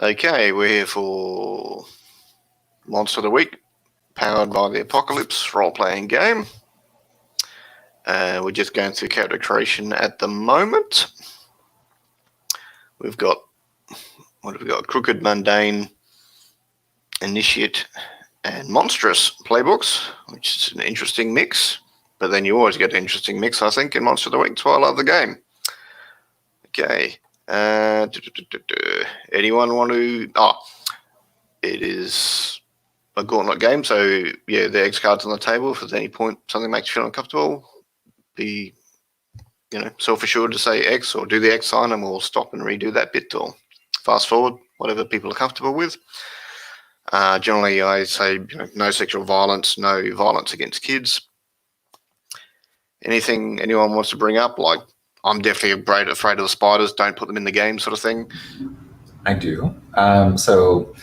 Okay, we're here for Monster of the Week, powered by the Apocalypse role-playing game. We're just going through character creation at the moment. We've got, what have we got? Crooked, Mundane, Initiate, and Monstrous playbooks, which is an interesting mix. But then you always get an interesting mix, I think, in Monster of the Week. That's why I love the game. Okay. Anyone want to... it is a gauntlet game, so yeah, the X cards on the table. If at any point something makes you feel uncomfortable, be self-assured to say X or do the X sign, and we'll stop and redo that bit or fast forward, whatever people are comfortable with. Generally, I say no sexual violence, no violence against kids. Anything anyone wants to bring up, like I'm definitely afraid of the spiders, don't put them in the game sort of thing? I do. So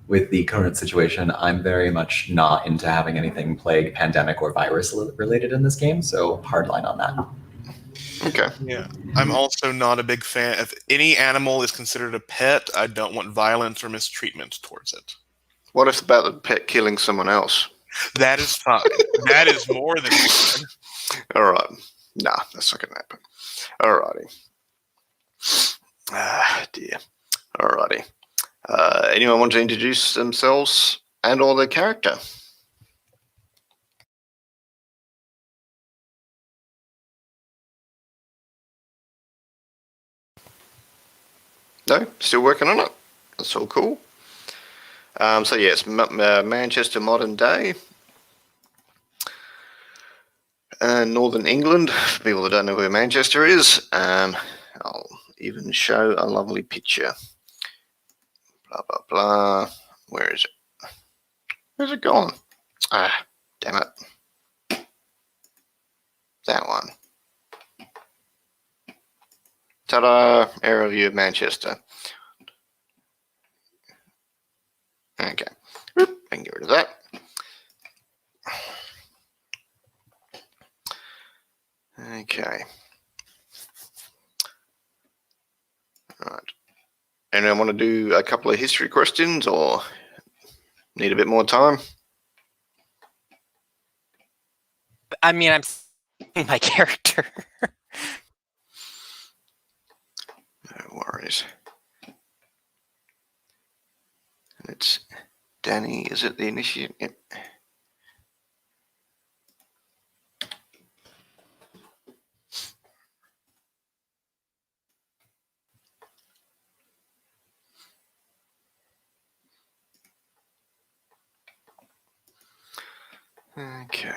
with the current situation, I'm very much not into having anything plague, pandemic, or virus related in this game, so hardline on that. Okay. Yeah, I'm also not a big fan. If any animal is considered a pet, I don't want violence or mistreatment towards it. What if about the pet killing someone else? That is fine. That is more than fine. All right. Nah, that's not going to happen. All righty. Dear. All righty. Anyone want to introduce themselves and or their character? No? Still working on it? That's all cool. So yes, Manchester modern day. Northern England, for people that don't know where Manchester is. I'll even show a lovely picture. Blah, blah, blah. Where is it? Where's it gone? Damn it. That one. Ta-da! Aerial view of Manchester. Okay. I can get rid of that. Okay. All right. Anyone want to do a couple of history questions or need a bit more time? I mean, I'm seeing my character. No worries. It's Danny. Is it the initiate? Yep. Okay.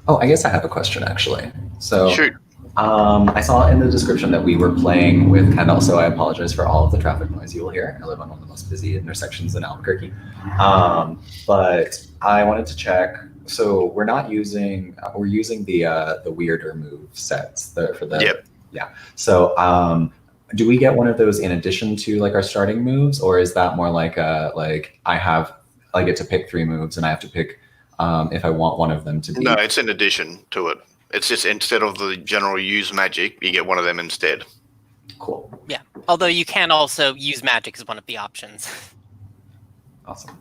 Oh, I guess I have a question actually. So, Shoot. I saw in the description that we were playing with Kendall, so I apologize for all of the traffic noise you will hear. I live on one of the most busy intersections in Albuquerque. But I wanted to check. So we're not using. We're using the weirder move sets for the. Yep. Yeah. So do we get one of those in addition to like our starting moves, or is that more like I get to pick 3 moves and I have to pick if I want one of them to be? No, it's in addition to it. It's just instead of the general use magic, you get one of them instead. Cool. Yeah. Although you can also use magic as one of the options. Awesome.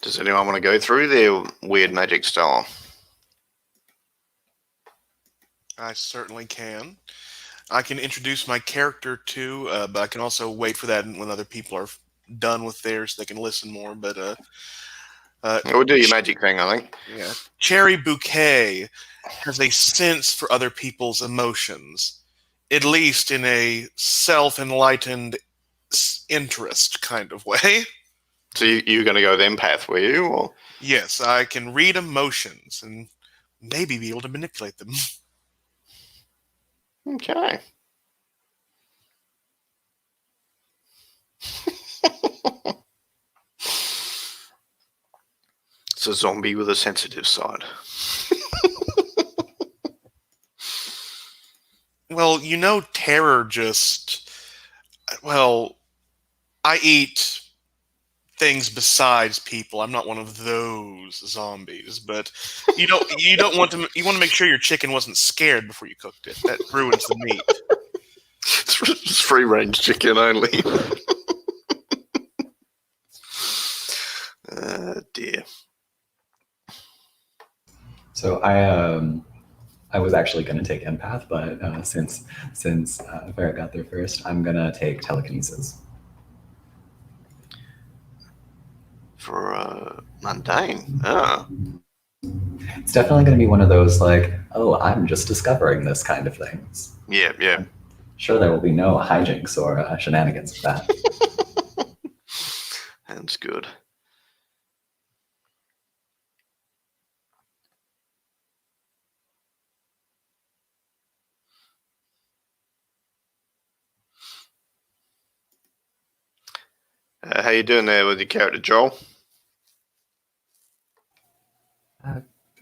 Does anyone want to go through their weird magic style? I certainly can. I can introduce my character too, but I can also wait for that when other people are done with theirs, they can listen more. But We'll do your magic thing, I think. yeah, Cherry Bouquet has a sense for other people's emotions, at least in a self-enlightened interest kind of way. So you're going to go with empath, were you? Or? Yes, I can read emotions and maybe be able to manipulate them. Okay. It's a zombie with a sensitive side. Well, you know, terror just... Well, I eat things besides people. I'm not one of those zombies, but you don't want to. You want to make sure your chicken wasn't scared before you cooked it. That ruins the meat. It's free range chicken only. Dear. So I was actually going to take empath, but since Farrah got there first, I'm going to take telekinesis. For mundane. It's definitely going to be one of those like, oh, I'm just discovering this kind of things. Yeah, yeah. Sure, there will be no hijinks or shenanigans with that. That's good. How you doing there with your character, Joel?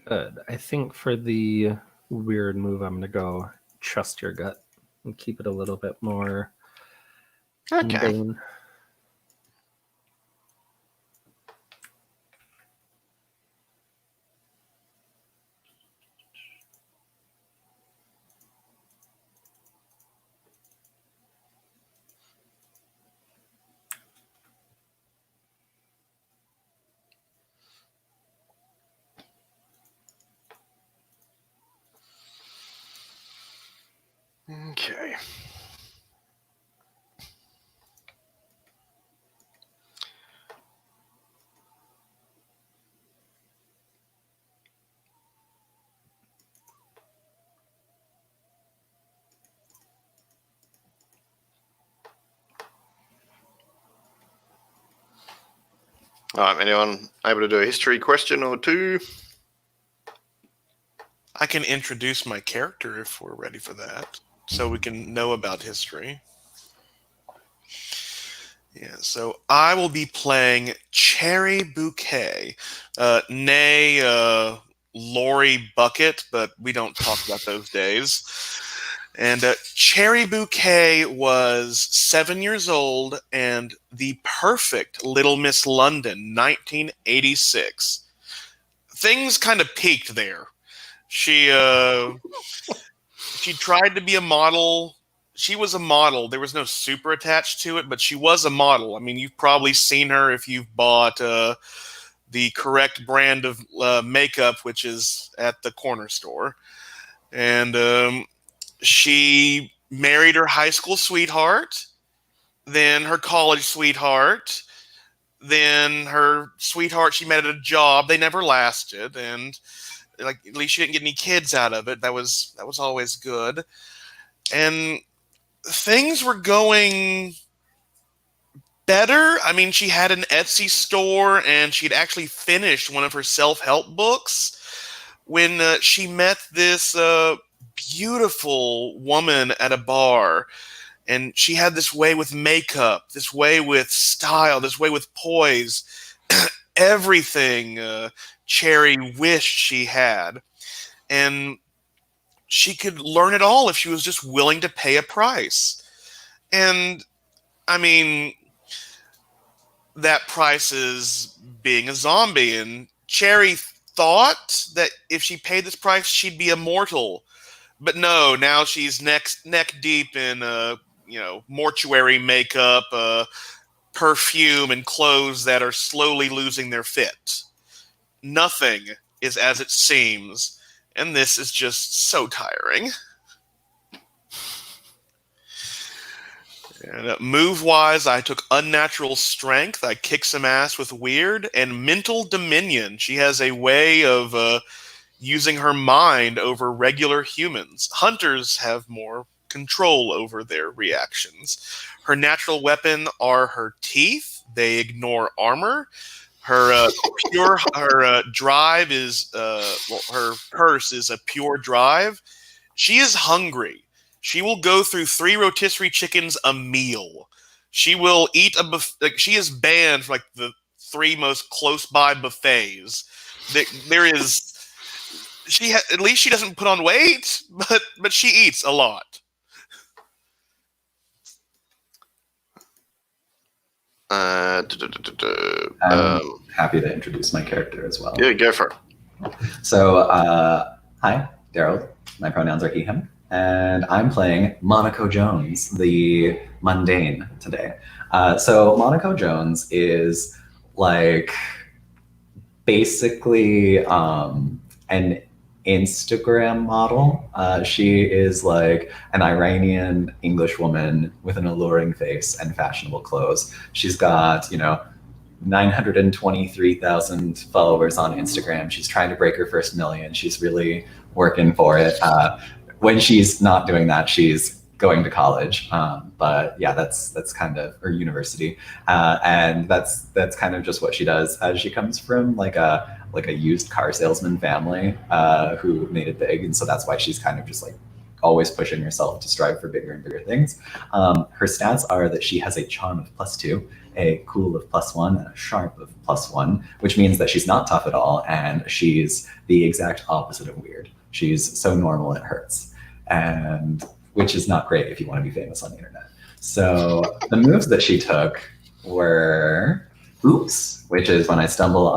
Good. I think for the weird move, I'm going to go trust your gut and keep it a little bit more mundane. Okay. All right, anyone able to do a history question or two? I can introduce my character if we're ready for that, so we can know about history. Yeah, so I will be playing Cherry Bouquet, nay Lori Bucket, but we don't talk about those days. And Cherry Bouquet was 7 years old and the perfect Little Miss London, 1986. things kind of peaked there. She tried to be a model. She was a model. There was no super attached to it, but she was a model. I mean, you've probably seen her if you've bought the correct brand of makeup, which is at the corner store. And she married her high school sweetheart, then her college sweetheart, then her sweetheart she met at a job. They never lasted, and like at least she didn't get any kids out of it. That was always good. And things were going better. I mean, she had an Etsy store, and she'd actually finished one of her self-help books when she met this beautiful woman at a bar. And she had this way with makeup, this way with style, this way with poise, everything Cherry wished she had. And she could learn it all if she was just willing to pay a price. And, I mean, that price is being a zombie. And Cherry thought that if she paid this price, she'd be immortal. But no, now she's neck deep in mortuary makeup, perfume, and clothes that are slowly losing their fit. Nothing is as it seems, and this is just so tiring. And move-wise, I took Unnatural Strength. I kicked some ass with Weird, and Mental Dominion. She has a way of using her mind over regular humans. Hunters have more control over their reactions. Her natural weapon are her teeth. They ignore armor. Her drive is her purse is a pure drive. She is hungry. She will go through 3 rotisserie chickens a meal. She will eat she is banned from the 3 most close by buffets. There is. At least she doesn't put on weight, but she eats a lot. I'm happy to introduce my character as well. Yeah, go for it. So, hi, Daryl. My pronouns are he, him. And I'm playing Monaco Jones, the mundane today. So Monaco Jones is basically an Instagram model. She is an Iranian English woman with an alluring face and fashionable clothes. She's got, 923,000 followers on Instagram. She's trying to break her first million. She's really working for it. When she's not doing that, she's going to college. But yeah, that's kind of, or university. And that's kind of just what she does. She comes from a used car salesman family who made it big. And so that's why she's kind of just always pushing herself to strive for bigger and bigger things. Her stats are that she has a charm of +2, a cool of +1, and a sharp of +1, which means that she's not tough at all. And she's the exact opposite of weird. She's so normal it hurts, and which is not great if you want to be famous on the internet. So the moves that she took were oops, which is when I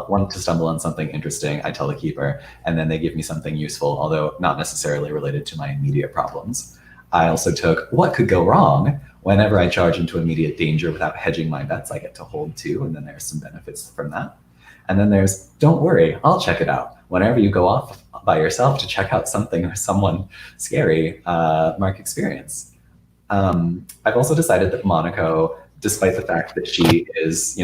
want to stumble on something interesting, I tell the keeper, and then they give me something useful, although not necessarily related to my immediate problems. I also took what could go wrong. Whenever I charge into immediate danger without hedging my bets, I get to hold 2, and then there's some benefits from that. And then there's don't worry, I'll check it out. Whenever you go off by yourself to check out something or someone scary, mark experience. I've also decided that Monaco, despite the fact that she is,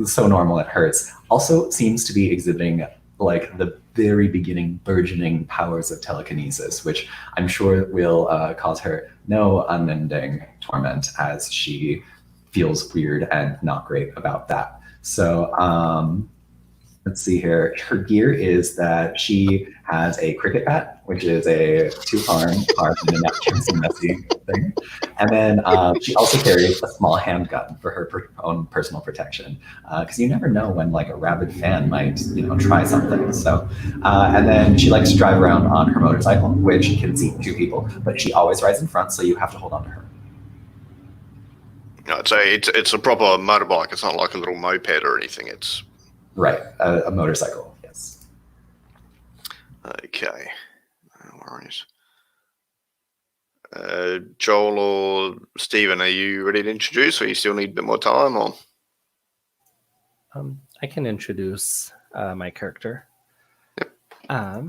so normal it hurts, also seems to be exhibiting the very beginning burgeoning powers of telekinesis, which I'm sure will cause her no unending torment as she feels weird and not great about that. So let's see here. Her gear is that she has a cricket bat, which is a 2-arm carved in a messy thing. And then she also carries a small handgun for her own personal protection, because you never know when a rabid fan might, try something. So, and then she likes to drive around on her motorcycle, which can seat 2 people, but she always rides in front, so you have to hold on to her. I'd say it's a proper motorbike. It's not like a little moped or anything. It's right, a motorcycle. Yes. Okay. No worries. Joel or Stephen, are you ready to introduce, or you still need a bit more time? Or I can introduce my character.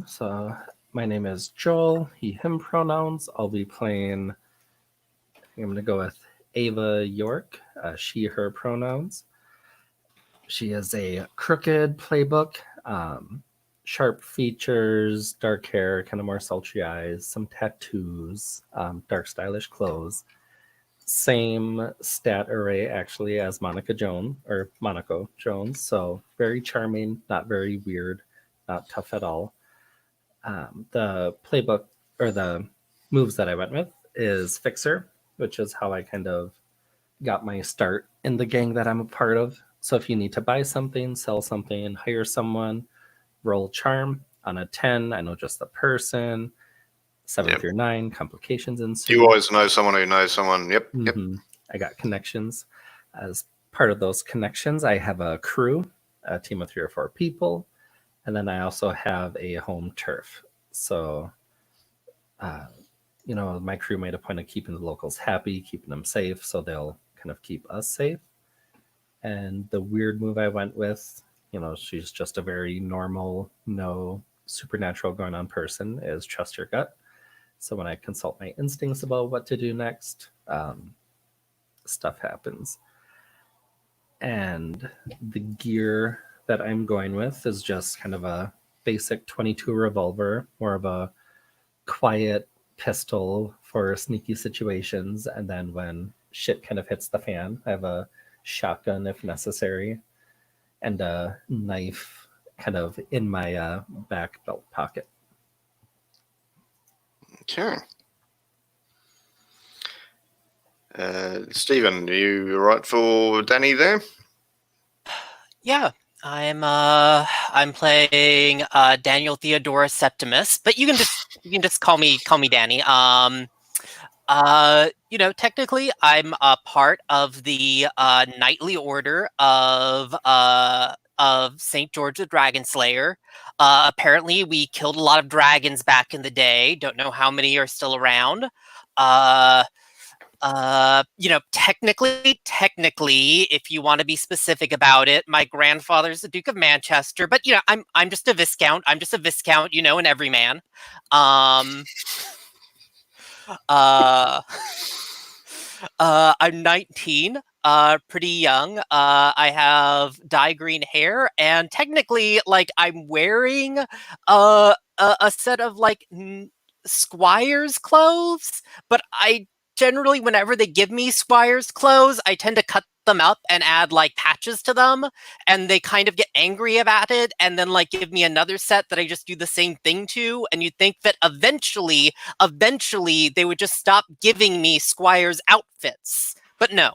So my name is Joel, he, him pronouns. I'll be playing, I'm going to go with Ava York, she, her pronouns. She is a crooked playbook, sharp features, dark hair, kind of more sultry eyes, some tattoos, dark stylish clothes. Same stat array actually as Monica Jones or Monaco Jones. So very charming, not very weird, not tough at all. The playbook or the moves that I went with is Fixer, which is how I kind of got my start in the gang that I'm a part of. So if you need to buy something, sell something, hire someone, roll charm on a 10. I know just the person. 7 Yep. through 9, complications ensue. you always know someone who knows someone. Yep. Yep. I got connections. As part of those connections, I have a crew, a team of 3 or 4 people, and then I also have a home turf. So, my crew made a point of keeping the locals happy, keeping them safe, so they'll kind of keep us safe. And the weird move I went with, she's just a very normal, no supernatural going on person, is trust your gut. So when I consult my instincts about what to do next, stuff happens. And the gear that I'm going with is just kind of a basic 22 revolver, more of a quiet pistol for sneaky situations. And then when shit kind of hits the fan, I have a shotgun if necessary, and a knife kind of in my back belt pocket. Okay. Stephen, are you all right for Danny there? Yeah, I'm playing Daniel Theodorus Septimus, but you can just call me Danny. Technically, I'm a part of the knightly order of Saint George the Dragon Slayer. Apparently, we killed a lot of dragons back in the day. Don't know how many are still around. Technically, if you want to be specific about it, my grandfather's the Duke of Manchester, but I'm just a viscount. I'm just a viscount, an everyman. I'm 19, pretty young. I have dye green hair, and technically, I'm wearing a set of squire's clothes, but I generally, whenever they give me squire's clothes, I tend to cut them up and add patches to them, and they kind of get angry about it, and then give me another set that I just do the same thing to, and you'd think that eventually they would just stop giving me squire's outfits, but no.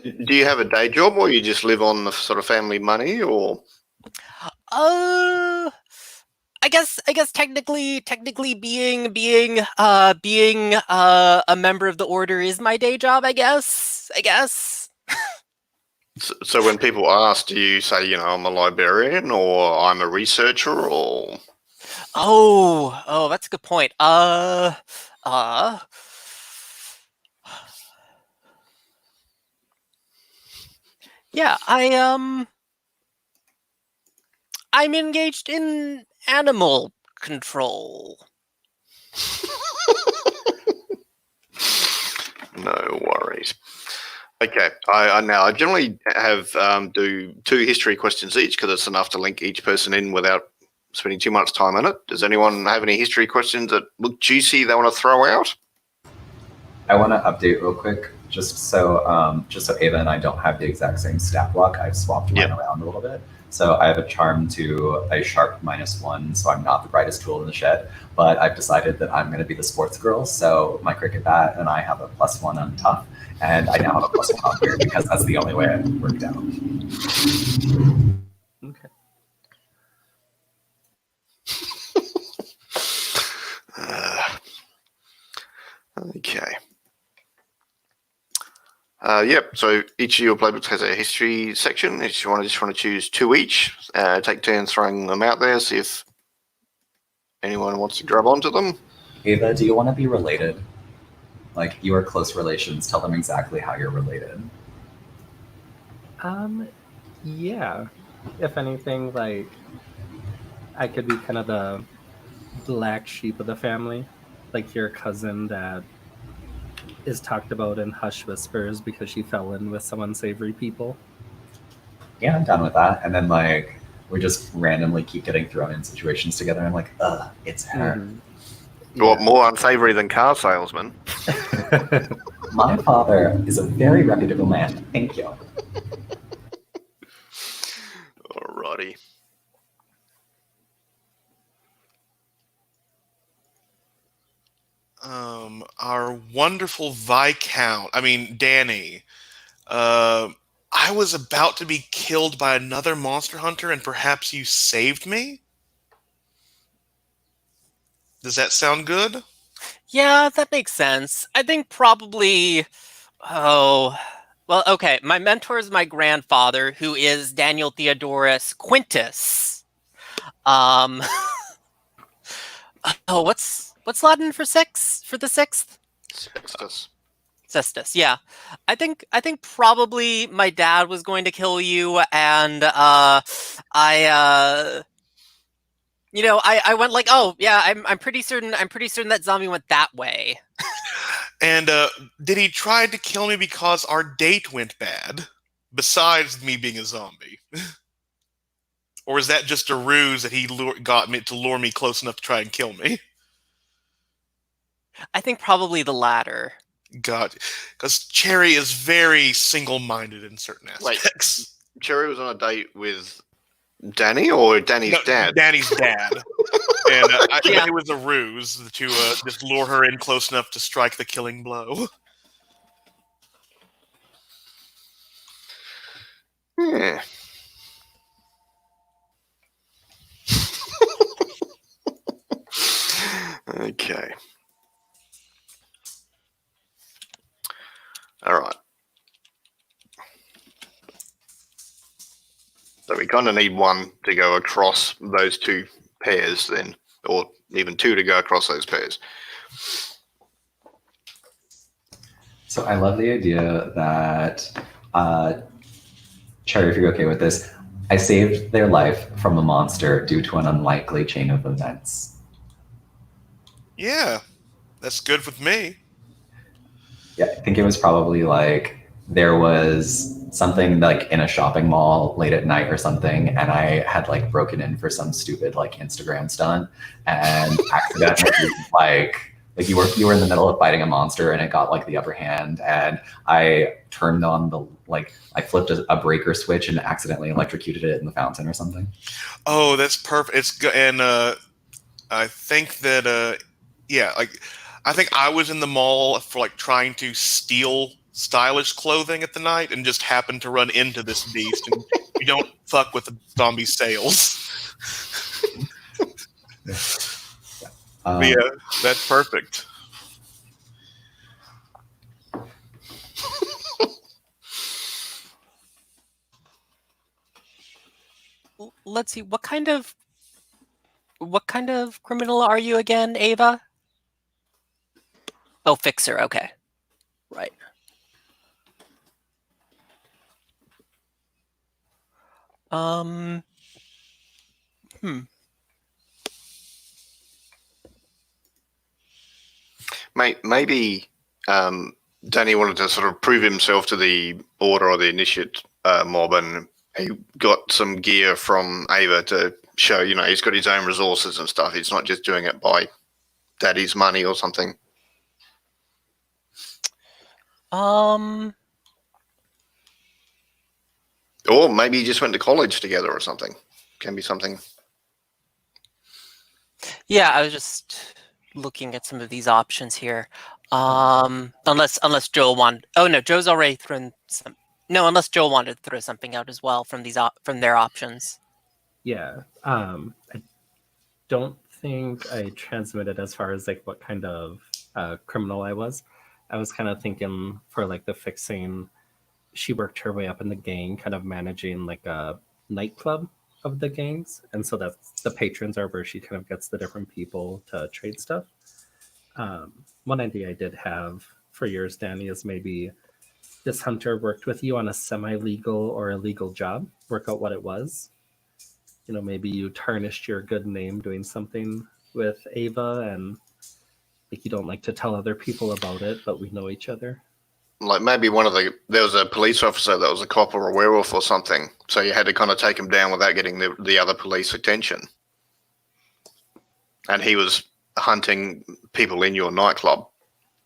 Do you have a day job, or you just live on the sort of family money, or? I guess technically being a member of the order is my day job, I guess. So when people ask, do you say, I'm a librarian, or I'm a researcher, or? Oh, that's a good point. Yeah, I'm engaged in animal control. No worries. Okay, I generally have do 2 history questions each, because it's enough to link each person in without spending too much time on it. Does anyone have any history questions that look juicy they want to throw out? I want to update real quick, just so Ava and I don't have the exact same stat block. I've swapped mine around a little bit. So I have a charm to a sharp -1, so I'm not the brightest tool in the shed, but I've decided that I'm going to be the sports girl. So my cricket bat and I have a +1 on tough, and I now have a +1 on weird, because that's the only way it worked out. Okay. Okay. Yep. So each of your playbooks has a history section. If you just want to choose 2 each, take turns throwing them out there. See if anyone wants to grab onto them. Ava, do you want to be related? Like, you are close relations. Tell them exactly how you're related. Yeah. If anything, like, I could be kind of the black sheep of the family, like your cousin that is talked about in hush whispers because she fell in with some unsavory people. Yeah, I'm down with that. And then, like, we just randomly keep getting thrown in situations together. And I'm like, it's her. Mhm. What, more unsavory than car salesman? My father is a very reputable man. Thank you. Alrighty. Our wonderful Danny. I was about to be killed by another monster hunter, and perhaps you saved me? Does that sound good? Yeah, that makes sense. I think probably. Oh, well, okay. My mentor is my grandfather, who is Daniel Theodorus Quintus. Oh, what's Latin for six? For the sixth? Sextus. Cestus, yeah. I think probably my dad was going to kill you, and I went like, oh yeah, I'm pretty certain that zombie went that way. And did he try to kill me because our date went bad? Besides me being a zombie? Or is that just a ruse that he got me to lure me close enough to try and kill me? I think probably the latter. God, because Cherry is very single-minded in certain aspects. Wait, Cherry was on a date with Danny or Danny's dad? Danny's dad. And I think it was a ruse to just lure her in close enough to strike the killing blow. Yeah. Okay. All right. So we kind of need one to go across those 2 pairs then, or even 2 to go across those pairs. So I love the idea that, Cherry, if you're okay with this, I saved their life from a monster due to an unlikely chain of events. Yeah, that's good with me. Yeah, I think it was probably like there was something like in a shopping mall late at night or something, and I had like broken in for some stupid like Instagram stunt and accidentally like you were in the middle of fighting a monster and it got like the upper hand, and I turned on the I flipped a breaker switch and accidentally electrocuted it in the fountain or something. Oh, that's perfect. It's good, and I think that I think I was in the mall for like trying to steal stylish clothing at the night and just happened to run into this beast. And you don't fuck with the zombie sales. But yeah, that's perfect. Let's see, what kind of criminal are you again, Ava? Oh, fixer. Okay, right. Maybe Danny wanted to sort of prove himself to the Order or the Initiate mob, and he got some gear from Ava to show, he's got his own resources and stuff. He's not just doing it by daddy's money or something. Or maybe he just went to college together or something. Can be something. Yeah, I was just looking at some of these options here. Unless Joel wanted. Oh no, Joe's already thrown some. No, unless Joel wanted to throw something out as well from these from their options. Yeah. I don't think I transmitted as far as like what kind of criminal I was. I was kind of thinking for like the fixing, she worked her way up in the gang, kind of managing like a nightclub of the gangs, and so that's the patrons are where she kind of gets the different people to trade stuff. One idea I did have for yours, Danny, is maybe this hunter worked with you on a semi-legal or illegal job. Work out what it was. You know, maybe you tarnished your good name doing something with Ava, and like you don't like to tell other people about it, but we know each other. Like maybe there was a police officer that was a cop or a werewolf or something, so you had to kind of take him down without getting the other police attention. And he was hunting people in your nightclub.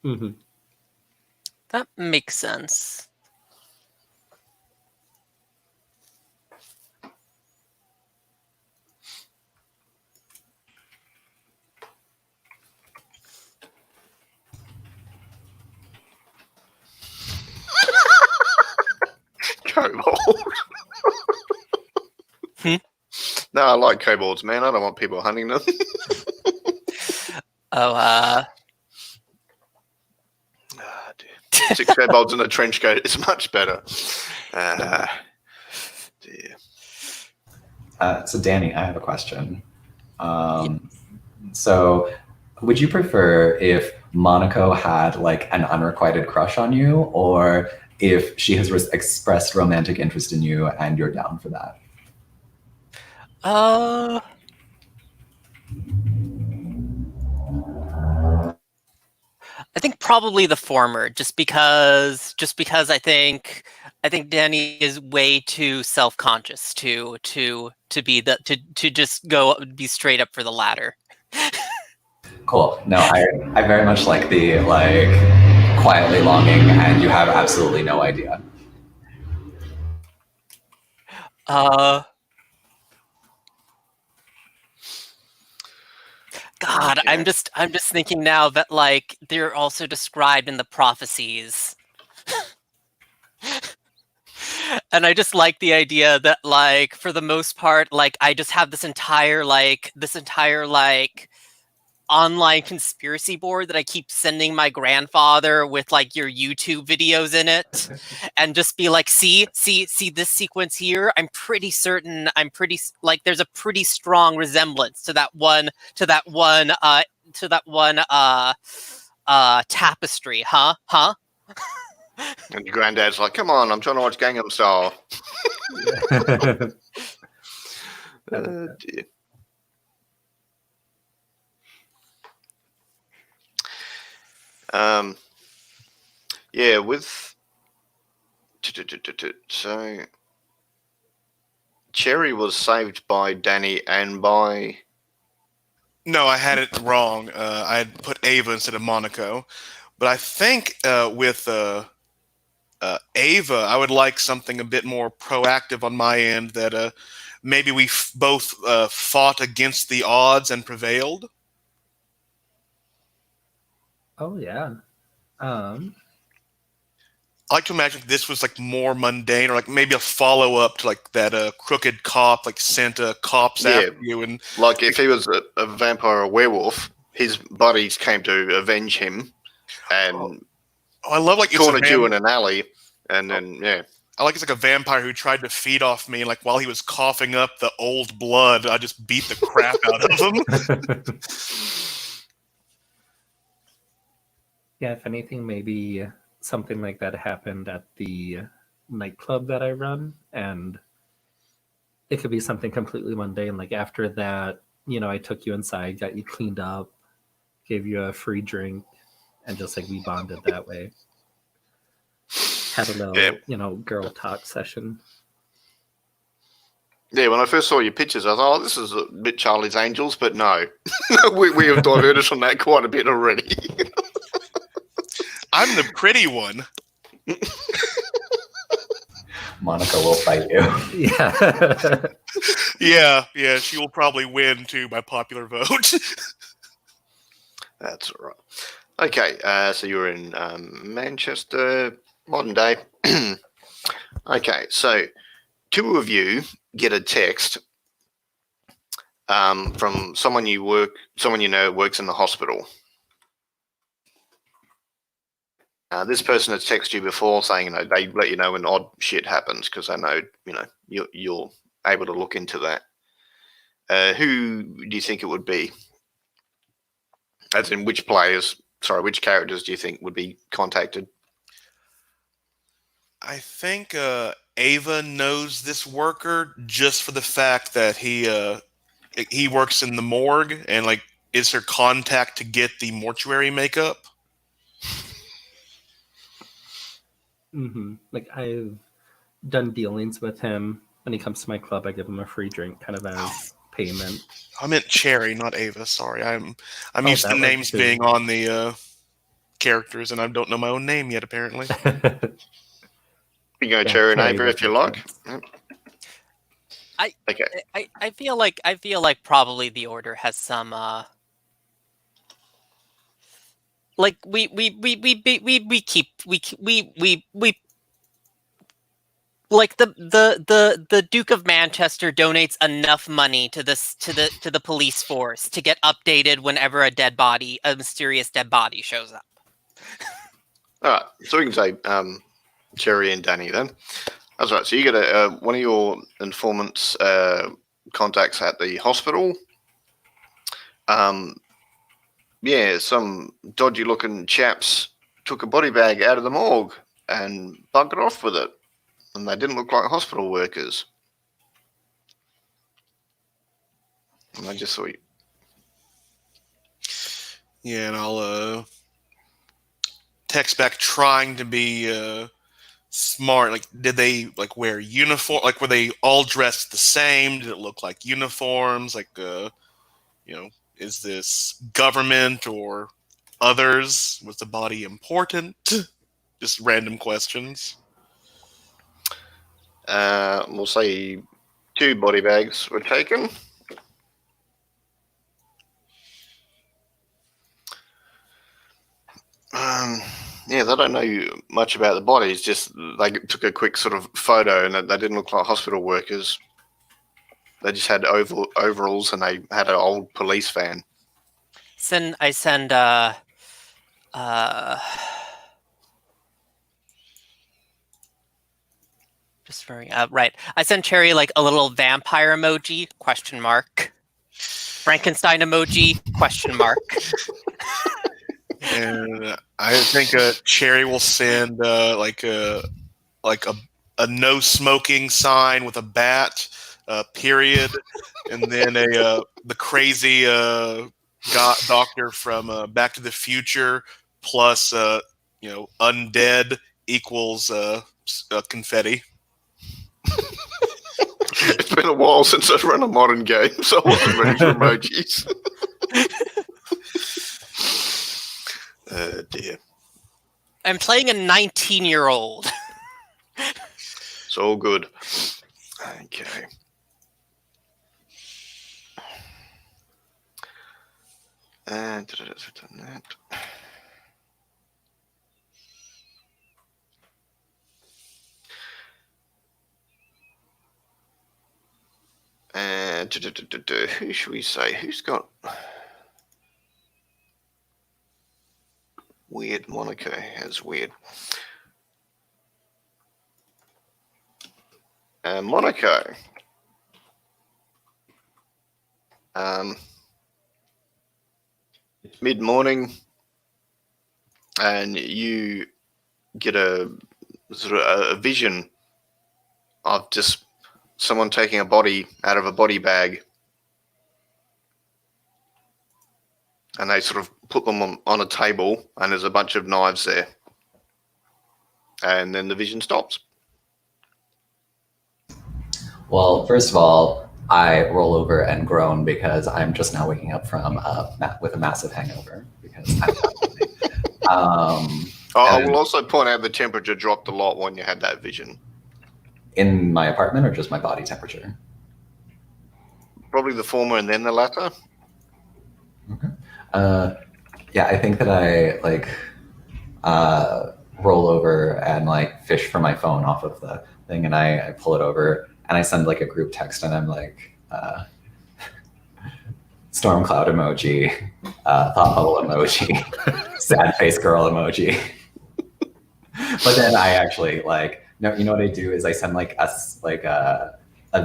Mm-hmm. That makes sense. Kobold. No, I like kobolds, man. I don't want people hunting them. Oh, Dear. 6 kobolds in a trench coat is much better. Dear. So Danny, I have a question. So would you prefer if Monaco had like an unrequited crush on you, or if she has expressed romantic interest in you and you're down for that? I think probably the former, just because I think Danny is way too self-conscious to just be straight up for the latter. Cool. No, I very much like the quietly longing, and you have absolutely no idea. God, Okay. I'm just thinking now that like they're also described in the prophecies. And I just like the idea that like for the most part, like I just have this entire online conspiracy board that I keep sending my grandfather with like your YouTube videos in it, and just be like, see this sequence here. I'm pretty certain. There's a pretty strong resemblance to that one tapestry, huh? And your granddad's like, come on, I'm trying to watch Gangnam Style. Dear. Yeah, with so Cherry was saved by Danny and by No, I had it wrong. I had put Ava instead of Monaco. But I think with Ava, I would like something a bit more proactive on my end, that maybe we both fought against the odds and prevailed. Oh yeah. I like to imagine this was like more mundane, or like maybe a follow up to like that crooked cop like sent cops after you, and like if he was a vampire or a werewolf, his buddies came to avenge him and I love like cornered you in an alley, and then I like it's like a vampire who tried to feed off me, and like while he was coughing up the old blood, I just beat the crap out of him. Yeah, if anything, maybe something like that happened at the nightclub that I run, and it could be something completely mundane. Like after that, I took you inside, got you cleaned up, gave you a free drink, and just like we bonded that way. Had a little, girl talk session. Yeah, when I first saw your pictures, I thought, this is a bit Charlie's Angels, but no. we have diverted from that quite a bit already. I'm the pretty one. Monica will fight you. Yeah. Yeah, she will probably win too by popular vote. That's all right. Okay, so you're in Manchester, modern day. Okay, so 2 of you get a text from someone you know works in the hospital. This person has texted you before saying, they let you know when odd shit happens because they know, you're able to look into that. Who do you think it would be? As in, which characters do you think would be contacted? I think Ava knows this worker just for the fact that he works in the morgue and like is her contact to get the mortuary makeup. Like I've done dealings with him. When he comes to my club, I give him a free drink, kind of as payment. I meant Cherry, not Ava. Sorry, I'm used to that names too. being on the characters, and I don't know my own name yet. Apparently, You can go Cherry and Cherry Ava does if you make like. sense. Okay. I feel like probably the order has some like we like the Duke of Manchester donates enough money to the police force to get updated whenever a mysterious dead body shows up. All right. So we can say Cherry and Danny then. That's right. So you get one of your informants contacts at the hospital. Some dodgy looking chaps took a body bag out of the morgue and buggered off with it. And they didn't look like hospital workers. And they just sweet. yeah, and I'll text back trying to be smart. Like, did they like wear uniform? Like, were they all dressed the same? Did it look like uniforms? Like, is this government or others? Was the body important? Just random questions. We'll say 2 body bags were taken. They don't know much about the bodies. Just they took a quick sort of photo, and they didn't look like hospital workers. They just had overalls, and they had an old police van. I send just very right. I send Cherry like a little vampire emoji ? Frankenstein emoji ? And I think Cherry will send like a no smoking sign with a bat, period, and then the crazy doctor from Back to the Future plus undead equals confetti. It's been a while since I've run a modern game, so I wasn't ready for emojis. Dear. I'm playing a 19-year-old. It's all good. Okay. And done that. And who should we say? Who's got weird? Monaco has weird. Monaco. It's mid-morning, and you get a sort of a vision of just someone taking a body out of a body bag, and they sort of put them on a table, and there's a bunch of knives there, and then the vision stops. Well, first of all, I roll over and groan because I'm just now waking up from with a massive hangover because I will also point out the temperature dropped a lot when you had that vision. In my apartment, or just my body temperature? Probably the former and then the latter. Okay. Yeah, I think that I roll over and fish for my phone off of the thing, and I pull it over and I send a group text, and I'm like, storm cloud emoji, thought bubble emoji, sad face girl emoji. But then I actually like, no, you know what I do is I send like a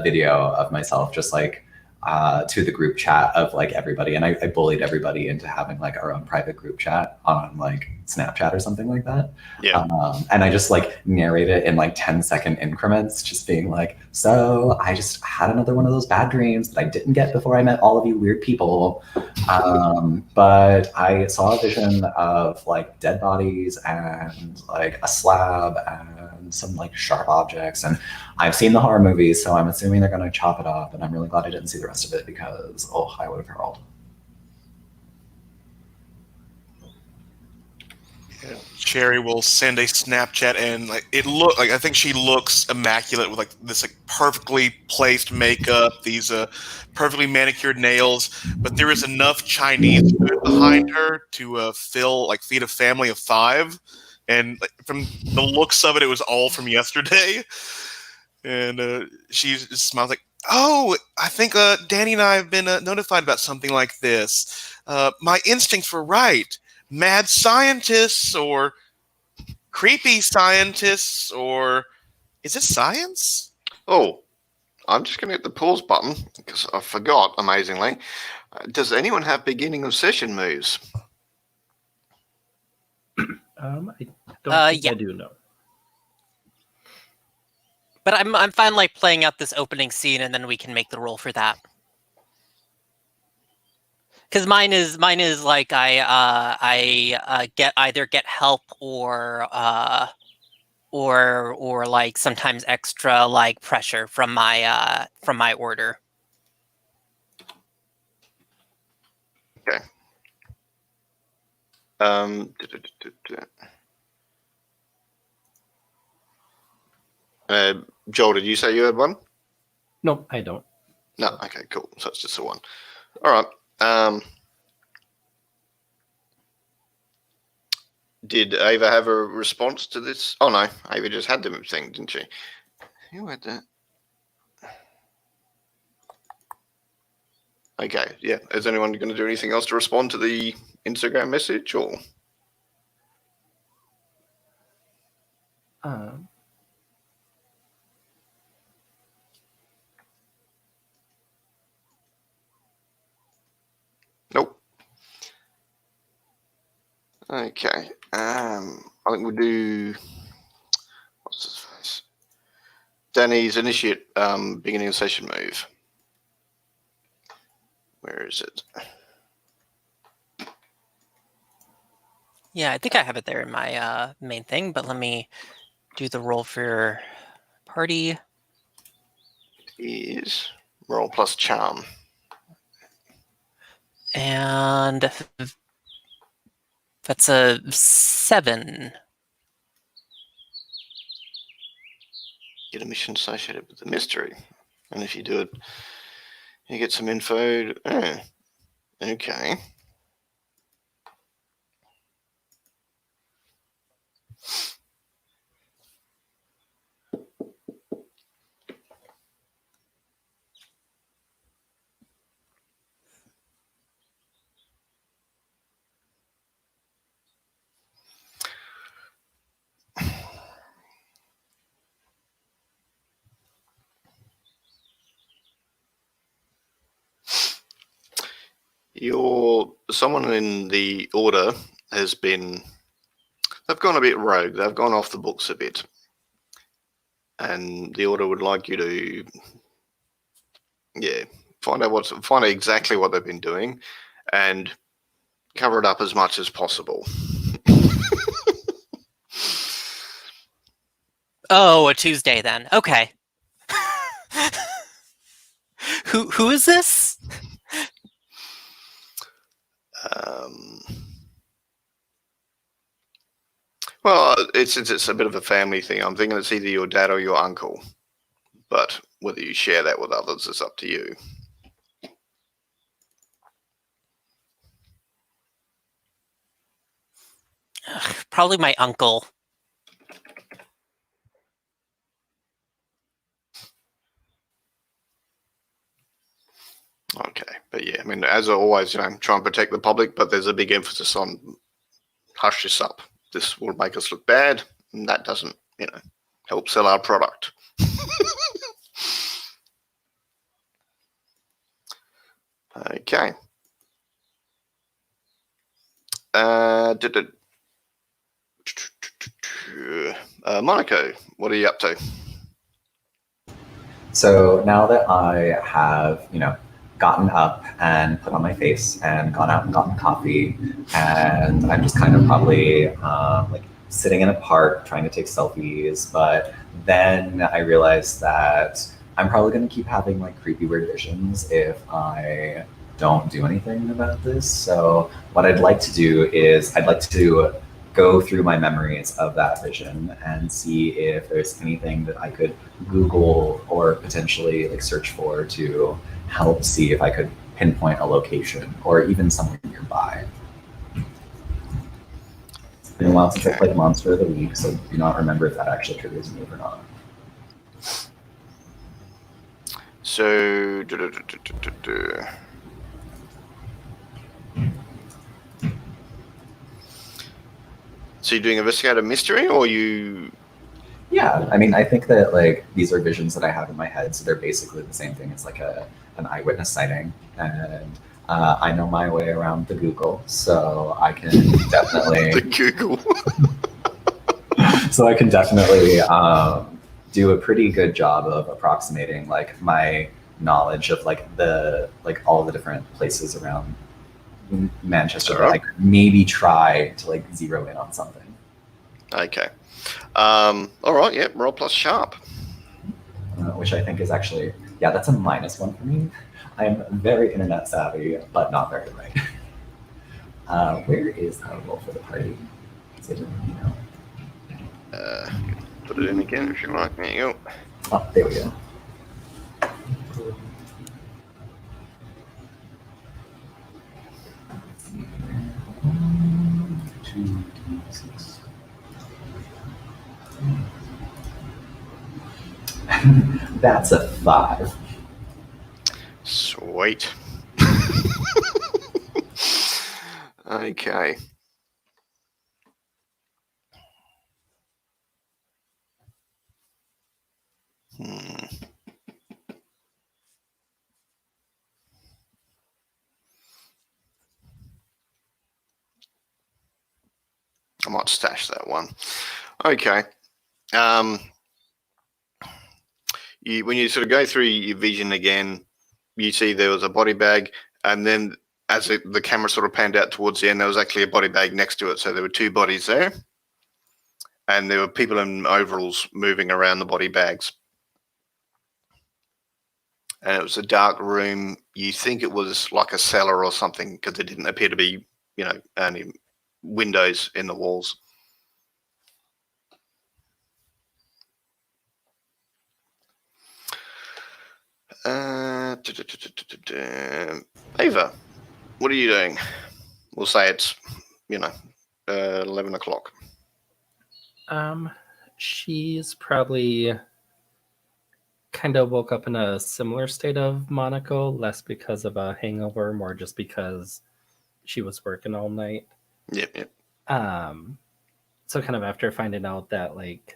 video of myself just like to the group chat of like everybody, and I bullied everybody into having like our own private group chat on like Snapchat or something like that. Yeah. And I just like narrate it in like 10-second increments, just being like, so I just had another one of those bad dreams that I didn't get before I met all of you weird people. But I saw a vision of like dead bodies and like a slab and some like sharp objects. And I've seen the horror movies, so I'm assuming they're going to chop it up. And I'm really glad I didn't see the rest of it because, oh, I would have hurled. Cherry will send a Snapchat, and like I think she looks immaculate with like this like perfectly placed makeup, these perfectly manicured nails, but there is enough Chinese food behind her to feed a family of 5, and like, from the looks of it, it was all from yesterday. And she just smiles like, "Oh, I think Danny and I have been notified about something like this. My instincts were right. Mad scientists or creepy scientists, or is it science?" Oh, I'm just going to hit the pause button because I forgot, amazingly. Does anyone have beginning of session moves? I don't think yeah. I do know. But I'm fine like playing out this opening scene, and then we can make the roll for that. Because mine is like I get help or like sometimes extra like pressure from my order. Okay. Joel, did you say you had one? No, I don't. No. Okay, cool. So it's just a 1. All right. Did Ava have a response to this? Oh no, Ava just had the thing, didn't she? Who had that? Okay, yeah. Is anyone going to do anything else to respond to the Instagram message, or? Nope. Okay. I think we'll do. What's his face? Danny's initiate beginning of session move. Where is it? Yeah, I think I have it there in my main thing, but let me do the roll for party. Is roll plus charm. And that's a 7. Get a mission associated with the mystery. And if you do it, you get some info. Okay. Someone in the order has been, they've gone a bit rogue. They've gone off the books a bit. And the order would like you to, find out exactly what they've been doing and cover it up as much as possible. Oh, a Tuesday then. Okay. Who is this? Well, it's a bit of a family thing. I'm thinking it's either your dad or your uncle, but whether you share that with others is up to you. Probably my uncle. Okay, but yeah, I mean, as always, try and protect the public, but there's a big emphasis on hush this up. This will make us look bad. And that doesn't, help sell our product. Okay. Monaco, what are you up to? So now that I have, gotten up and put on my face and gone out and gotten coffee, and I'm just kind of probably like sitting in a park trying to take selfies, but then I realized that I'm probably going to keep having like creepy weird visions if I don't do anything about this. So what I'd like to do is I'd like to go through my memories of that vision and see if there's anything that I could Google or potentially like search for to help see if I could pinpoint a location or even somewhere nearby. It's been a while since I played Monster of the Week, so do not remember if that actually triggers me or not. So, so you're doing investigative mystery, or you? Yeah, I mean, I think that like these are visions that I have in my head, so they're basically the same thing. It's like an eyewitness sighting, and I know my way around the Google, so I can definitely The Google. so I can definitely do a pretty good job of approximating like my knowledge of like all the different places around Manchester that I could maybe try to like zero in on something. Okay. All right. Yep. Roll plus sharp. Which I think is actually, yeah, that's a -1 for me. I'm very internet savvy, but not very bright. Where is the roll for the party? Is it, Put it in again if you like. There you go. Oh, there we go. That's a 5. Sweet. Okay. I might stash that one. Okay. When you sort of go through your vision again, you see there was a body bag, and then as the camera sort of panned out towards the end, there was actually a body bag next to it. So there were 2 bodies there, and there were people in overalls moving around the body bags. And it was a dark room. You think it was like a cellar or something because there didn't appear to be, any windows in the walls. Ava, what are you doing? We'll say it's, 11 o'clock. She's probably kind of woke up in a similar state of Monaco, less because of a hangover, more just because she was working all night. Yep. So kind of after finding out that like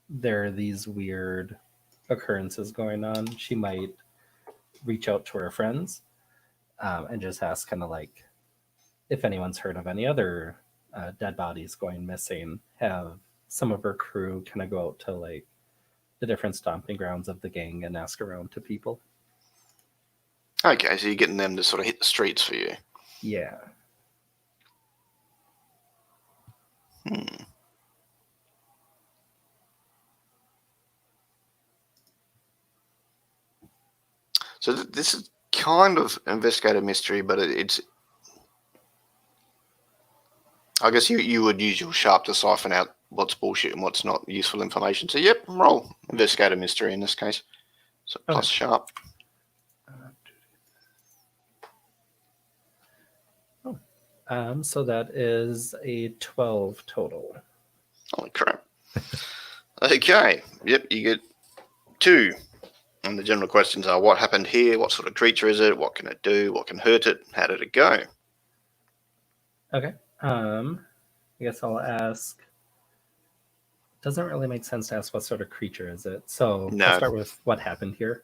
there are these weird occurrences going on, she might reach out to her friends and just ask kind of like if anyone's heard of any other dead bodies going missing. Have some of her crew kind of go out to like the different stomping grounds of the gang and ask around to people. Okay, so you're getting them to sort of hit the streets for you. Yeah. So this is kind of investigative mystery, but it's. I guess you would use your sharp to siphon out what's bullshit and what's not useful information. So yep, roll investigative mystery in this case. So plus sharp. So that is a 12 total. Holy crap. Okay. Yep, you get 2. And the general questions are: what happened here? What sort of creature is it? What can it do? What can hurt it? How did it go? Okay. I guess I'll ask, doesn't really make sense to ask what sort of creature is it. So No. I'll start with what happened here.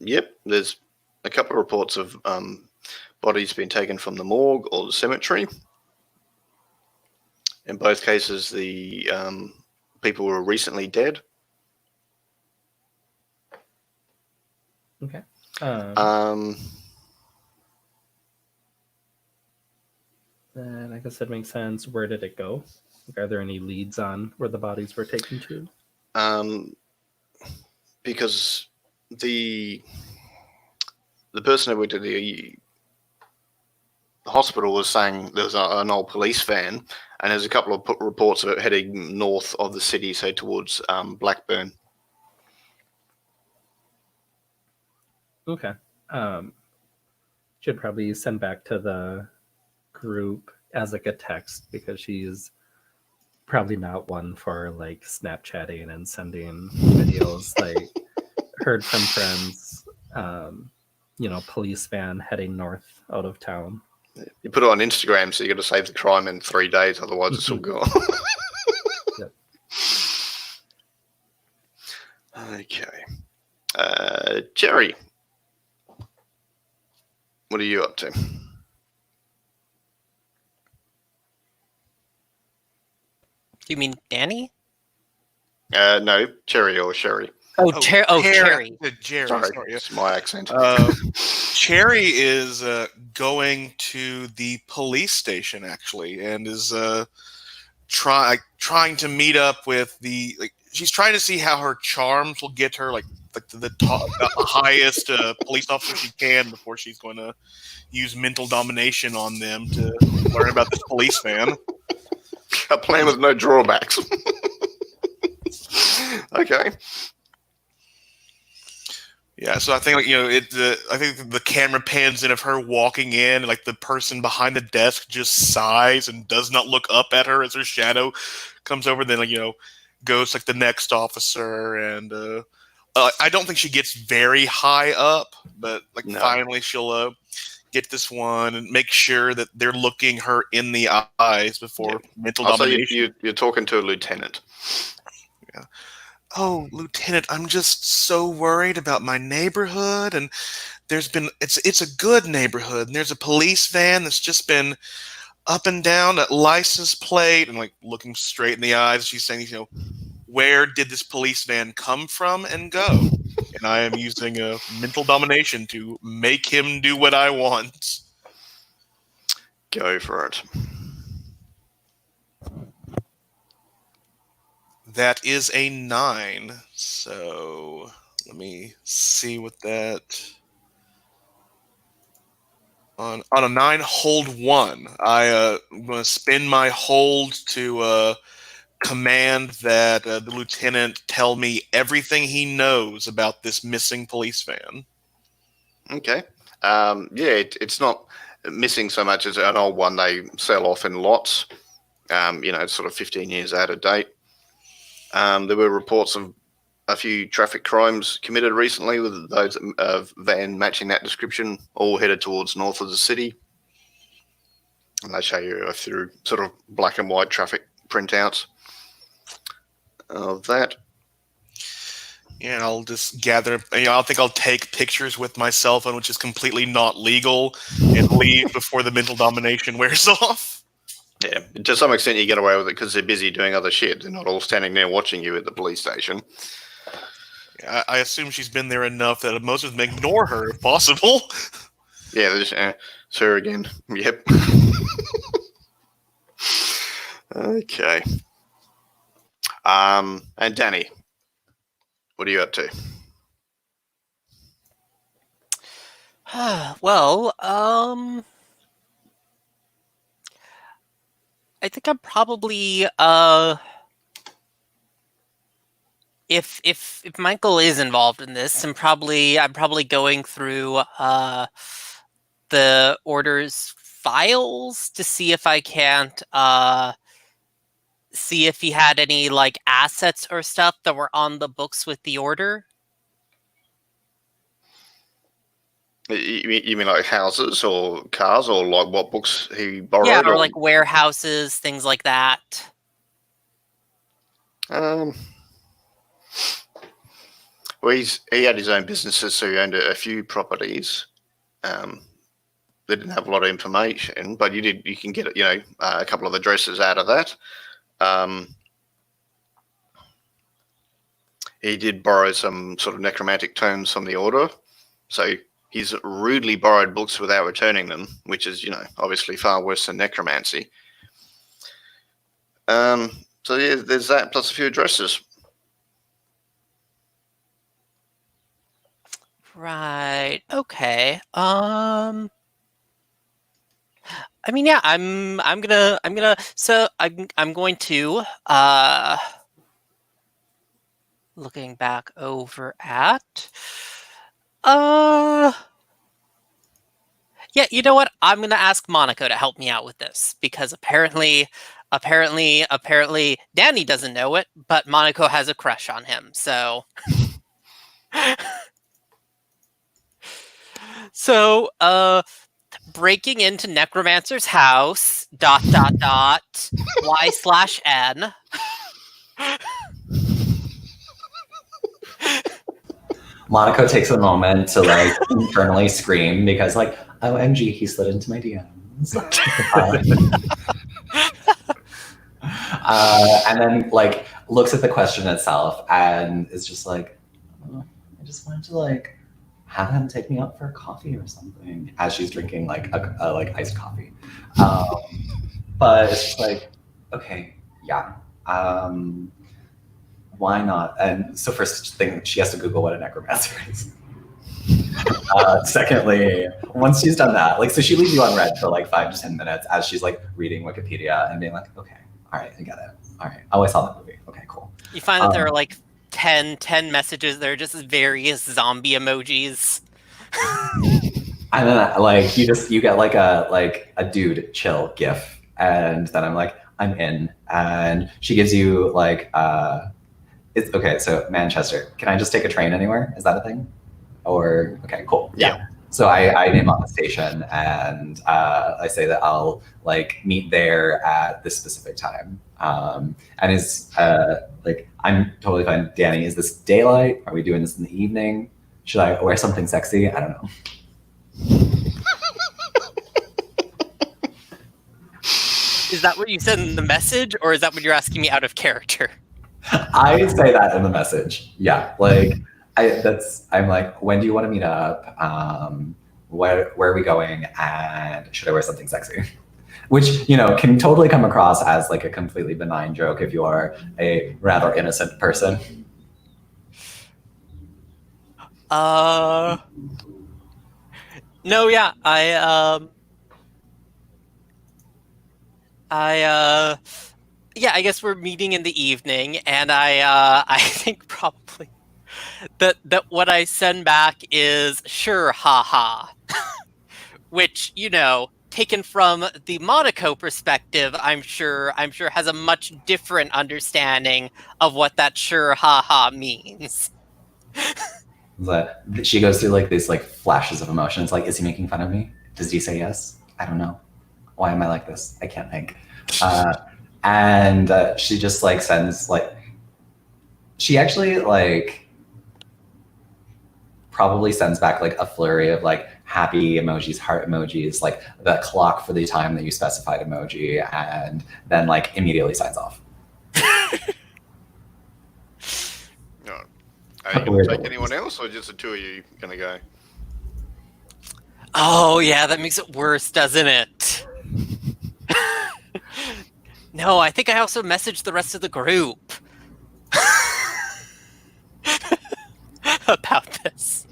Yep, there's a couple of reports of bodies being taken from the morgue or the cemetery. In both cases, the people were recently dead. Okay. Then I guess that makes sense. Where did it go? Like, are there any leads on where the bodies were taken to? Because the person who went to the hospital was saying there was an old police van, and there's a couple of reports of it heading north of the city, so towards Blackburn. Okay. Should probably send back to the group as like a text, because she's probably not one for like Snapchatting and sending videos. Like, heard from friends, police van heading north out of town. You put it on Instagram, so you got to save the crime in 3 days, otherwise it's all gone. Yep. Okay. Jerry, what are you up to? You mean Danny? No, Cherry or Sherry. Cherry. Jerry. Sorry, Sorry. it's my accent. Cherry is going to the police station, actually, and is trying to meet up with she's trying to see how her charms will get her the highest police officer she can before she's going to use mental domination on them to learn about this police van. A plan with no drawbacks. Okay. Yeah, so I think I think the camera pans in of her walking in, and like the person behind the desk just sighs and does not look up at her as her shadow comes over. Then goes like the next officer, and I don't think she gets very high up, but No. Finally she'll get this one and make sure that they're looking her in the eyes before mental domination. You're talking to a lieutenant. Yeah. Oh, Lieutenant, I'm just so worried about my neighborhood, and it's a good neighborhood, and there's a police van that's just been up and down that license plate, and looking straight in the eyes. She's saying, where did this police van come from and go? And I am using a mental domination to make him do what I want. Go for it. That is a 9. So let me see what that. On a 9, hold 1. I'm going to spend my hold to command that the lieutenant tell me everything he knows about this missing police van. Okay. It's not missing so much as an old one they sell off in lots. It's sort of 15 years out of date. There were reports of a few traffic crimes committed recently with those van matching that description, all headed towards north of the city. And they show you through sort of black and white traffic printouts of that. Yeah, and I'll just gather. I think I'll take pictures with my cell phone, which is completely not legal, and leave before the mental domination wears off. Yeah, to some extent you get away with it because they're busy doing other shit. They're not all standing there watching you at the police station. Yeah, I assume she's been there enough that most of them ignore her if possible. Yeah, there's it's her again. Yep. Okay. And Danny, what are you up to? Well, I think I'm probably if Michael is involved in this, I'm probably going through the order's files to see if I can't see if he had any assets or stuff that were on the books with the order. You mean like houses or cars, or like what books he borrowed? Yeah, or warehouses, things like that. Well, he had his own businesses, so he owned a few properties. They didn't have a lot of information, but you can get a couple of addresses out of that. He did borrow some sort of necromantic tomes from the order, so he's rudely borrowed books without returning them, which is obviously far worse than necromancy. So yeah, there's that plus a few addresses. Right. Okay. I mean, yeah, I'm going to looking back over at yeah, you know what? I'm gonna ask Monaco to help me out with this because apparently Danny doesn't know it, but Monaco has a crush on him. So so breaking into Necromancer's house, ... Y/N. Monaco takes a moment to like internally scream because like, OMG, he slid into my DMs. And then like looks at the question itself and is just like, oh, I just wanted to like have him take me out for a coffee or something as she's drinking like a like iced coffee. But it's just like, okay, yeah. Why not? And so first thing, she has to Google what a necromancer is. Secondly, once she's done that, like, so she leaves you on red for like 5 to 10 minutes as she's like reading Wikipedia and being like, okay, all right, I get it. All right. Oh, I saw that movie. Okay, cool. You find that there are like 10 messages that are just various zombie emojis. And then like you get like a dude chill gif, and then I'm like, I'm in. And she gives you like it's okay, so Manchester. Can I just take a train anywhere? Is that a thing? Or okay, cool. Yeah. So I name out the station and I say that I'll like meet there at this specific time. And is like, I'm totally fine. Danny, is this daylight? Are we doing this in the evening? Should I wear something sexy? I don't know. Is that what you said in the message, or is that what you're asking me out of character? I say that in the message. Yeah, like I'm like, when do you want to meet up? Where are we going? And should I wear something sexy? Which can totally come across as like a completely benign joke if you are a rather innocent person. No, yeah, yeah, I guess we're meeting in the evening, and I think probably that what I send back is sure, haha, which taken from the Monaco perspective, I'm sure has a much different understanding of what that sure, haha means. But she goes through like these like flashes of emotion. It's like, is he making fun of me? Does he say yes? I don't know. Why am I like this? I can't think. And she just like sends like, she actually like probably sends back like a flurry of like happy emojis, heart emojis, like the clock for the time that you specified emoji, and then like immediately signs off. No. Are you going to take anyone else, or just the two of you going to go? Oh, yeah, that makes it worse, doesn't it? No, I think I also messaged the rest of the group about this.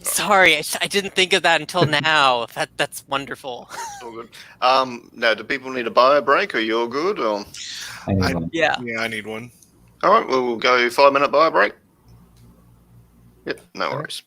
Sorry, I didn't think of that until now. That's wonderful. All good. Now, do people need a bio break, or you're good? Or Yeah, I need one. all right, well, we'll go 5-minute bio break. Yep, no worries.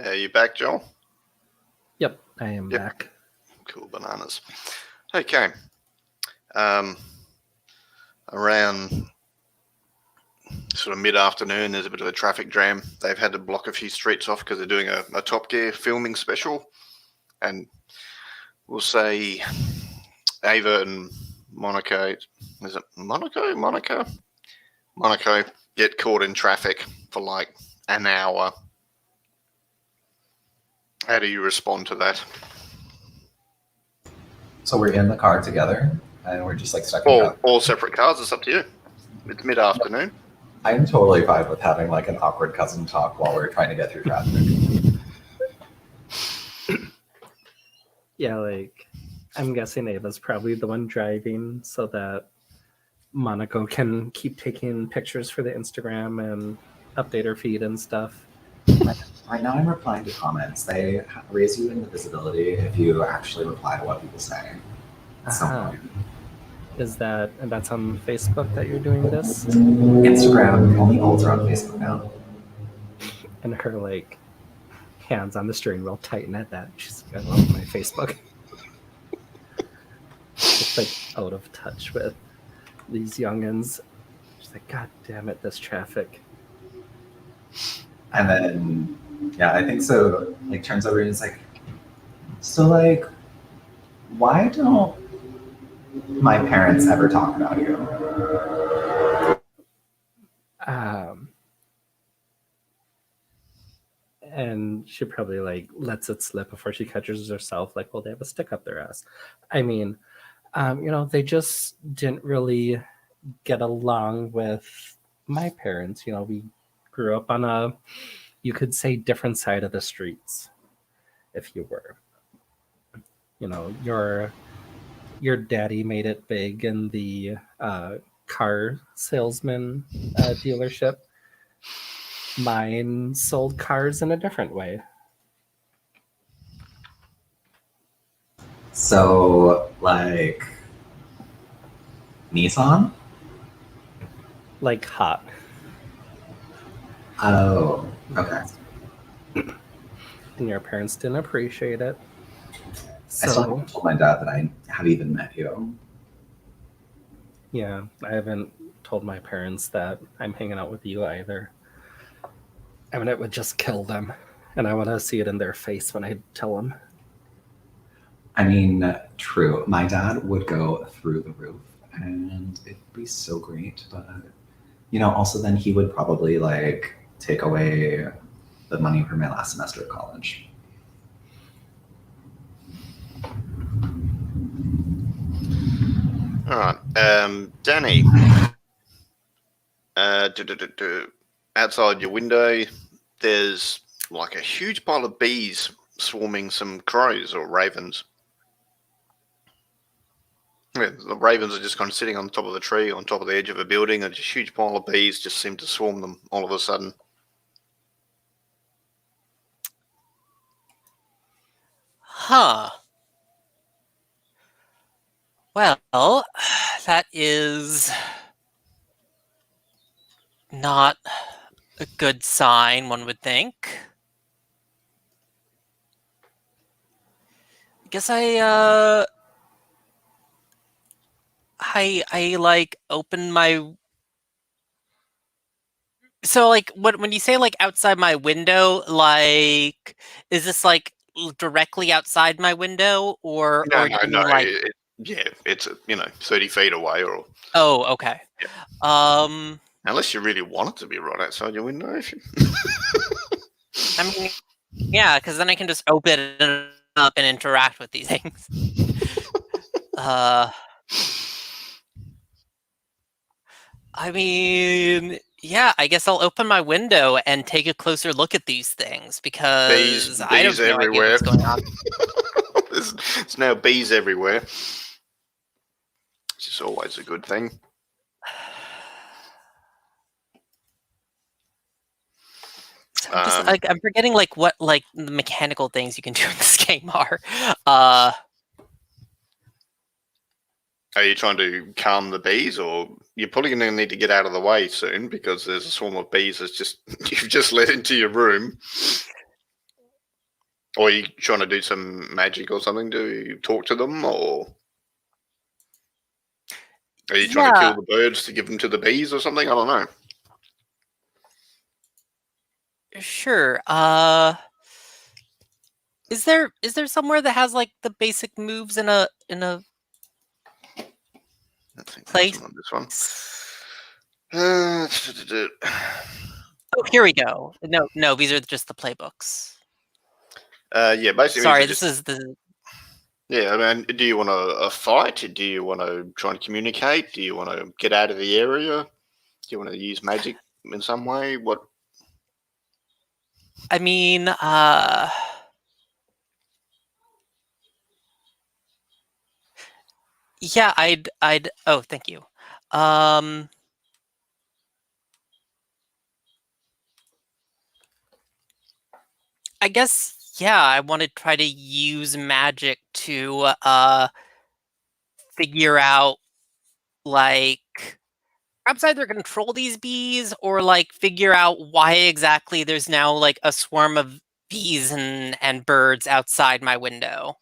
You back, Joel? Yep, I am Yep. back. Cool bananas. Okay. Around sort of mid-afternoon, there's a bit of a traffic jam. They've had to block a few streets off because they're doing a Top Gear filming special. And we'll say Ava and Monaco, is it Monaco? Monaco get caught in traffic for like an hour. How do you respond to that? So we're in the car together, and we're just like stuck in traffic. All separate cars, it's up to you. It's mid-afternoon. I'm totally fine with having like an awkward cousin talk while we're trying to get through traffic. Yeah, like I'm guessing Ava's probably the one driving so that Monaco can keep taking pictures for the Instagram and update her feed and stuff. Right now I'm replying to comments. They raise you in the visibility if you actually reply to what people say. So And that's on Facebook that you're doing this? Instagram, only olds are on Facebook now. And her like hands on the steering wheel tighten at that. She's like, I love my Facebook. Just like out of touch with these youngins. She's like, God damn it, this traffic. And then, yeah, I think so. Like, turns over and is like, so, like, why don't my parents ever talk about you? And she probably like lets it slip before she catches herself. Like, well, they have a stick up their ass. I mean, they just didn't really get along with my parents. We grew up on a, you could say, different side of the streets, if you were. Your daddy made it big in the car salesman dealership. Mine sold cars in a different way. So, like, Nissan? Like hot. Oh, okay. And your parents didn't appreciate it. I still haven't told my dad that I have even met you. Yeah, I haven't told my parents that I'm hanging out with you either. I mean, it would just kill them. And I want to see it in their face when I tell them. I mean, true. My dad would go through the roof and it'd be so great. But, also then he would probably like take away the money for my last semester of college. All right. Danny, outside your window, there's like a huge pile of bees swarming some crows or ravens. Yeah, the ravens are just kind of sitting on top of the tree, on top of the edge of a building, and just a huge pile of bees just seem to swarm them all of a sudden. Huh. Well, that is not a good sign, one would think. I guess I like open my. So like when you say like outside my window, like is this like directly outside my window or No, do you like? It's 30 feet away, or Oh, okay. Yeah. Unless you really want it to be right outside your window. I mean, yeah, because then I can just open it up and interact with these things. I mean, yeah, I guess I'll open my window and take a closer look at these things because bees I don't know everywhere. what's going on. There's now bees everywhere, which is always a good thing. So I'm forgetting like what like the mechanical things you can do in this game are. Are you trying to calm the bees, or you're probably going to need to get out of the way soon because there's a swarm of bees that's you've just let into your room? Or are you trying to do some magic or something? Do you talk to them, or are you trying to kill Yeah, the birds to give them to the bees or something? I don't know. sure. Is there somewhere that has like the basic moves in a I think there place? wasn't on this one. Uh, Oh, here we go. No, these are just the playbooks. yeah, basically, Sorry, just, this is the. yeah. I mean, do you want a fight? Do you want to try and communicate? Do you want to get out of the area? Do you want to use magic in some way? What? I mean, yeah, I'd. Oh, thank you. I guess, yeah, I want to try to use magic to figure out, like, perhaps either control these bees or like figure out why exactly there's now like a swarm of bees and birds outside my window.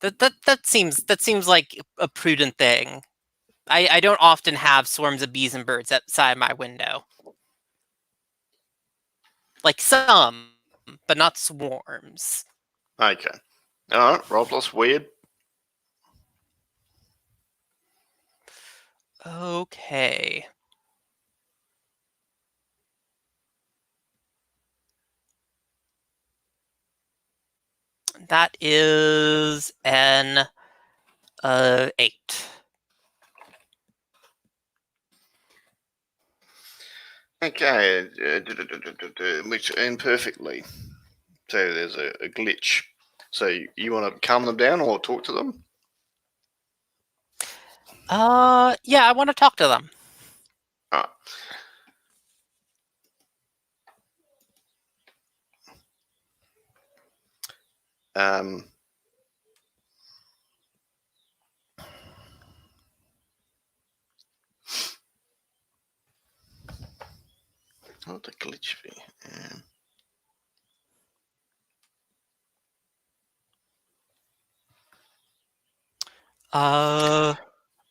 That seems like a prudent thing. I don't often have swarms of bees and birds outside my window. Like some, but not swarms. Okay. All right. Roll plus weird. Okay. That is an 8. Okay. Which imperfectly. So there's a glitch. So you want to calm them down or talk to them? Yeah, I want to talk to them. Ah. What the glitch be?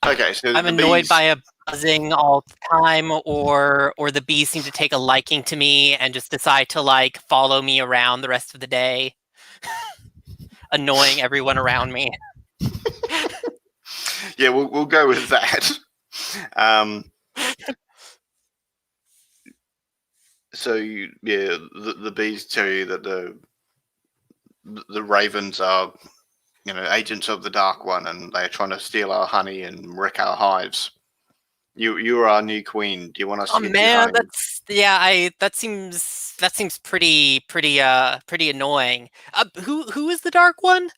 Okay, so I'm the annoyed bees. by a buzzing all the time, or the bees seem to take a liking to me and just decide to like follow me around the rest of the day, annoying everyone around me. Yeah, we'll go with that. So yeah, the bees tell you that the ravens are, agents of the Dark One, and they're trying to steal our honey and wreck our hives. You're our new queen. Do you want us Oh to get you man, honey? that seems pretty annoying. Who is the Dark One?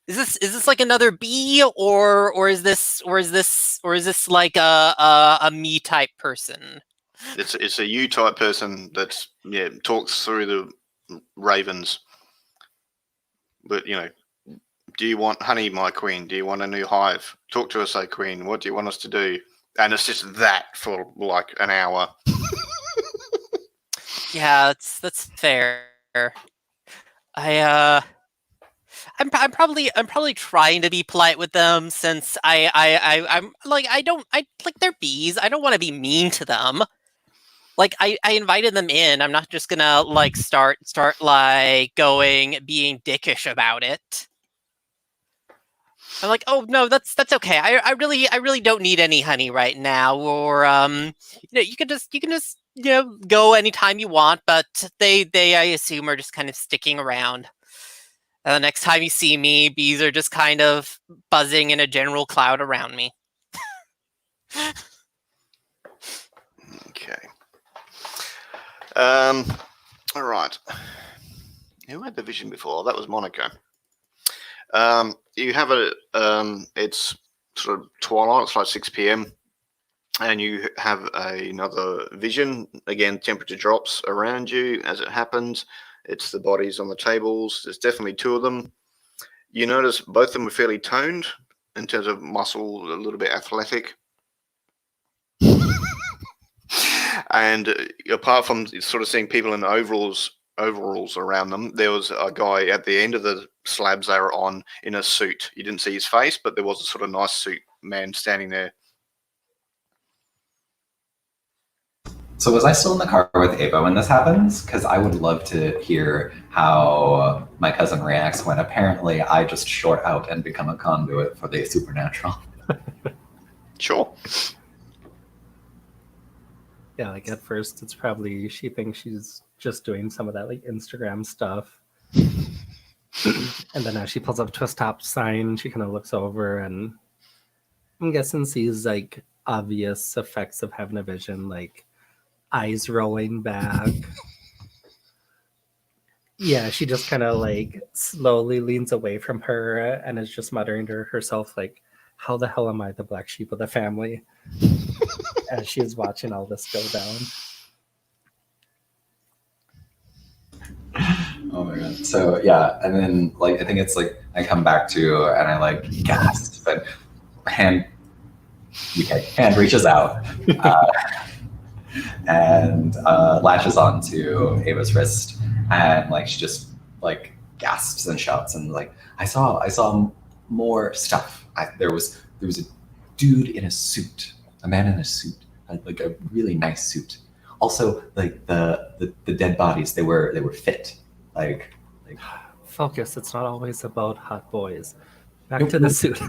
Is this like another bee, or is this like a me type person? It's a you type person that's talks through the ravens. But do you want honey, my queen? Do you want a new hive? Talk to us, O queen. What do you want us to do? And it's just that for like an hour. Yeah, that's fair. I'm probably trying to be polite with them, since I'm like I like, they're bees. I don't want to be mean to them. Like, I invited them in. I'm not just gonna like start like being dickish about it. I'm like, oh no, that's okay. I really don't need any honey right now. Or you can just go anytime you want. But they I assume are just kind of sticking around. The next time you see me, bees are just kind of buzzing in a general cloud around me. Okay. All right. Who had the vision before? That was Monaco. You have it's sort of twilight. It's like 6 p.m. and you have another vision. Again, temperature drops around you as it happens. It's the bodies on the tables. There's definitely 2 of them. You notice both of them are fairly toned in terms of muscle, a little bit athletic. And apart from sort of seeing people in overalls overalls around them. There was a guy at the end of the slabs they were on in a suit. You didn't see his face, but there was a sort of nice suit man standing there. So was I still in the car with Ava when this happens? Because I would love to hear how my cousin reacts when apparently I just short out and become a conduit for the supernatural. Sure. Yeah, like at first it's probably she thinks she's just doing some of that like Instagram stuff. And then as she pulls up to a stop sign, she kind of looks over and I'm guessing sees like obvious effects of having a vision, like eyes rolling back. Yeah, she just kind of like slowly leans away from her and is just muttering to herself like, how the hell am I the black sheep of the family? As she's watching all this go down. Oh my god. So yeah, and then like I think it's like I come back to and I like gasp and hand reaches out and latches onto Ava's wrist and like she just like gasps and shouts and like I saw more stuff. There was a dude in a suit, a man in a suit, like a really nice suit. Also, like the dead bodies, they were fit. Like Focus, it's not always about hot boys. Back to the suit.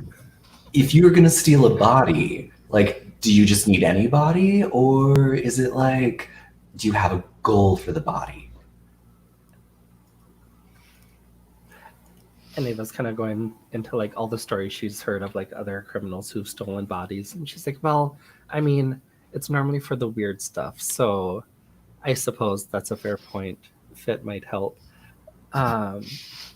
if you were gonna steal a body, like, do you just need any body, or is it like, do you have a goal for the body? And Ava's kind of going into like all the stories she's heard of like other criminals who've stolen bodies. And she's like, well, I mean, it's normally for the weird stuff. So I suppose that's a fair point. Fit might help. Do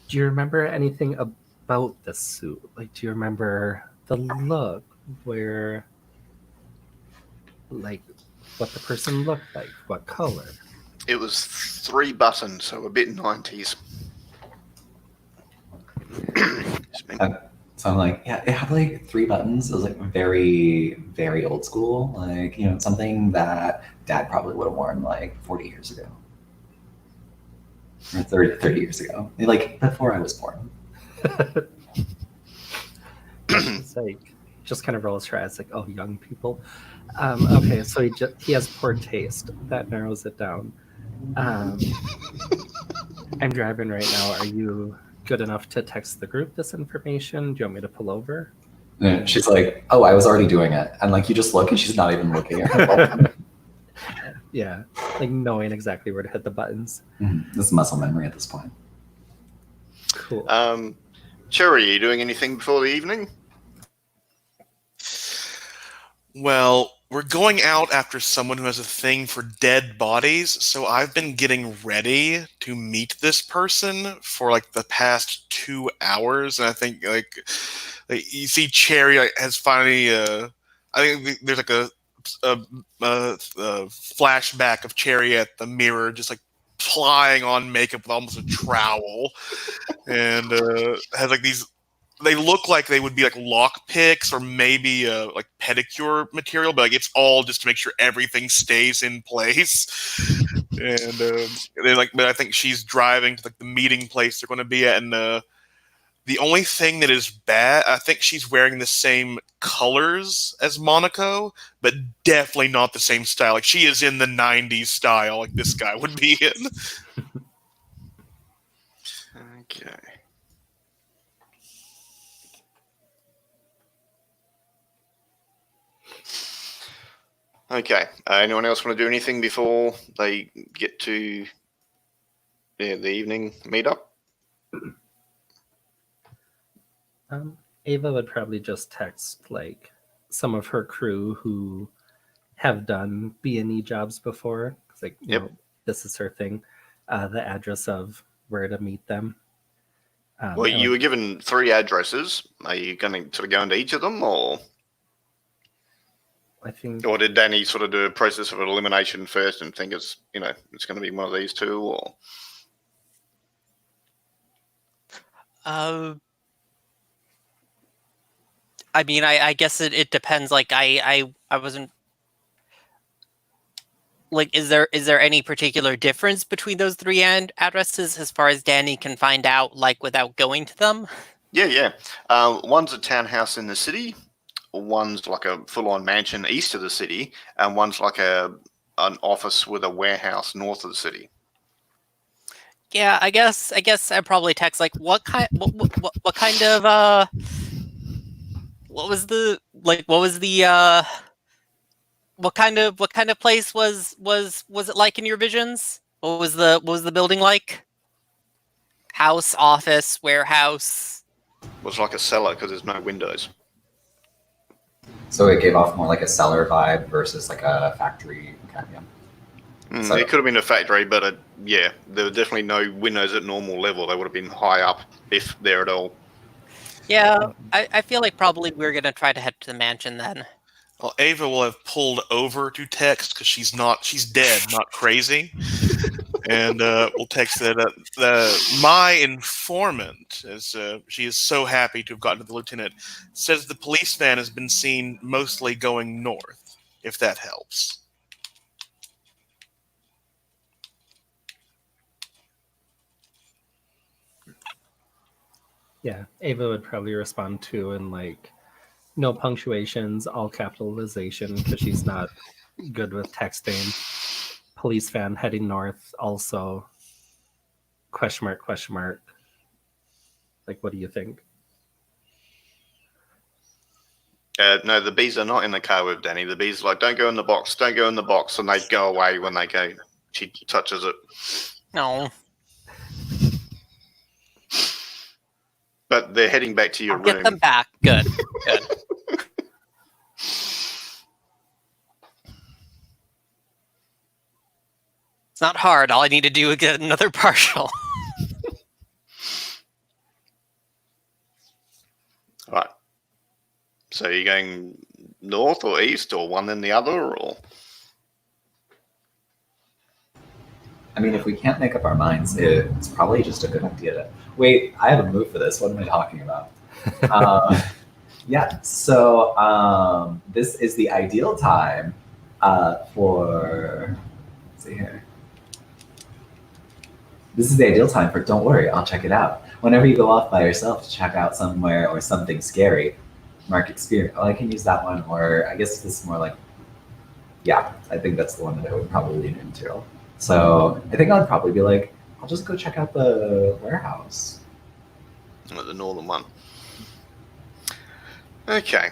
you remember anything about the suit? Like, do you remember the look, where, like, what the person looked like, what color? It was 3 buttons, so a bit 90s. So I'm like, yeah, it had like 3 buttons. It was like very, very old school. Like, you know, something that Dad probably would have worn like 40 years ago. Or 30 years ago. Like, before I was born. It's like, just kind of rolls her eyes like, oh, young people. Okay, so he has poor taste. That narrows it down. I'm driving right now. Are you good enough to text the group this information? Do you want me to pull over? And she's like, oh, I was already doing it. And like, you just look and she's not even looking at her phone. Yeah, like knowing exactly where to hit the buttons. This is muscle memory at this point. Cool. Cherry, are you doing anything before the evening? Well, we're going out after someone who has a thing for dead bodies, so I've been getting ready to meet this person for like the past 2 hours, and I think like you see Cherry has finally I think there's like a flashback of Cherry at the mirror just like plying on makeup with almost a trowel and has like these. They look like they would be like lock picks or maybe like pedicure material, but like it's all just to make sure everything stays in place. And they're like, but I think she's driving to like the meeting place they're going to be at, and the only thing that is bad, I think she's wearing the same colors as Monaco, but definitely not the same style. Like she is in the '90s style, like this guy would be in. Okay. Okay. Anyone else want to do anything before they get to the evening meetup? Ava would probably just text like some of her crew who have done B&E jobs before. It's like, you know, this is her thing. The address of where to meet them. Well, you were given 3 addresses. Are you going to sort of go into each of them, or? I think. Or did Danny sort of do a process of elimination first and think it's, you know, it's going to be one of these 2, or? I mean, I guess it depends. Like, I wasn't. is there any particular difference between those three addresses as far as Danny can find out, like, without going to them? Yeah. One's a townhouse in the city, one's like a full-on mansion east of the city, and one's like an office with a warehouse north of the city. Yeah, I guess I'd probably text like what kind of what kind of place was it like in your visions? What was the building like? House, office, warehouse. It was like a cellar because there's no windows. So it gave off more like a cellar vibe versus like a factory. Okay, yeah. So- It could have been a factory, but yeah, there were definitely no windows at normal level. They would have been high up, if there at all. Yeah, I feel like probably we're gonna try to head to the mansion then. Well, Ava will have pulled over to text because she's dead, not crazy. And we'll text that my informant, as she is so happy to have gotten to the lieutenant, says the police van has been seen mostly going north, if that helps. Yeah, Ava would probably respond to in like no punctuations, all capitalization because she's not good with texting. Police van heading north, also question mark, question mark. Like, what do you think? No, the bees are not in the car with Danny. The bees are like, don't go in the box, don't go in the box, and they go away when they go. She touches it. No, But they're heading back to your I'll get room. them back. Good. It's not hard. All I need to do is get another partial. Right. So you're going north or east or one then the other, or? I mean, if we can't make up our minds, it's probably just a good idea to wait. I have a move for this. What am I talking about? Yeah. So this is the ideal time for. Let's see here. This is the ideal time for. Don't worry, I'll check it out. Whenever you go off by yourself to check out somewhere or something scary, mark experience. Oh, I can use that one, or I guess this is more like. Yeah, I think that's the one that I would probably lean into. So I think I'd probably be like, I'll just go check out the warehouse. The northern one. Okay.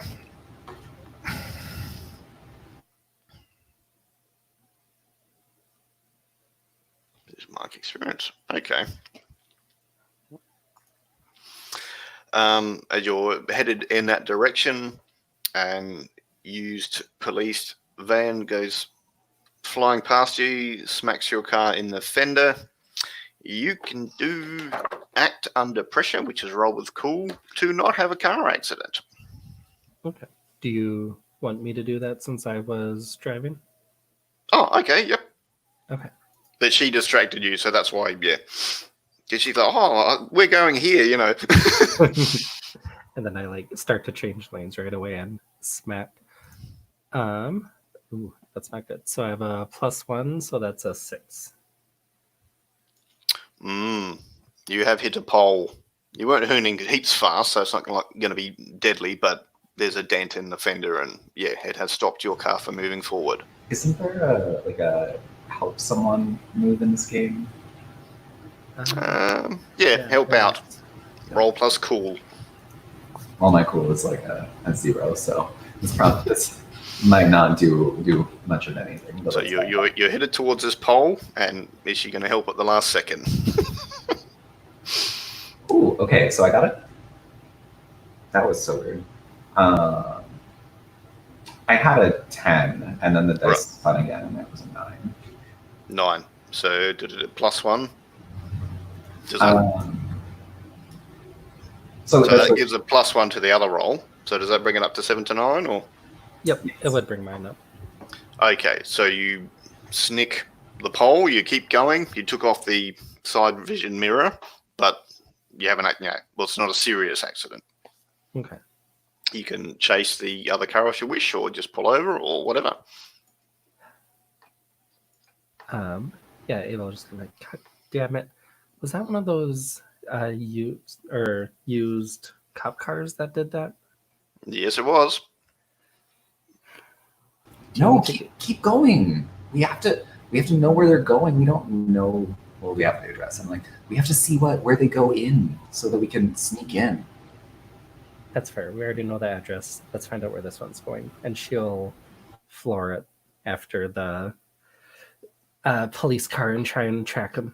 This is mark experience. Okay. As you're headed in that direction, and used police van goes flying past you, smacks your car in the fender. You can do act under pressure, which is roll with cool, to not have a car accident. Okay. Do you want me to do that since I was driving? Oh, okay, yep. Okay. But she distracted you, so that's why, yeah. Because she's like, oh, we're going here, you know. And then I like start to change lanes right away and smack. Ooh, that's not good. So I have a +1, so that's a 6. You have hit a pole. You weren't hooning heaps fast, so it's not going to be deadly, but there's a dent in the fender, and yeah, it has stopped your car from moving forward. Isn't there a help someone move in this game? Yeah, help out. Yeah. Roll plus cool. Well, my cool is like a 0, so this might not do much of anything. But So you're headed towards this pole, and is she going to help at the last second? Ooh, okay, so I got it. That was so weird. I had a 10, and then the dice spun again, and it was a 9. 9. So did it +1? Does that, so that gives a +1 to the other roll. So does that bring it up to 7 to 9, or? Yep, it would bring mine up. Okay, so you snick the pole, you keep going, you took off the side vision mirror, but you haven't, well, it's not a serious accident. Okay. You can chase the other car if you wish, or just pull over, or whatever. Yeah, Ava was just gonna be like, God damn it. Was that one of those used cop cars that did that? Yes, it was. Do you No, need to keep going. We have to know where they're going. We don't know. Well, we have the address. I'm like, we have to see where they go in so that we can sneak in. That's fair. We already know the address. Let's find out where this one's going. And she'll floor it after the police car and try and track him.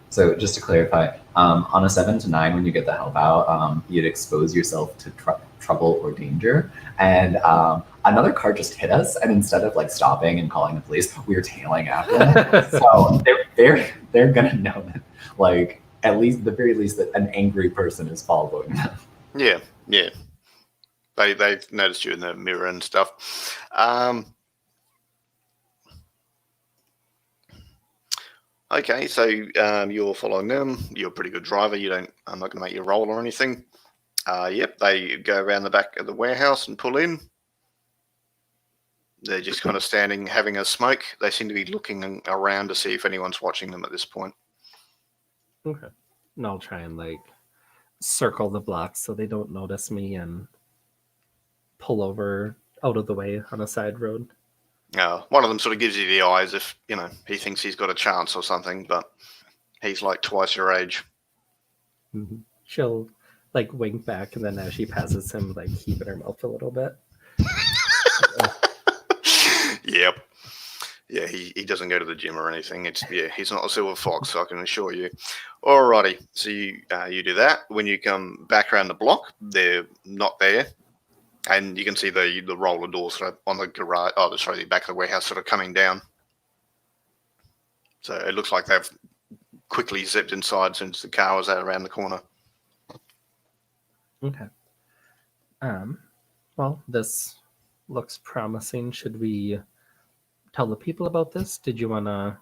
So just to clarify, on a 7 to 9, when you get the help out, you'd expose yourself to trouble or danger. And another car just hit us, and instead of like stopping and calling the police, we were tailing after them. So they're gonna know that, like, at least the very least, that an angry person is following them. Yeah. They've noticed you in the mirror and stuff. Okay, so you're following them. You're a pretty good driver. I'm not going to make you roll or anything. Yep, they go around the back of the warehouse and pull in. They're just kind of standing, having a smoke. They seem to be looking around to see if anyone's watching them at this point. Okay. And I'll try and like circle the blocks so they don't notice me and pull over out of the way on a side road. One of them sort of gives you the eyes if, he thinks he's got a chance or something, but he's like twice your age. Mm-hmm. She'll like wink back, and then as she passes him, like heave in her mouth a little bit. Yep. Yeah, he doesn't go to the gym or anything. He's not a silver fox, I can assure you. Alrighty, so you do that. When you come back around the block, they're not there. And you can see the roller door sort of on the garage. Oh, sorry, the back of the warehouse sort of coming down. So it looks like they've quickly zipped inside since the car was out around the corner. Okay. Well, this looks promising. Should we tell the people about this? Did you want to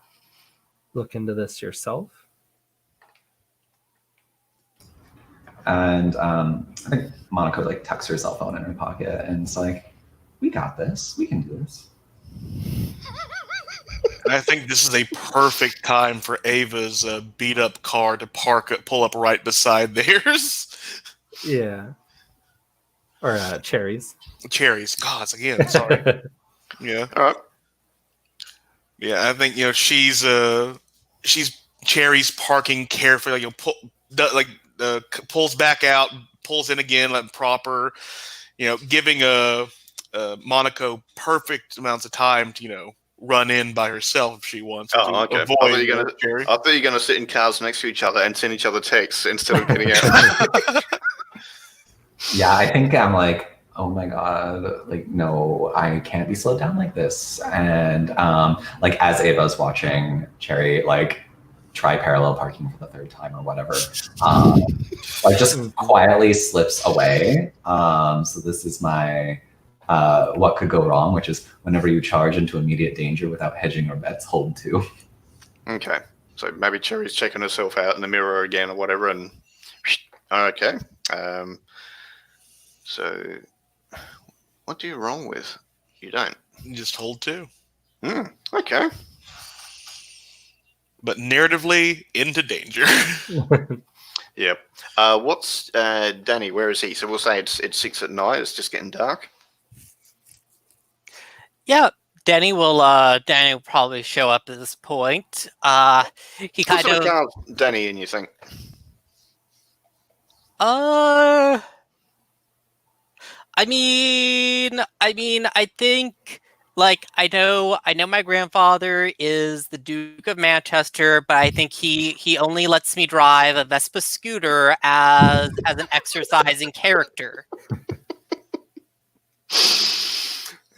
look into this yourself? And I think Monica like tucks her cell phone in her pocket and it's like, we got this. We can do this. And I think this is a perfect time for Ava's beat up car to pull up right beside theirs. Yeah. Or Cherries. Cherries. Gods, again, sorry. Yeah. All right. Yeah, I think she's Cherry's parking carefully. Pulls back out, pulls in again, like proper. Giving Monaco perfect amounts of time to run in by herself if she wants. Oh, okay. Avoid Cherry. I thought you were going to sit in cars next to each other and send each other texts instead of getting out. Yeah, I think I'm like, oh my god, like no, I can't be slowed down like this. And like as Ava's watching Cherry like try parallel parking for the third time or whatever, like just quietly slips away. So this is my what could go wrong, which is whenever you charge into immediate danger without hedging or bets, hold 2. Okay, so maybe Cherry's checking herself out in the mirror again or whatever, and okay. So what do you roll with? You don't. You just hold 2. Okay. But narratively into danger. Yep. What's Danny? Where is he? So we'll say it's 6 at night. It's just getting dark. Yeah, Danny will probably show up at this point. He What kind sort of of cars, Danny, and you think? I think like I know my grandfather is the Duke of Manchester, but I think he only lets me drive a Vespa scooter as an exercise in character.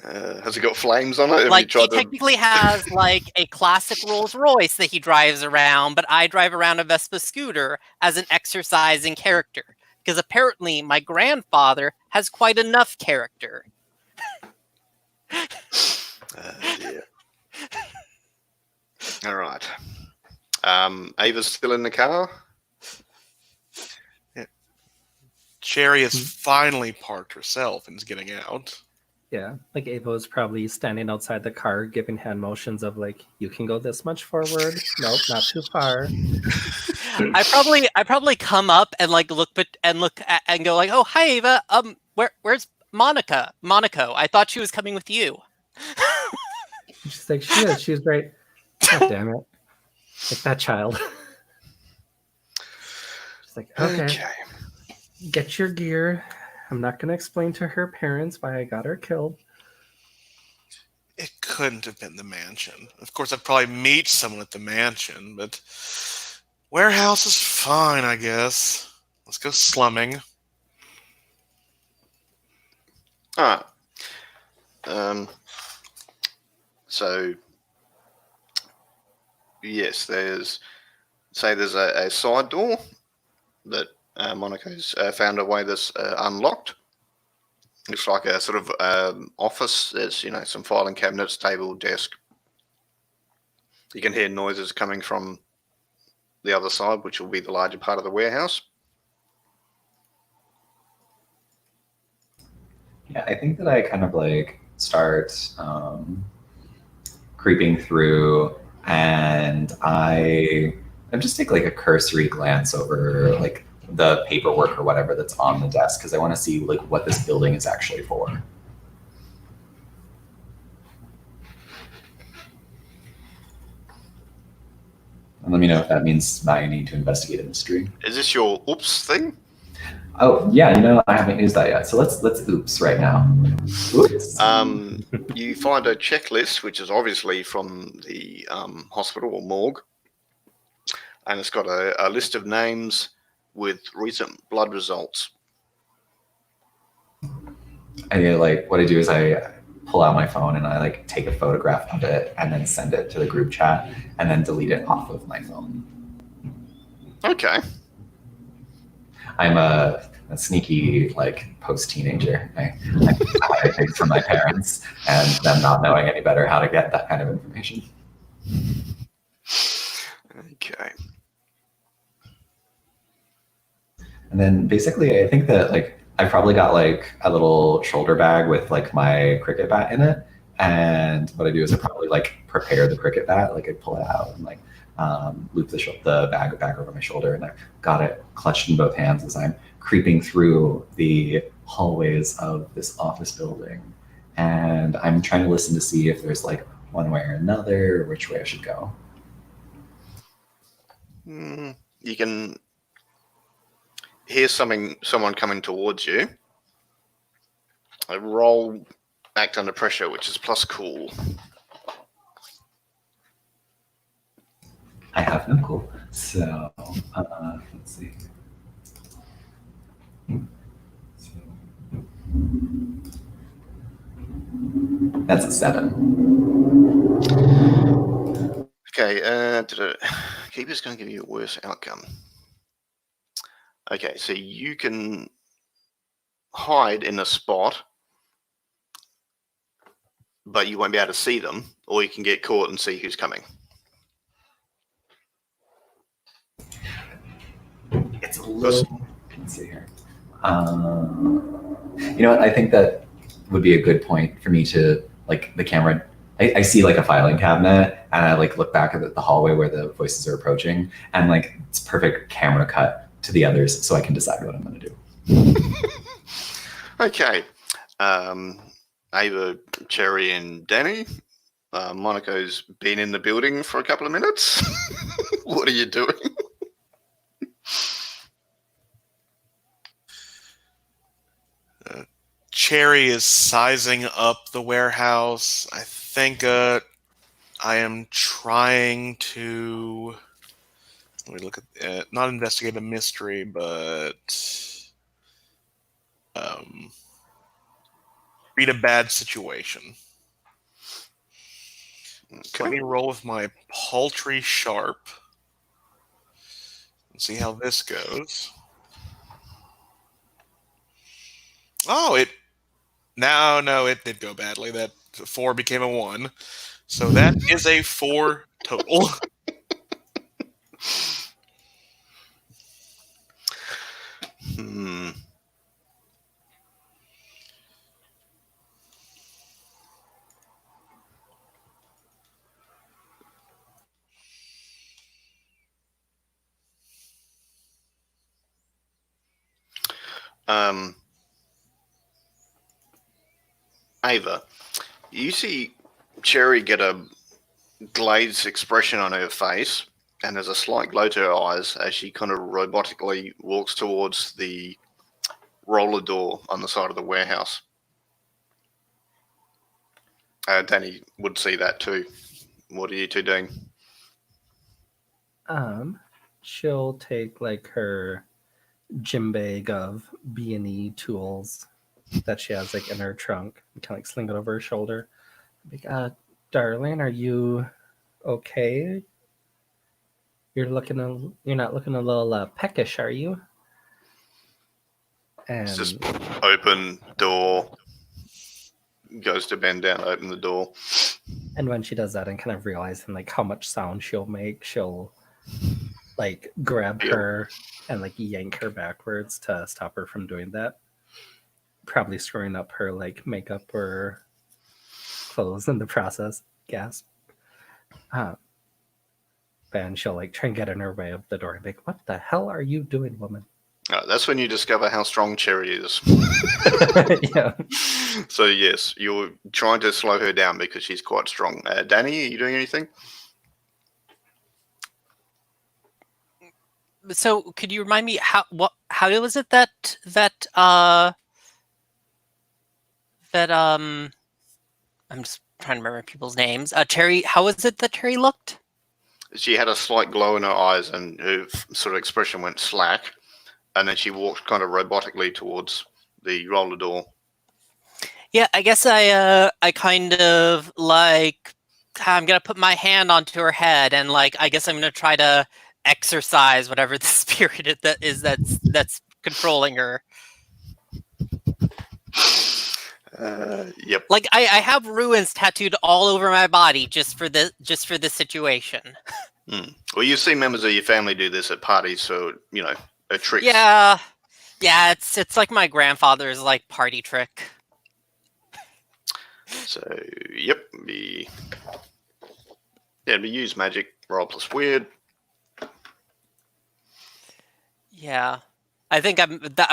Has it got flames on it? Like he technically has like a classic Rolls Royce that he drives around, but I drive around a Vespa scooter as an exercise in character. Because apparently my grandfather has quite enough character. Yeah. All right. Ava's still in the car. Cherry has finally parked herself and is getting out. Yeah, like Ava was probably standing outside the car, giving hand motions of like, "You can go this much forward. Nope, not too far." I probably come up and like look at, and go like, "Oh, hi Ava. Where's Monica? Monaco. I thought she was coming with you." She's like, "She is. She's right." God damn it! Like that child. She's like, "Okay, get your gear. I'm not gonna explain to her parents why I got her killed." It couldn't have been the mansion. Of course, I'd probably meet someone at the mansion, but warehouse is fine, I guess. Let's go slumming. All right. So yes, there's a side door that Monica's found a way that's unlocked. Looks like a sort of office. There's some filing cabinets, table, desk. You can hear noises coming from the other side, which will be the larger part of the warehouse. Yeah, I think that I kind of like start creeping through, and I just take like a cursory glance over like the paperwork or whatever that's on the desk, because I want to see like what this building is actually for. And let me know if that means I need to investigate a mystery. Is this your oops thing? Oh yeah, I haven't used that yet. So let's oops right now. Oops. You find a checklist, which is obviously from the hospital or morgue, and it's got a list of names with recent blood results. And like what I do is I pull out my phone and I like take a photograph of it and then send it to the group chat and then delete it off of my phone. Okay. I'm a sneaky like post-teenager. I hide things from my parents and them not knowing any better how to get that kind of information. Okay. And then basically I think that like I probably got like a little shoulder bag with like my cricket bat in it. And what I do is I probably like prepare the cricket bat, like I pull it out and like loop the bag back over my shoulder, and I've got it clutched in both hands as I'm creeping through the hallways of this office building. And I'm trying to listen to see if there's like one way or another, or which way I should go. You can hear someone coming towards you. A roll act under pressure, which is plus cool. I have no clue. So let's see. That's a 7. Okay, keeper's going to give you a worse outcome. Okay, so you can hide in a spot, but you won't be able to see them, or you can get caught and see who's coming. It's a little. Let's see here. You know what? I think that would be a good point for me to like the camera. I see like a filing cabinet, and I like look back at the hallway where the voices are approaching, and like it's perfect camera cut to the others, so I can decide what I'm going to do. Okay, Ava, Cherry, and Danny. Monica's been in the building for a couple of minutes. What are you doing? Cherry is sizing up the warehouse. I think I am trying to, let me look at not investigate a mystery, but read a bad situation. So let me roll with my paltry sharp and see how this goes. Oh, it did go badly. That 4 became a 1. So that is a 4 total. Ava, you see Cherry get a glazed expression on her face, and there's a slight glow to her eyes as she kind of robotically walks towards the roller door on the side of the warehouse. Danny would see that too. What are you two doing? She'll take like her gym bag of B&E tools that she has like in her trunk and kind of like sling it over her shoulder. Like, darling, are you okay? You're not looking a little peckish, are you? And It's just open door. Goes to bend down, open the door. and when she does that and kind of realizing like how much sound she'll make, she'll like grab her and like yank her backwards to stop her from doing that. Probably screwing up her like makeup or clothes in the process. Gasp. And she'll like try and get in her way of the door and be like, "What the hell are you doing, woman?" That's when you discover how strong Cherry is. Yeah. So yes, you're trying to slow her down because she's quite strong. Danny, are you doing anything? So could you remind me how was it that I'm just trying to remember people's names. Cherry, how was it that Cherry looked? She had a slight glow in her eyes, and her sort of expression went slack, and then she walked kind of robotically towards the roller door. Yeah, I guess I kind of like I'm gonna put my hand onto her head and like I guess I'm gonna try to exercise whatever the spirit that's controlling her. Yep. Like I have ruins tattooed all over my body just for this situation. Well, you see members of your family do this at parties, so you know a trick. Yeah, it's like my grandfather's like party trick. So yep, be use magic, roll plus weird. Yeah. I think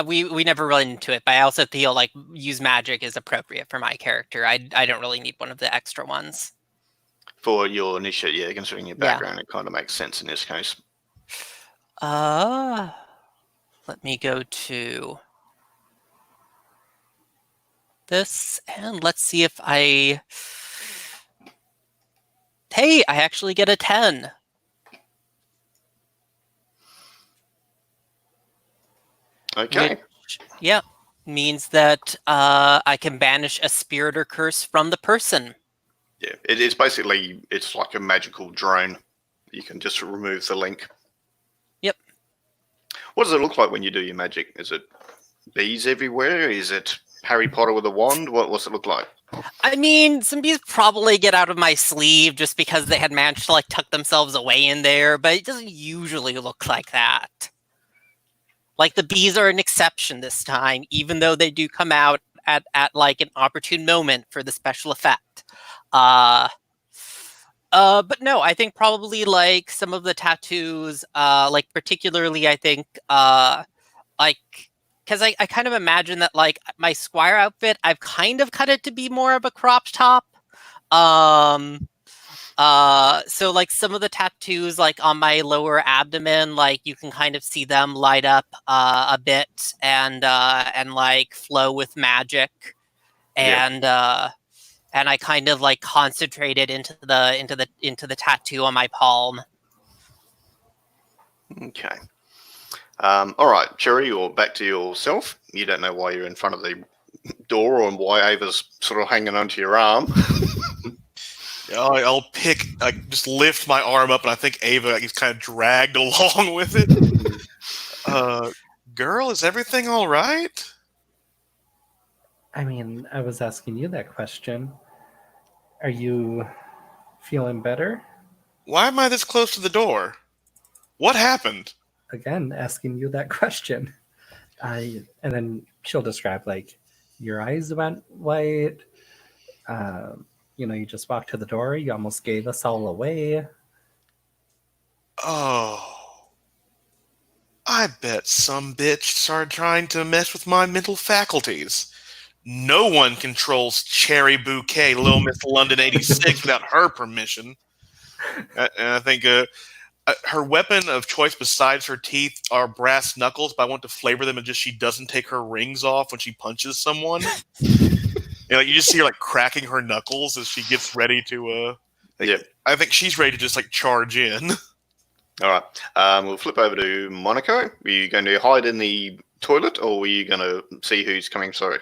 we never really into it, but I also feel like use magic is appropriate for my character. I don't really need one of the extra ones. For your initiate, yeah, considering your background, it kind of makes sense in this case. Let me go to this and let's see if I... Hey, I actually get a 10. Okay. Which, yeah, means that I can banish a spirit or curse from the person. Yeah, it's basically, it's like a magical drone. You can just remove the link. Yep. What does it look like when you do your magic? Is it bees everywhere? Is it Harry Potter with a wand? What's it look like? I mean, some bees probably get out of my sleeve just because they had managed to like tuck themselves away in there, but it doesn't usually look like that. Like the bees are an exception this time, even though they do come out at like an opportune moment for the special effect. But no, I think probably like some of the tattoos, like particularly I think like because I kind of imagine that like my Squire outfit, I've kind of cut it to be more of a crop top. So like some of the tattoos like on my lower abdomen, like you can kind of see them light up a bit and like flow with magic. And I kind of like concentrated into the tattoo on my palm. Okay. All right, Cherry, you're back to yourself. You don't know why you're in front of the door or why Ava's sort of hanging onto your arm. I'll just lift my arm up, and I think Ava is kind of dragged along with it. Girl, is everything all right? I mean, I was asking you that question. Are you feeling better? Why am I this close to the door? What happened? Again, asking you that question. And then she'll describe like your eyes went white. You just walked to the door. You almost gave us all away. Oh. I bet some bitch started trying to mess with my mental faculties. No one controls Cherry Bouquet, Little Miss London 86 without her permission. And I think her weapon of choice besides her teeth are brass knuckles, but I want to flavor them and just she doesn't take her rings off when she punches someone. Like you just see her like cracking her knuckles as she gets ready to. Yep. I think she's ready to just like charge in. All right. We'll flip over to Monaco. Are you going to hide in the toilet, or are you going to see who's coming through?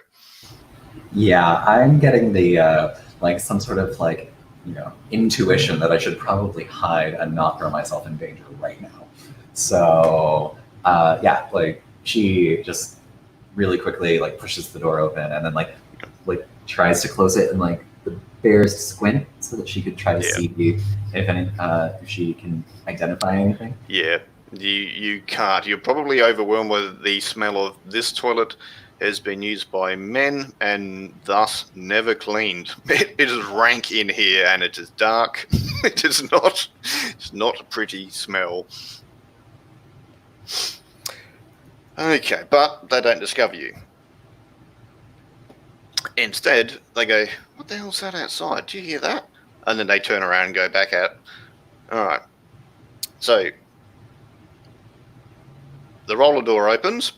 Yeah, I'm getting the like some sort of like intuition that I should probably hide and not throw myself in danger right now. So yeah, like she just really quickly like pushes the door open and then like tries to close it and like the barest squint so that she could try to see if she can identify anything. Yeah, you can't. You're probably overwhelmed with the smell of this toilet has been used by men and thus never cleaned. It is rank in here and it is dark. It's not a pretty smell. Okay, but they don't discover you. Instead, they go, what the hell's that outside? Do you hear that? And then they turn around and go back out. All right. So the roller door opens.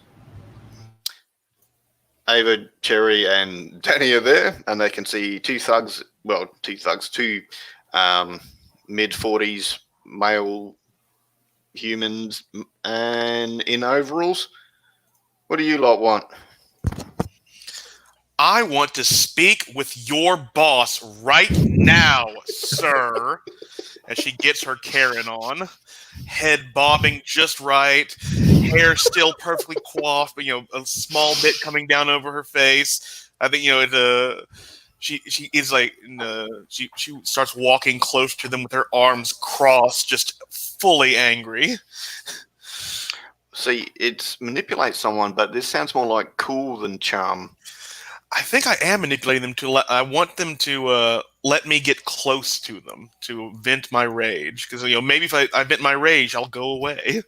Ava, Cherry, and Danny are there, and they can see two mid-40s male humans and in overalls. What do you lot want? I want to speak with your boss right now, sir. As she gets her Karen on, head bobbing just right, hair still perfectly coiffed, but a small bit coming down over her face. I think she is like she starts walking close to them with her arms crossed, just fully angry. See, it's manipulate someone, but this sounds more like cool than charm. I think I am manipulating them I want them to let me get close to them to vent my rage. Because maybe if I vent my rage, I'll go away.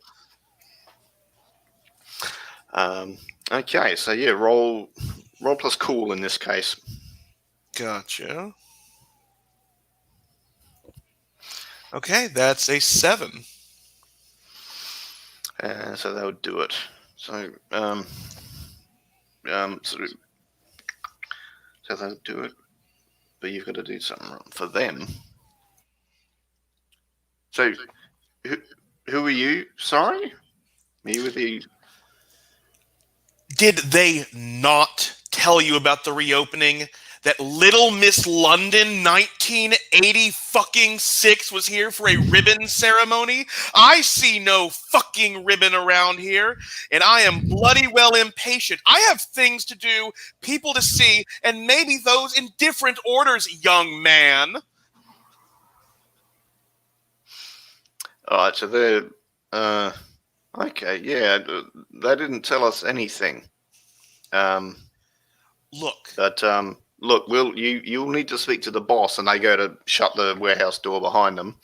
Okay, so yeah, roll plus cool in this case. Gotcha. Okay, that's a 7. So that would do it. So so they'll do it, but you've got to do something for them. So, who are you? Sorry, me with the. Did they not tell you about the reopening? That Little Miss London 1980 fucking 6 was here for a ribbon ceremony? I see no fucking ribbon around here, and I am bloody well impatient. I have things to do, people to see, and maybe those in different orders, young man. All right, so they're okay. Yeah, they didn't tell us anything. Look. But look, you'll need to speak to the boss, and they go to shut the warehouse door behind them.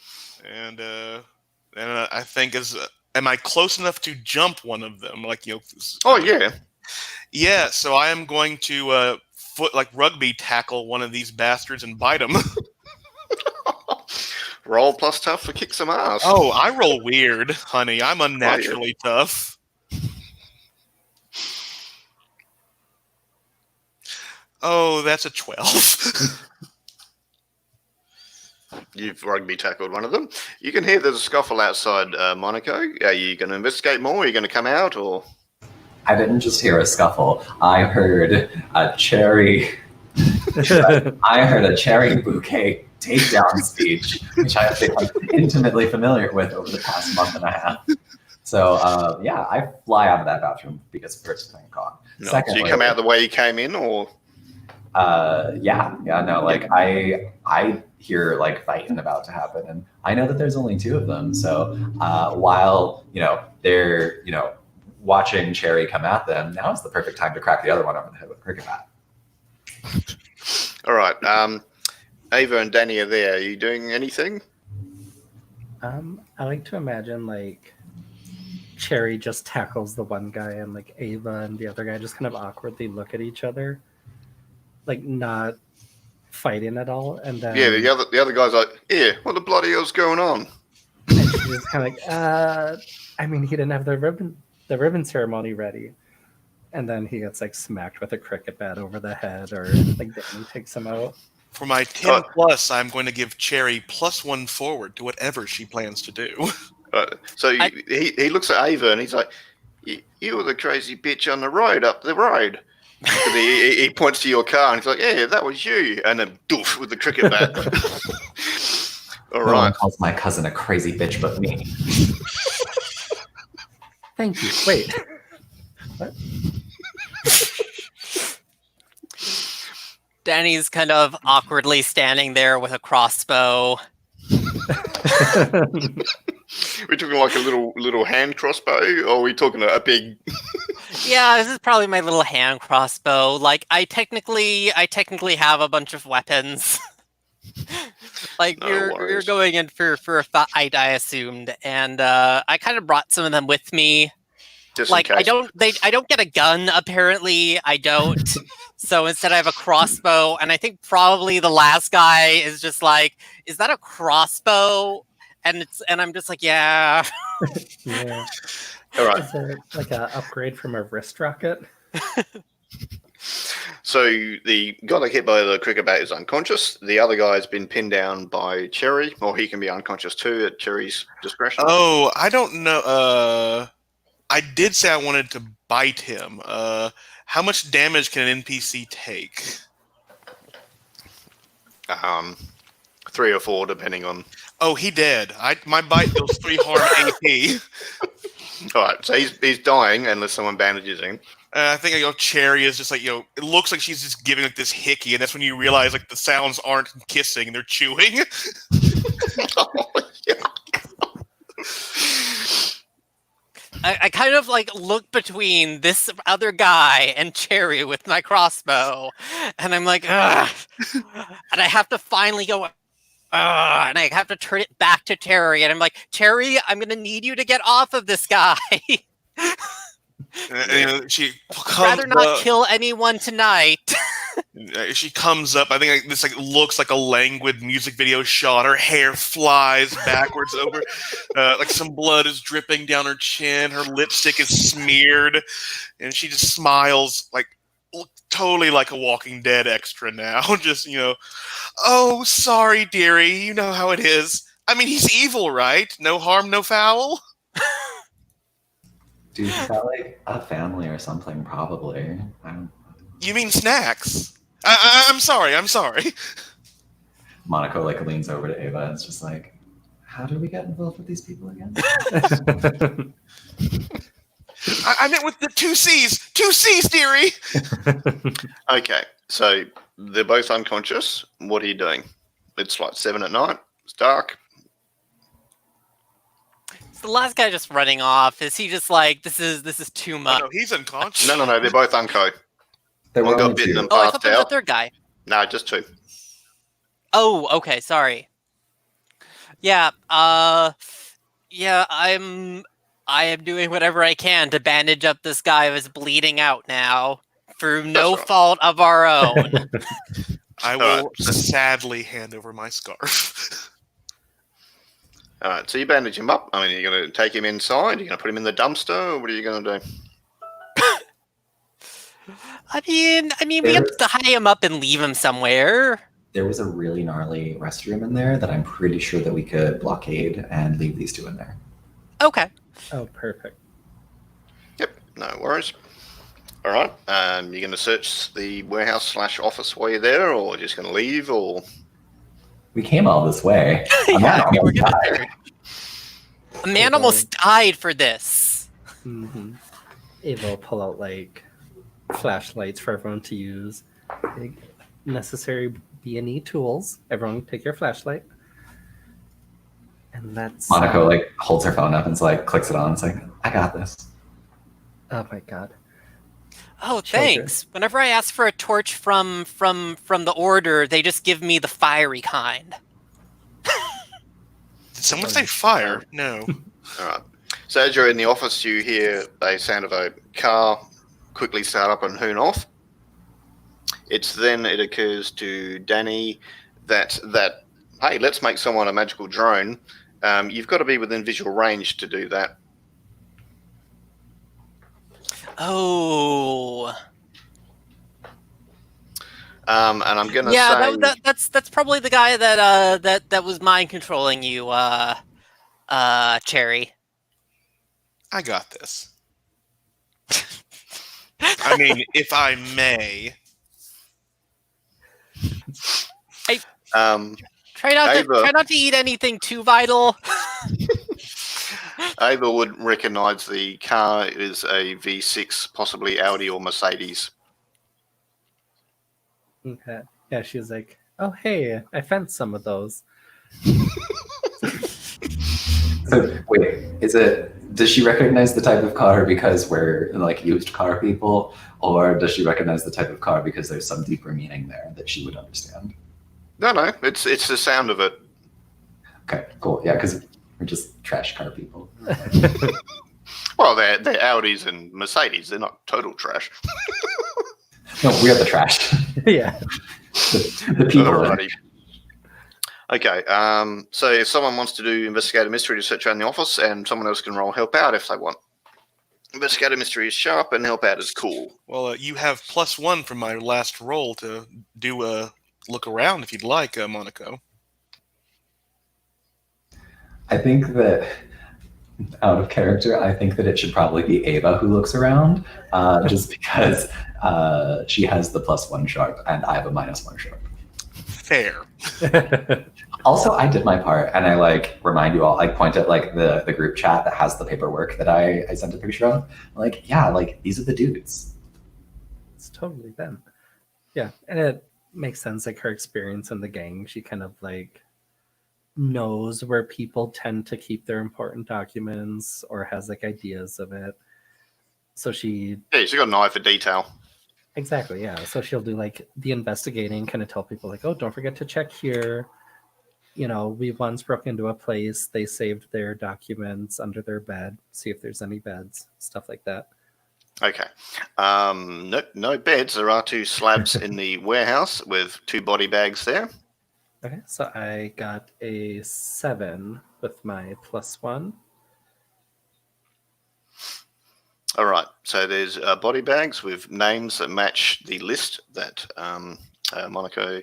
And I think am I close enough to jump one of them? Oh yeah. Yeah. So I am going to rugby tackle one of these bastards and bite him. Roll plus tough for kick some ass. Oh, I roll weird, honey. I'm unnaturally tough. Oh, that's a 12. You've rugby tackled one of them. You can hear there's a scuffle outside Monaco. Are you going to investigate more? Are you going to come out, or? I didn't just hear a scuffle. I heard a cherry. I heard a Cherry Bouquet takedown speech, which I have been intimately familiar with over the past month and a half. So yeah, I fly out of that bathroom because first thing gone. No. Secondly, so you come out the way you came in, or? I hear like fighting about to happen, and I know that there's only 2 of them. So while they're watching Cherry come at them, now is the perfect time to crack the other one over the head with a cricket bat. All right, Ava and Danny are there. Are you doing anything? I like to imagine like Cherry just tackles the one guy, and like Ava and the other guy just kind of awkwardly look at each other, like not fighting at all. And then the other guy's like, yeah, what the bloody hell's going on? and she's kind of like, I mean, he didn't have the ribbon ceremony ready. And then he gets like smacked with a cricket bat over the head, or like Danny takes him out. For my 10 plus, I'm going to give Cherry +1 forward to whatever she plans to do. So he looks at Ava and he's like, you were the crazy bitch on the road up the road. And he points to your car and he's like, yeah, that was you. And then doof with the cricket bat. All No one right. calls my cousin a crazy bitch but me. Thank you. Wait. What? Danny's kind of awkwardly standing there with a crossbow. We're talking like a little hand crossbow, or are we talking a big? Yeah, this is probably my little hand crossbow. Like, I technically have a bunch of weapons. Like, No we're worries. going in for a fight, I assumed, and I kind of brought some of them with me. Just Like, in case. I don't get a gun. Apparently, I don't. So instead, I have a crossbow, and I think probably the last guy is just like, "Is that a crossbow?" And I'm just like, "Yeah." Yeah. All right. Is it like an upgrade from a wrist rocket? So the guy that hit by the cricket bat is unconscious. The other guy's been pinned down by Cherry, or he can be unconscious too at Cherry's discretion. Oh, I don't know. I did say I wanted to bite him. How much damage can an NPC take? 3 or 4, depending on. Oh, he dead. My bite deals 3 harm AP. All right, so he's dying unless someone bandages him. I think Cherry is just like, it looks like she's just giving like this hickey, and that's when you realize like the sounds aren't kissing, they're chewing. I kind of like look between this other guy and Cherry with my crossbow, and I'm like, ugh. And I have to finally go, and I have to turn it back to Cherry, and I'm like, Cherry, I'm gonna need you to get off of this guy. She Rather not kill anyone tonight. She comes up. I think this looks like a languid music video shot. Her hair flies backwards over, like some blood is dripping down her chin. Her lipstick is smeared, and she just smiles totally like a Walking Dead extra now. Just oh, sorry, dearie. You know how it is. I mean, he's evil, right? No harm, no foul. Dude, he's got like a family or something, probably. You mean snacks? I'm sorry. Monaco like leans over to Ava and is just like, how do we get involved with these people again? I meant with the 2 C's. 2 C's, dearie. Okay, so they're both unconscious. What are you doing? It's like 7 at night. It's dark. Is the last guy just running off? Is he just like, this is too much? No, he's unconscious. No, they're both unco. There One were got only bitten two. and Oh, I passed thought there was a out. third guy. No, just 2. Oh, okay, sorry. Yeah, I am doing whatever I can to bandage up this guy who's bleeding out now through no right. fault of our own. I will sadly hand over my scarf. All right, so you bandage him up. I mean, you're going to take him inside. You're going to put him in the dumpster, or what are you going to do? I mean, we have to tie him up and leave him somewhere. There was a really gnarly restroom in there that I'm pretty sure that we could blockade and leave these 2 in there. Okay. Oh, perfect. Yep, no worries. All right, you're going to search the warehouse/office while you're there, or just going to leave, or? We came all this way. Yeah, we were gonna died. A man almost died for this. Mm-hmm. Ava will pull out like flashlights for everyone to use. Big necessary B&E tools. Everyone take your flashlight. And that's Monaco like holds her phone up and clicks it on. It's like, I got this. oh my god. Oh, Children. thanks. Whenever I ask for a torch from the order, they just give me the fiery kind. Did someone say fire? No. All right. So as you're in the office, you hear a sound of a car quickly start up and hoon off. It's then it occurs to Danny that hey, let's make someone a magical drone. You've got to be within visual range to do that. Oh. And I'm gonna say that's probably the guy that was mind controlling you, Cherry. I got this. I mean, if I may. Try not to eat anything too vital. Ava would recognise the car is a V6, possibly Audi or Mercedes. Okay. Yeah, she was like, "Oh, hey, I fenced some of those." So wait, does she recognize the type of car because we're like used car people, or does she recognize the type of car because there's some deeper meaning there that she would understand? No, it's the sound of it. Okay, cool. Yeah, because we're just trash car people. Well, they're Audis and Mercedes. They're not total trash. No, we are the trash. Yeah. The people. Alrighty. Okay, so if someone wants to do Investigator Mystery to search around the office, and someone else can roll Help Out if they want. Investigator Mystery is sharp, and Help Out is cool. Well, you have +1 from my last roll to do a look around if you'd like, Monaco. I think that, out of character, I think that it should probably be Ava who looks around, just because she has the +1 sharp, and I have a -1 sharp. Fair. Also, I did my part, and I remind you all. I point at the group chat that has the paperwork that I sent a picture of. These are the dudes. It's totally them. Yeah, and it makes sense. Like her experience in the gang, she kind of knows where people tend to keep their important documents or has ideas of it. So she's got an eye for detail. Exactly, yeah. So she'll do the investigating, kind of tell people oh, don't forget to check here. We once broke into a place, they saved their documents under their bed, see if there's any beds, stuff like that. Okay. No beds. There are 2 slabs in the warehouse with 2 body bags there. Okay, so I got a 7 with my +1. All right. So there's body bags with names that match the list that Monaco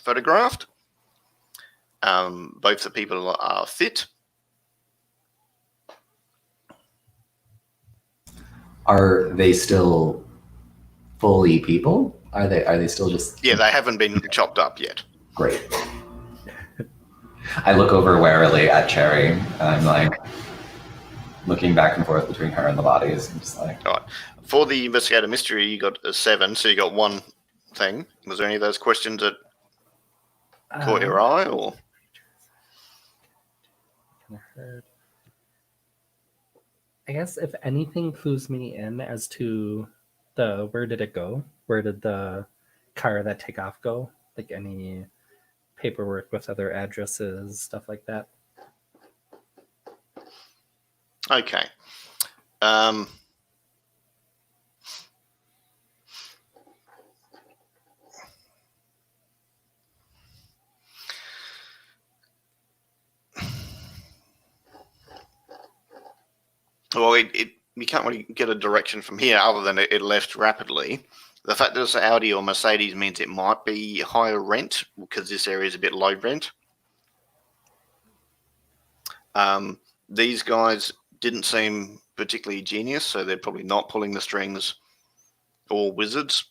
photographed. Both the people are fit. Are they still fully people? Are they still just? Yeah, they haven't been chopped up yet. Great. I look over warily at Cherry, and I'm looking back and forth between her and the bodies. I'm just all right. For the Investigator Mystery, you got a 7, so you got 1 thing. Was there any of those questions that caught your eye, or? I guess if anything clues me in as to where did it go? Where did the car that take off go? Any paperwork with other addresses, stuff like that. Okay. Well, you can't really get a direction from here other than it left rapidly. The fact that it's an Audi or Mercedes means it might be higher rent because this area is a bit low rent. These guys didn't seem particularly genius, so they're probably not pulling the strings or wizards.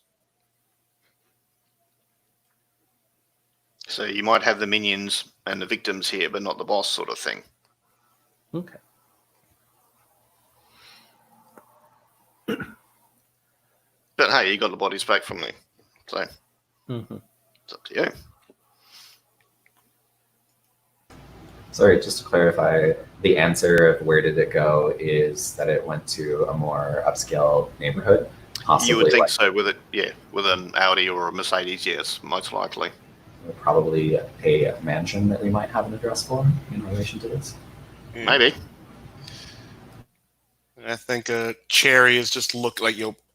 So you might have the minions and the victims here, but not the boss sort of thing. Okay. But hey, you got the bodies back from me, so it's up to you. Sorry, just to clarify, the answer of where did it go is that it went to a more upscale neighborhood. Possibly, you would think so with it, yeah, with an Audi or a Mercedes, yes, most likely. Probably a mansion that we might have an address for in relation to this. Maybe. I think Cherry is just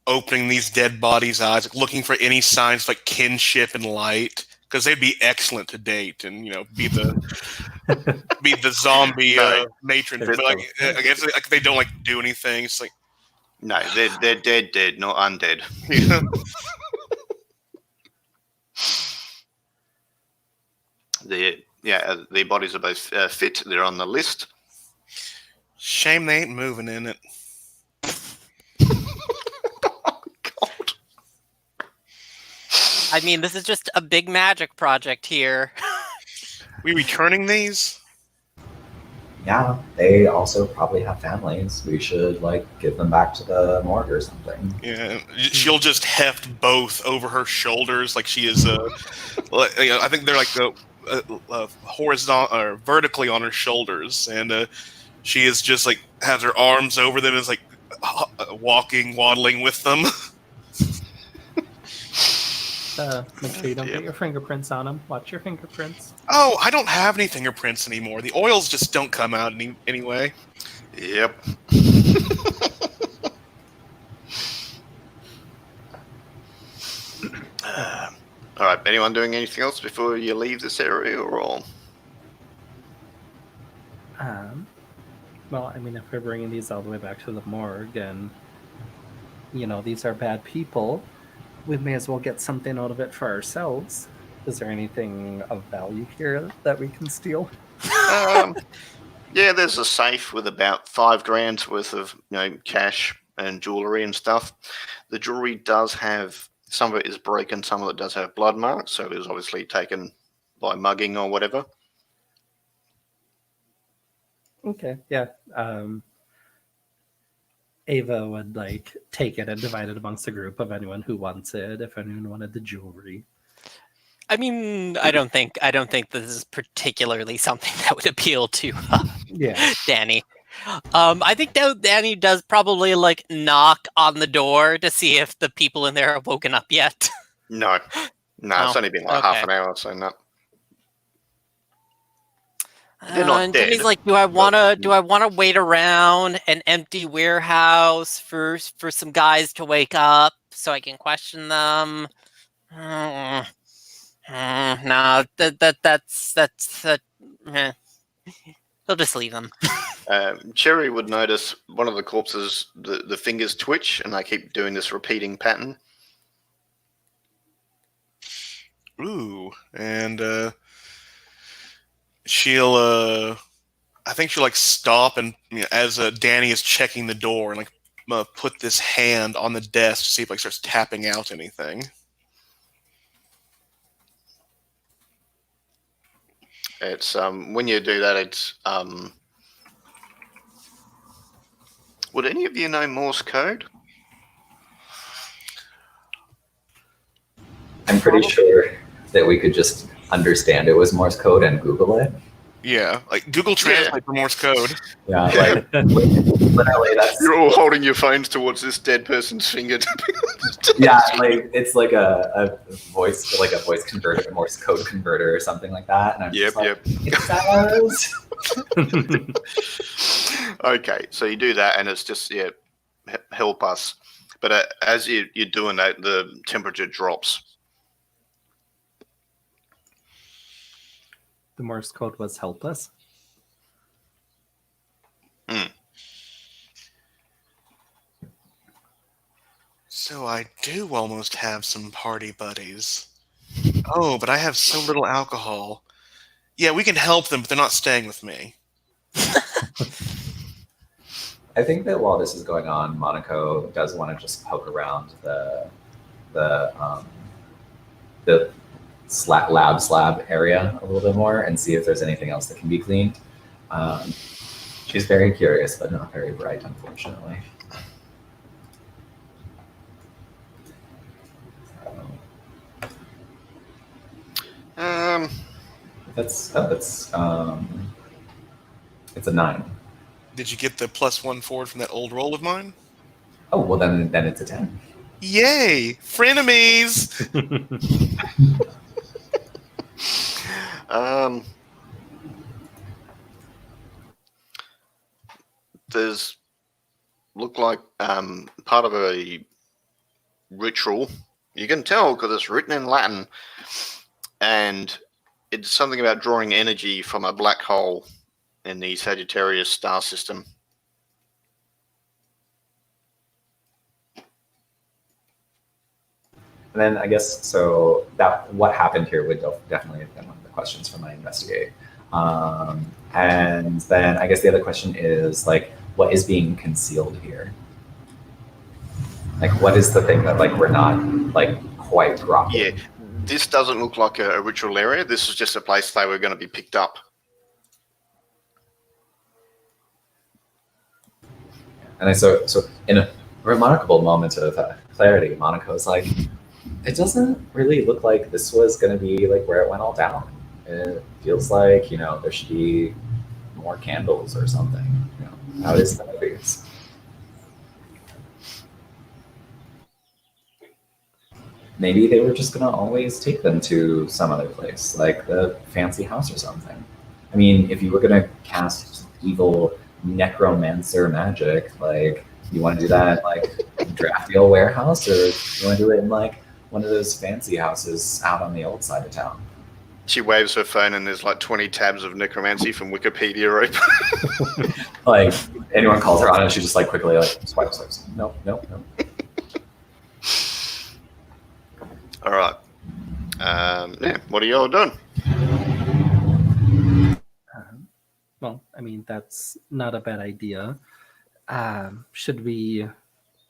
opening these dead bodies' eyes, like, looking for any signs of like kinship and light, because they'd be excellent to date and be the zombie No. matron. They're But like, so- I guess like they don't like do anything. It's like, No, they're dead, not undead. yeah. Their bodies are both fit. They're on the list. Shame they ain't moving in it. Oh, God. I mean, this is just a big magic project here. We returning these? Yeah, they also probably have families. We should give them back to the morgue or something. Yeah, she'll just heft both over her shoulders like she is. I think they're horizontal or vertically on her shoulders, and she is just has her arms over them, and is waddling with them. Make sure you don't get your fingerprints on them. Watch your fingerprints. Oh, I don't have any fingerprints anymore. The oils just don't come out anyway. Yep. All right. Anyone doing anything else before you leave this area, or all? Well, I mean, if we're bringing these all the way back to the morgue, and these are bad people, we may as well get something out of it for ourselves. Is there anything of value here that we can steal? Yeah, there's a safe with about $5,000 worth of cash and jewelry and stuff. The jewelry does have, some of it is broken, some of it does have blood marks, so it was obviously taken by mugging or whatever. Okay, yeah. Ava would take it and divide it amongst a group of anyone who wants it. If anyone wanted the jewelry. I mean, I don't think this is particularly something that would appeal to Yeah. Danny. I think Danny does probably knock on the door to see if the people in there have woken up yet. No, it's only been half okay. an hour, so no. They're not and dead, Danny's like, do I wanna wait around an empty warehouse for some guys to wake up so I can question them? No, that's They'll just leave them. Cherry would notice one of the corpses, the fingers twitch, and they keep doing this repeating pattern. Ooh, and she'll I think she'll stop and as Danny is checking the door and put this hand on the desk to see if starts tapping out anything. It's when you do that, it's would any of you know Morse code? I'm pretty sure that we could just understand it was Morse code and Google it. Yeah, Google Translate for Morse code. Yeah, literally, that's You're all holding your phones towards this dead person's finger. yeah, it's like a voice converter, Morse code converter or something like that. And I'm Yep. It says. Okay, so you do that, and it's just help us. But as you're doing that, the temperature drops. The Morse code was help us. So I do almost have some party buddies. Oh, but I have so little alcohol. Yeah, we can help them, but they're not staying with me. I think that while this is going on, Monaco does want to just poke around the lab slab area a little bit more and see if there's anything else that can be cleaned. She's very curious, but not very bright, unfortunately. It's a 9. Did you get the +1 forward from that old roll of mine? Oh, well then it's a 10. Yay! Frenemies! There's look like part of a ritual. You can tell because it's written in Latin, and it's something about drawing energy from a black hole in the Sagittarius star system. And then I guess, so that what happened here would definitely have been one of the questions for my investigate. And then I guess the other question is, like, what is being concealed here? Like, what is the thing that, like, we're not, like, quite dropping? Yeah, this doesn't look like a ritual area. This is just a place they were going to be picked up. And then so in a remarkable moment of clarity, Monaco's like, it doesn't really look like this was going to be like where it went all down. It feels like, you know, there should be more candles or something. You know, how is the movies? Maybe they were just going to always take them to some other place, like the fancy house or something. I mean, if you were going to cast evil necromancer magic, like, you want to do that in, like, drafty old warehouse, or you want to do it in, like, one of those fancy houses out on the old side of town? She waves her phone and there's like 20 tabs of necromancy from Wikipedia open. Like, anyone calls her on it, she just, like, quickly, like, swipes. Nope. All right. Yeah, what are y'all doing? Well, I mean, that's not a bad idea. Should we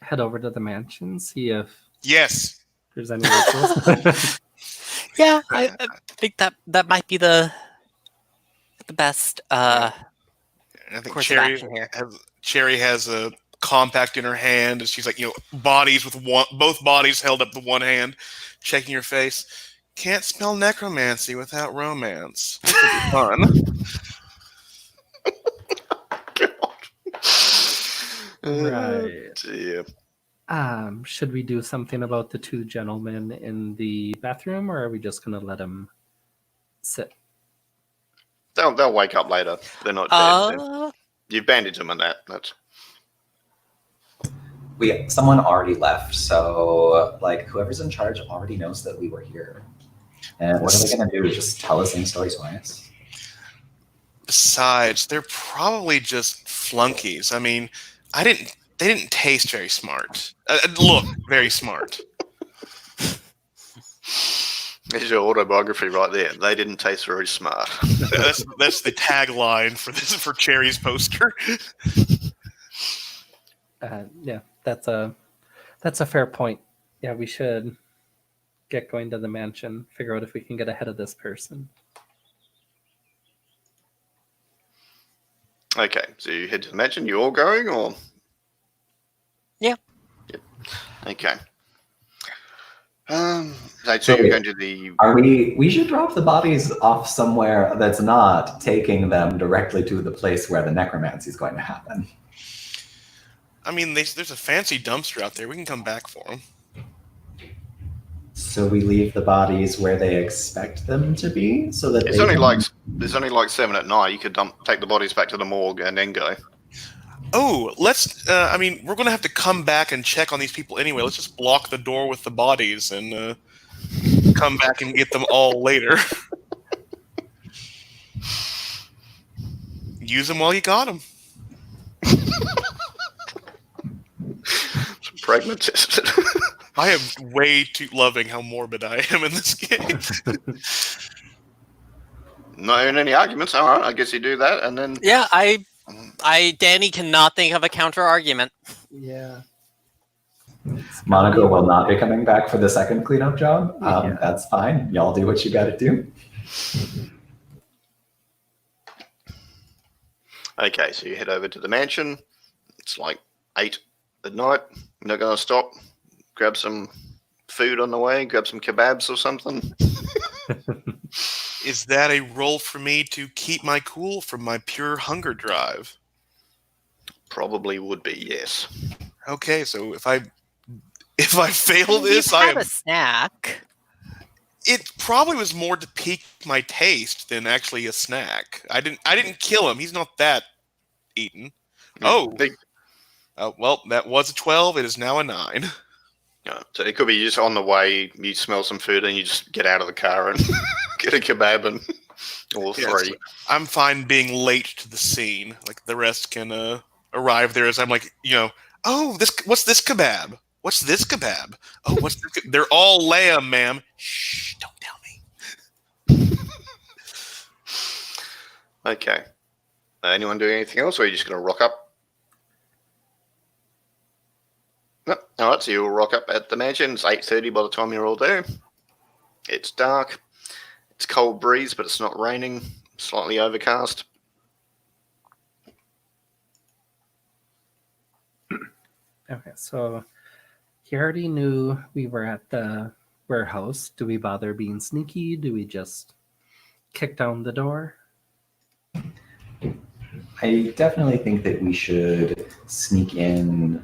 head over to the mansion, see if Yes. there's any rituals? Yeah, I think that might be the best I think course of action here. Cherry has a compact in her hand, and she's like, you know, bodies with both bodies held up with one hand, checking her face. Can't spell necromancy without romance. This will be fun. Right. Yeah. Should we do something about the two gentlemen in the bathroom, or are we just gonna let them sit? They'll wake up later. They're not dead. You've bandaged them and that's. Someone already left, so, like, whoever's in charge already knows that we were here. And what are they gonna do? Just tell the same story twice? Besides, they're probably just flunkies. I mean, they didn't taste very smart. Look very smart. There's your autobiography right there. They didn't taste very smart. That's the tagline for Cherry's poster. Yeah, that's a fair point. Yeah, we should get going to the mansion, figure out if we can get ahead of this person. Okay, so you head to the mansion. You all going, or? Yeah. Yep. Okay. So you're going to the. We should drop the bodies off somewhere that's not taking them directly to the place where the necromancy is going to happen. I mean, there's a fancy dumpster out there. We can come back for them. So we leave the bodies where they expect them to be, so that There's only like 7 at night. You could take the bodies back to the morgue and then go. Oh, let's. I mean, we're gonna have to come back and check on these people anyway. Let's just block the door with the bodies and come back and get them all later. Use them while you got them. Some pragmatist. I am way too loving how morbid I am in this game. Not even any arguments. All right, I guess you do that, and then. Yeah, Danny cannot think of a counter argument. Yeah. Monaco will not be coming back for the second cleanup job. That's fine. Y'all do what you got to do. Okay, so you head over to the mansion. It's like 8 at night. You're not going to stop. Grab some food on the way. Grab some kebabs or something. Is that a role for me to keep my cool from my pure hunger drive? Probably would be, yes. Okay, so if I fail this, You've had a snack. It probably was more to pique my taste than actually a snack. I didn't kill him. He's not that eaten. Oh, Well, that was a 12. It is now a 9. So it could be just on the way, you smell some food and you just get out of the car and get a kebab and or Yes. 3. I'm fine being late to the scene. Like the rest can arrive there as I'm like, oh, what's this kebab? What's this kebab? Oh, what's this? They're all lamb, ma'am. Shh, don't tell me. Okay. Anyone doing anything else, or are you just going to rock up? No. All right, so you'll rock up at the mansion. It's 8:30 by the time you're all there. It's dark. It's cold breeze, but it's not raining. Slightly overcast. Okay, so he already knew we were at the warehouse. Do we bother being sneaky? Do we just kick down the door? I definitely think that we should sneak in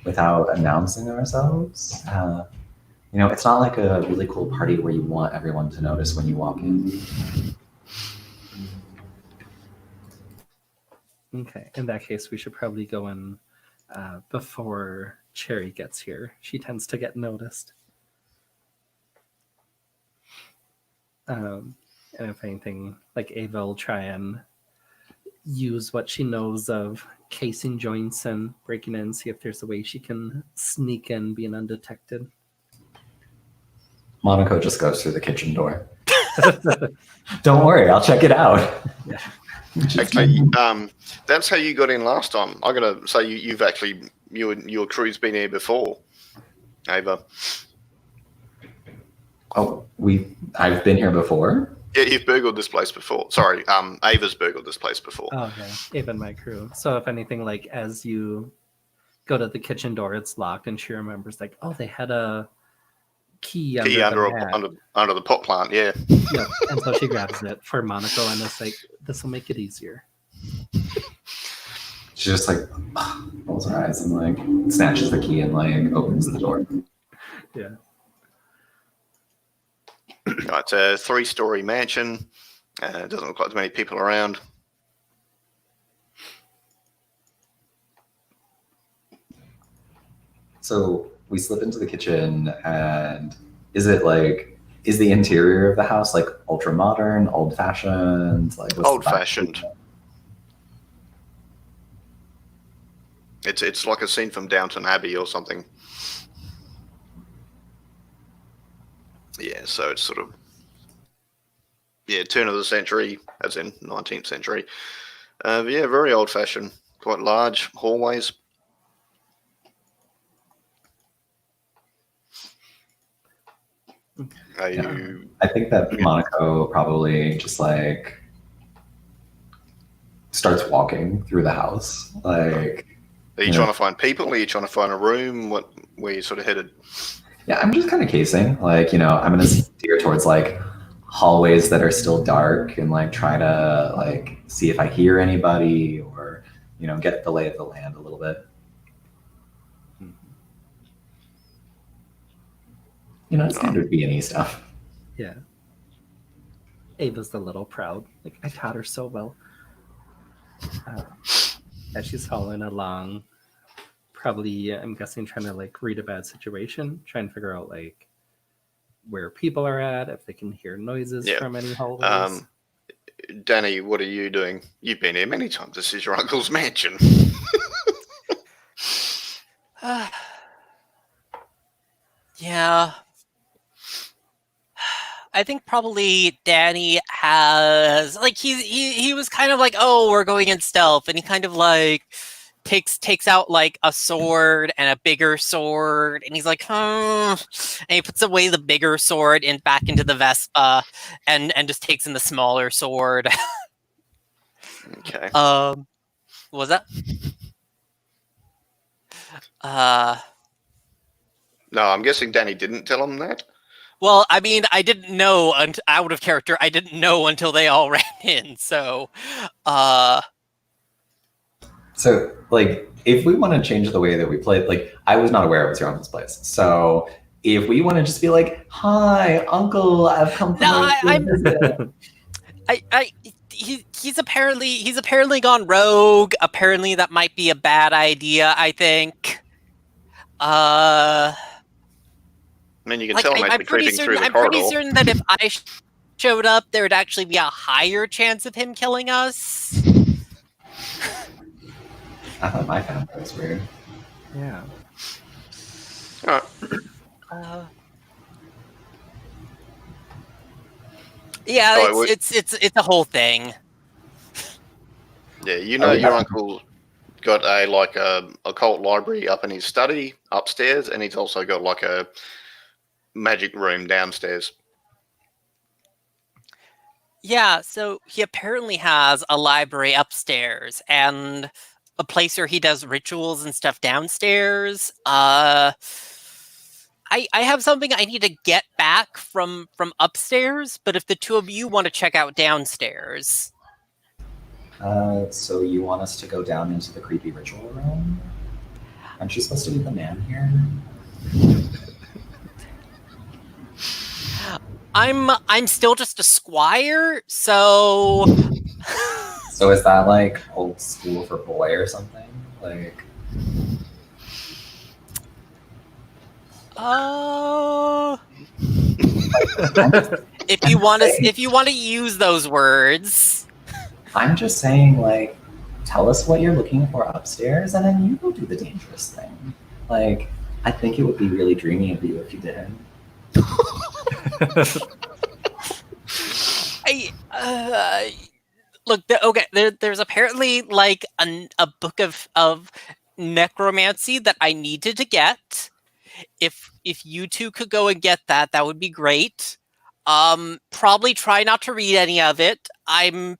without announcing ourselves. It's not like a really cool party where you want everyone to notice when you walk in. Okay, in that case, we should probably go in before Cherry gets here. She tends to get noticed. And if anything, like Ava will try and use what she knows of casing joints and breaking in, see if there's a way she can sneak in being undetected. Monaco just goes through the kitchen door. Don't worry, I'll check it out. Yeah. Okay, that's how you got in last time. I gotta say, you've actually your crew's been here before, Ava. Oh, I've been here before? Yeah, you've burgled this place before. Sorry, Ava's burgled this place before. Oh, okay. Ava and my crew. So if anything, like as you go to the kitchen door, it's locked, and she remembers, like, oh, they had a key under the pot plant. Yeah. Yeah, and so she grabs it for Monaco, and it's like, this will make it easier. She just like rolls her eyes and like snatches the key and like opens the door. Yeah. It's a 3-story mansion. It doesn't look like there's many people around. So we slip into the kitchen, and is the interior of the house like ultra modern, old fashioned? Like old fashioned. It's like a scene from Downton Abbey or something. Yeah, so it's sort of turn of the century, as in 19th century. Very old fashioned, quite large hallways. I think that Monaco probably just like starts walking through the house. Like, are you trying to find people? Are you trying to find a room? Where you sort of headed? Yeah, I'm just kind of casing. Like, I'm gonna steer towards like hallways that are still dark and like try to like see if I hear anybody or get the lay of the land a little bit. Standard B&E stuff. Yeah. Ava's a little proud. Like, I taught her so well. As she's following along, probably, I'm guessing, trying to like read a bad situation, trying to figure out like where people are at, if they can hear noises from any hallways. Danny, what are you doing? You've been here many times. This is your uncle's mansion. Yeah. I think probably Danny has like he was kind of like, oh, we're going in stealth, and he kind of like takes out like a sword and a bigger sword, and he's like, and he puts away the bigger sword and back into the Vespa, and just takes in the smaller sword. Okay. What was that? No, I'm guessing Danny didn't tell him that. Well, I mean, I didn't know out of character. I didn't know until they all ran in. So, So, like, if we want to change the way that we played, like, I was not aware it was your uncle's place. So, if we want to just be like, "Hi, Uncle, I've come from." he's apparently gone rogue. Apparently, that might be a bad idea. I think. I mean, you can tell him I'm pretty creeping through certain. the I'm pretty corridor. certain that if I showed up, there would actually be a higher chance of him killing us. I thought my family was weird. Yeah. All right. Yeah, Oh, it it's a whole thing. Yeah, you Oh, know yeah. your uncle got a occult library up in his study upstairs, and he's also got like a magic room downstairs. Yeah, so he apparently has a library upstairs and a place where he does rituals and stuff downstairs. I have something I need to get back from upstairs, but if the two of you want to check out downstairs. So you want us to go down into the creepy ritual room? Aren't you supposed to be the man here? I'm still just a squire, so So is that like old school for boy or something? Like, if you want to use those words. I'm just saying, like, tell us what you're looking for upstairs, and then you go do the dangerous thing. Like, I think it would be really dreamy of you if you did. Look, there's apparently like a book of necromancy that I needed to get. If you two could go and get that, that would be great. Probably try not to read any of it. I'm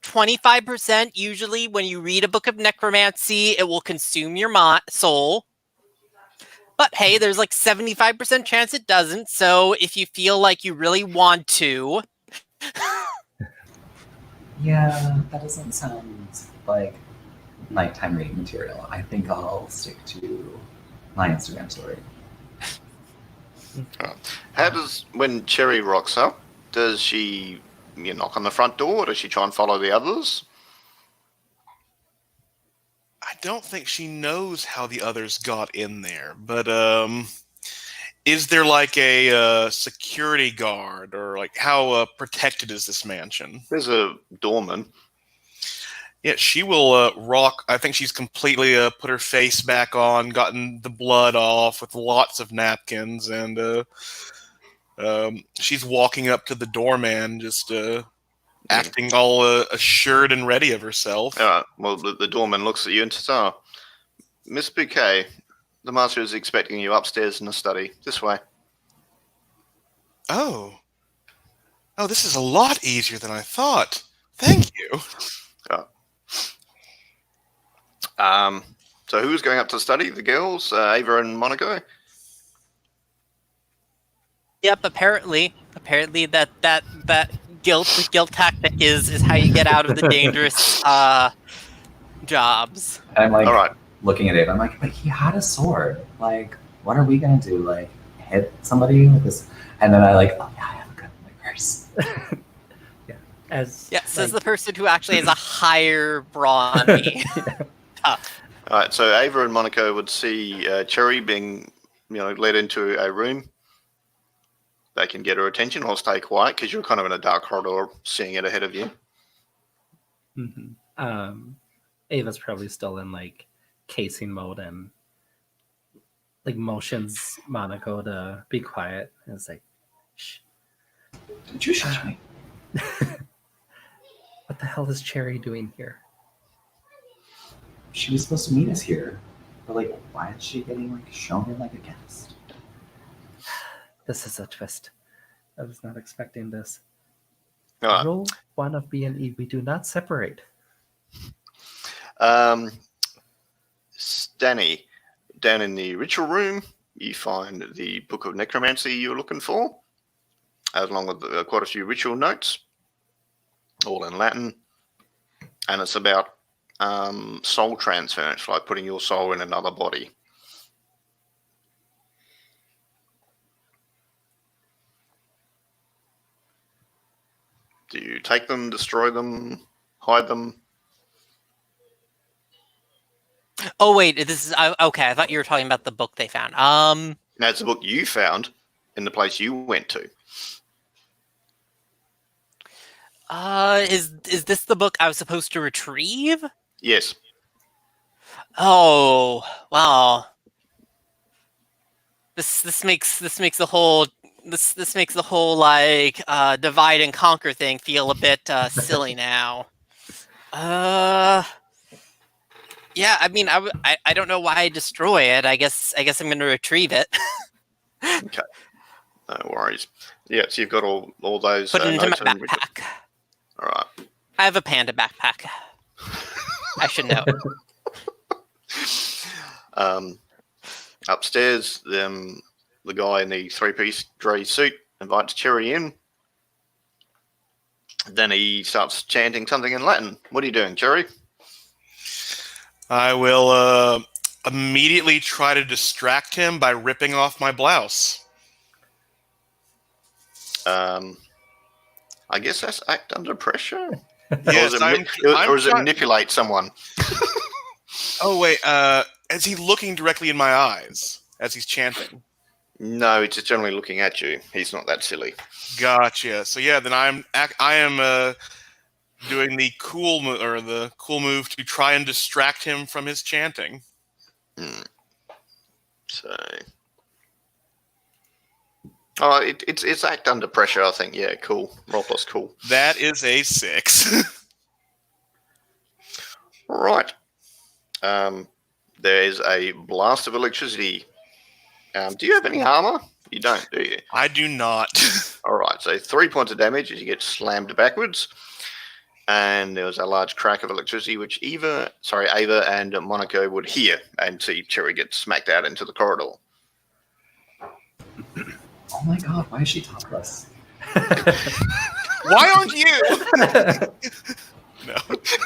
25% usually when you read a book of necromancy, it will consume your soul. But hey, there's like 75% chance it doesn't. So if you feel like you really want to. Yeah, that doesn't sound like nighttime reading material. I think I'll stick to my Instagram story. How does, when Cherry rocks up, does she knock on the front door, or does she try and follow the others? I don't think she knows how the others got in there, but is there like a security guard, or like how protected is this mansion? There's a doorman. Yeah, she will rock. I think she's completely put her face back on, gotten the blood off with lots of napkins, and she's walking up to the doorman, just acting all assured and ready of herself. All right. Well, the doorman looks at you and says, "Oh, Miss Bouquet, the master is expecting you upstairs in the study. This way." Oh, this is a lot easier than I thought. Thank you. So who's going up to the study? The girls, Ava and Monaco? Yep, apparently that guilt tactic is how you get out of the dangerous jobs. And I'm like, All right. looking at it, I'm like, he had a sword. Like, what are we gonna do? Like, hit somebody with this? And then I like, oh yeah, I have a gun in my purse. Says the person who actually has a higher brawn than me. All right, so Ava and Monaco would see Cherry being, led into a room. They can get her attention or stay quiet because you're kind of in a dark corridor, seeing it ahead of you. Mm-hmm. Ava's probably still in like casing mode and like motions Monaco to be quiet. And it's like, shh. Don't you shush me. What the hell is Cherry doing here? She was supposed to meet us here. But like, why is she getting like shown in like a guest? This is a twist. I was not expecting this. All right. Rule 1 of B&E, we do not separate. Stanny, down in the ritual room, you find the book of necromancy you're looking for, along with quite a few ritual notes, all in Latin, and it's about soul transference, like putting your soul in another body. Do you take them, destroy them, hide them? Oh wait, this is okay. I thought you were talking about the book they found. Now, it's a book you found in the place you went to. Is this the book I was supposed to retrieve? Yes. Oh, wow. This makes the whole like divide and conquer thing feel a bit silly now. Yeah, I mean, I don't know why I destroy it. I guess I'm going to retrieve it. Okay. No worries. Yeah, so you've got all those Put it into my notes and backpack. all right. I have a panda backpack. I should know. Upstairs, the guy in the three-piece grey suit invites Cherry in. Then he starts chanting something in Latin. What are you doing, Cherry? I will immediately try to distract him by ripping off my blouse. I guess that's act under pressure. Yes, or is it manipulate someone? Oh wait, is he looking directly in my eyes as he's chanting? No, it's just generally looking at you. He's not that silly. Gotcha. So yeah, then I am doing the cool move to try and distract him from his chanting. So, it's act under pressure. I think. Yeah, cool. Roll plus cool. That is a 6. Right. There is a blast of electricity. Do you have any armor? You don't, do you? I do not. All right. So 3 points of damage as you get slammed backwards. And there was a large crack of electricity, which Ava and Monaco would hear and see Cherry get smacked out into the corridor. Oh my god, why is she top of us? Why aren't you? No,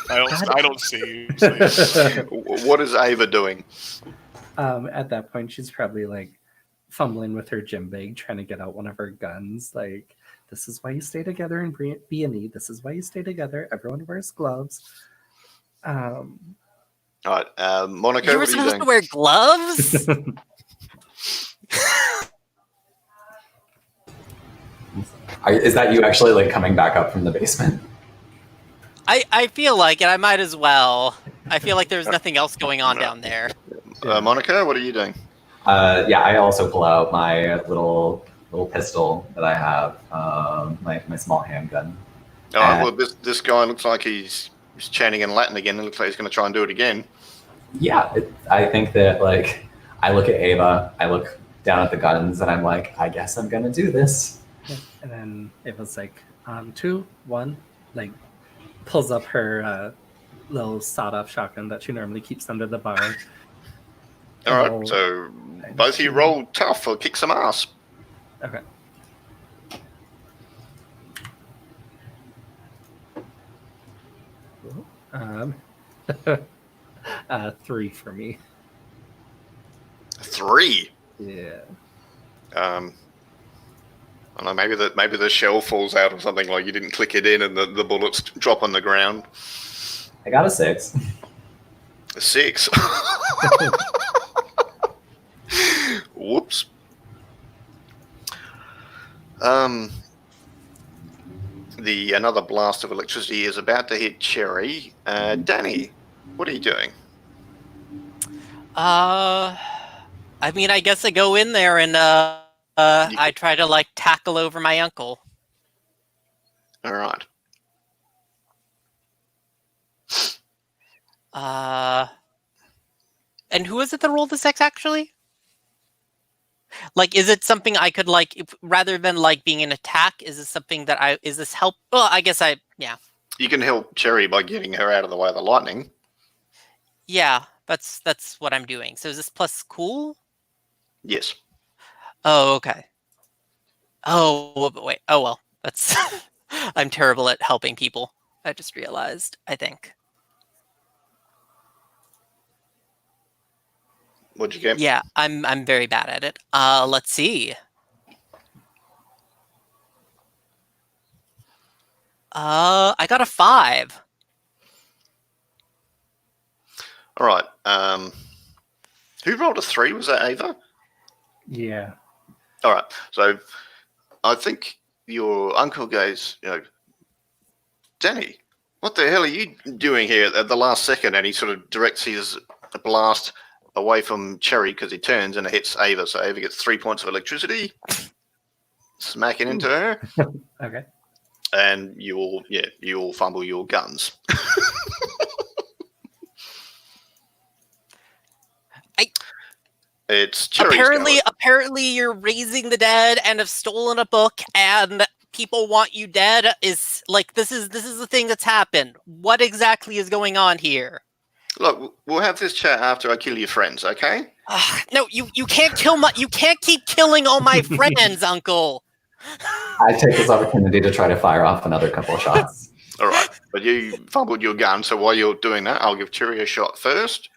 I don't see you. What is Ava doing? At that point, she's probably like fumbling with her gym bag, trying to get out one of her guns. Like, this is why you stay together in B&E. This is why you stay together. Everyone wears gloves. All right, Monaco, You were what are you supposed doing? to wear gloves? Is that you actually like coming back up from the basement? I feel like it. I might as well. I feel like there's nothing else going on down there. Monaco, what are you doing? Yeah, I also pull out my little pistol that I have, my small handgun. All right, well, this guy looks like he's chanting in Latin again. It looks like he's going to try and do it again. Yeah, I think that like I look at Ava, I look down at the guns, and I'm like, I guess I'm gonna do this. Yeah, and then it was like 2, 1, like pulls up her little sawed-off shotgun that she normally keeps under the bar. All right, so both of you roll tough or kick some ass. Okay. Cool. 3 for me. 3. Yeah. I don't know, maybe the shell falls out or something, like you didn't click it in and the bullets drop on the ground. I got a 6. A 6. Whoops. Another blast of electricity is about to hit Cherry. Danny, what are you doing? I mean, I guess I go in there and I try to like tackle over my uncle. All right. And who is it that rolled the 6 actually? Like, is it something I could like, rather than like being an attack? Is this something that is this help? Well, I guess yeah. You can help Cherry by getting her out of the way of the lightning. Yeah, that's what I'm doing. So is this plus cool? Yes. Oh, okay. Oh, but wait. Oh, well, that's, I'm terrible at helping people. I just realized, I think. What'd you get? Yeah, I'm very bad at it. Let's see. I got a 5. All right. Who rolled a 3? Was that Ava? Yeah. All right. So I think your uncle goes, Danny, what the hell are you doing here at the last second? And he sort of directs his blast away from Cherry because he turns and it hits Ava. So Ava gets 3 points of electricity, smacking into her, Okay. and you all fumble your guns. It's Cherry's Apparently, you're raising the dead and have stolen a book, and people want you dead. Is like this is the thing that's happened. What exactly is going on here? Look, we'll have this chat after I kill your friends, okay? No, you can't kill you can't keep killing all my friends, Uncle. I take this opportunity to try to fire off another couple of shots. All right, but you fumbled your gun, so while you're doing that, I'll give Cherry a shot first.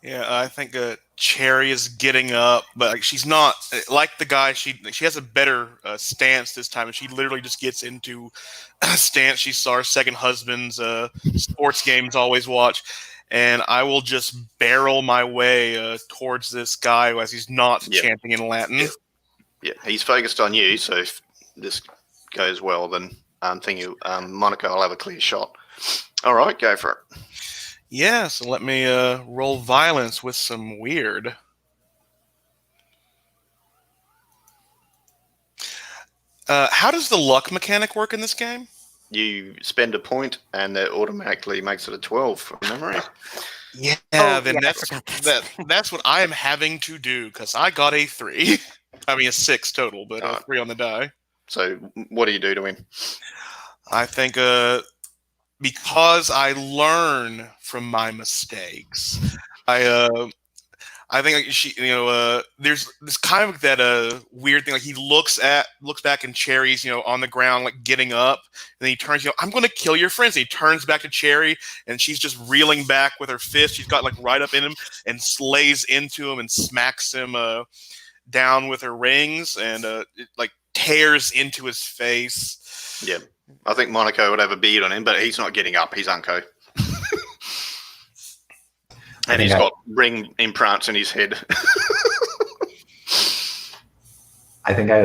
Yeah, I think Cherry is getting up, but like, she's not like the guy. She has a better stance this time, and she literally just gets into a stance she saw her second husband's sports games always watch, and I will just barrel my way towards this guy as he's not chanting in Latin. Yeah, he's focused on you, so if this goes well, then I'm thinking Monica will have a clear shot. All right, go for it. Yeah, so let me roll violence with some weird. How does the luck mechanic work in this game? You spend a point, and that automatically makes it a 12 from memory. Yeah, that's what I am having to do, because I got a 3. I mean, a 6 total, but a 3 on the die. So what do you do to him? I think because I learn from my mistakes, I think there's this kind of that weird thing. Like he looks back and Cherry's on the ground like getting up, and then he turns, I'm going to kill your friends. And he turns back to Cherry, and she's just reeling back with her fist. She's got like right up in him and slays into him and smacks him down with her rings, and it like tears into his face. Yeah, I think Monaco would have a bead on him, but he's not getting up. He's Unco. And he's got ring implants in his head. I think I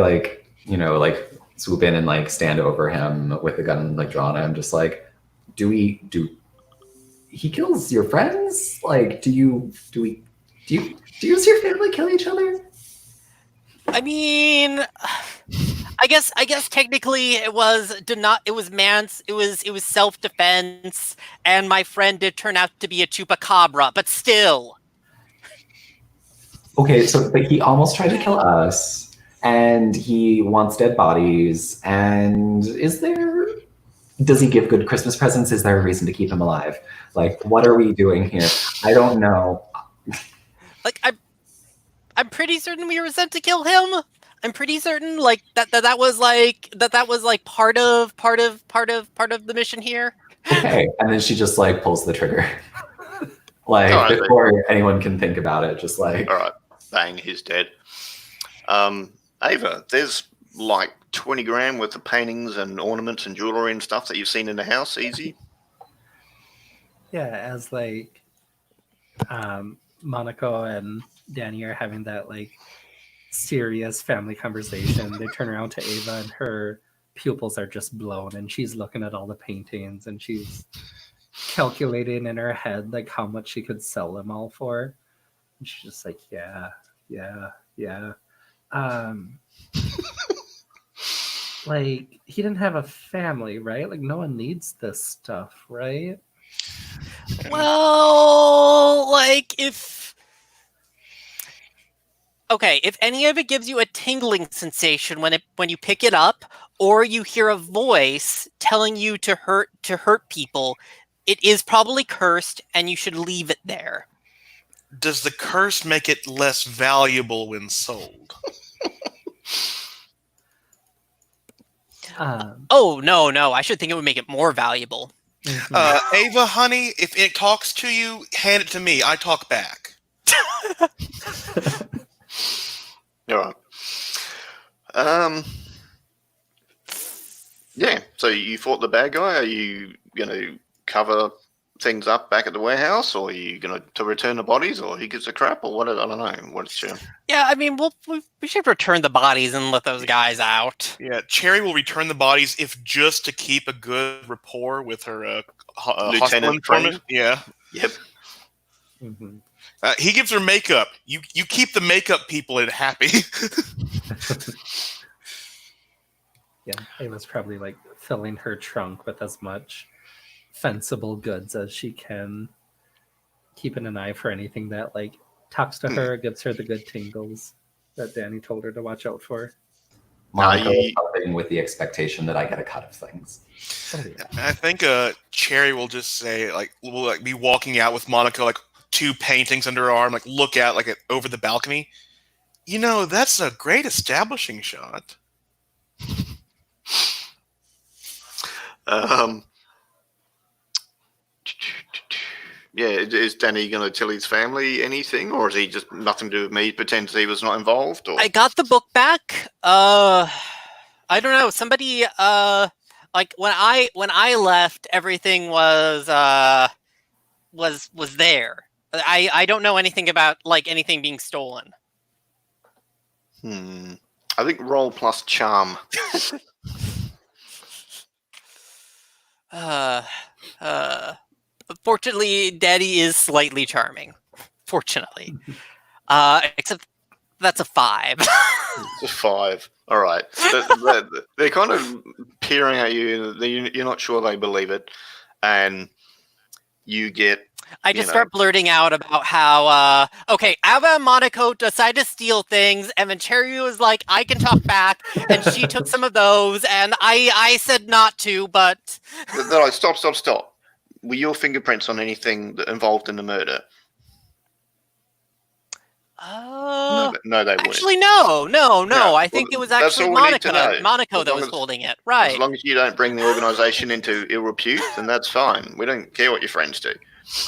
swoop in and stand over him with the gun drawn. I'm just like, do he kills your friends? Like, do you does your family kill each other? I mean, I guess technically it was self-defense, and my friend did turn out to be a chupacabra, but still. Okay, but he almost tried to kill us, and he wants dead bodies, and does he give good Christmas presents? Is there a reason to keep him alive? Like, what are we doing here? I don't know. Like, I'm pretty certain we were sent to kill him. I'm pretty certain that was part of the mission here. Okay, and then she just pulls the trigger. Before anyone can think about it, just all right, bang, he's dead. Ava, there's 20 grand worth of paintings and ornaments and jewelry and stuff that you've seen in the house. Easy. Yeah, as Monaco and Danny are having that serious family conversation, they turn around to Ava and her pupils are just blown, and she's looking at all the paintings and she's calculating in her head how much she could sell them all for. And she's just like, yeah. He didn't have a family, right? No one needs this stuff, right? Well, if any of it gives you a tingling sensation when you pick it up, or you hear a voice telling you to hurt people, it is probably cursed, and you should leave it there. Does the curse make it less valuable when sold? Oh, no. I should think it would make it more valuable. Mm-hmm. Ava, honey, if it talks to you, hand it to me. I talk back. All right. Yeah. So you fought the bad guy. Are you going to cover things up back at the warehouse, or are you going to return the bodies, or he gives a crap, or what? I don't know. What's your... Yeah, I mean, we should return the bodies and let those guys out. Yeah, Cherry will return the bodies if just to keep a good rapport with her hospital Lieutenant informant. friend? Yeah. Yep. Mhm. He gives her makeup. You keep the makeup people happy. Yeah, Ayla's probably like filling her trunk with as much fencible goods as she can, keeping an eye for anything that like talks to her, gives her the good tingles that Danny told her to watch out for. Monica is helping with the expectation that I get a cut of things. Oh yeah. I think Cherry will just say will be walking out with Monica, like 2 paintings under her arm, like look out like over the balcony. You know, that's a great establishing shot. Yeah, is Danny going to tell his family anything, or is he just nothing to do with me, pretends he was not involved? Or I got the book back. I don't know. Somebody like when I left, everything was there. I don't know anything about like anything being stolen. I think roll plus charm. Fortunately, Daddy is slightly charming. Fortunately, except that's a 5. It's a 5. All right. They're kind of peering at you. You're not sure they believe it, and you get. I just start blurting out about how, okay, Ava and Monaco decided to steal things, and then Cherry was like, I can talk back, and she took some of those, and I said not to, but... They're like, stop. Were your fingerprints on anything that involved in the murder? No, they weren't. Actually, no. Yeah, I think it was actually Monaco that was holding it. Right. As long as you don't bring the organization into ill repute, then that's fine. We don't care what your friends do.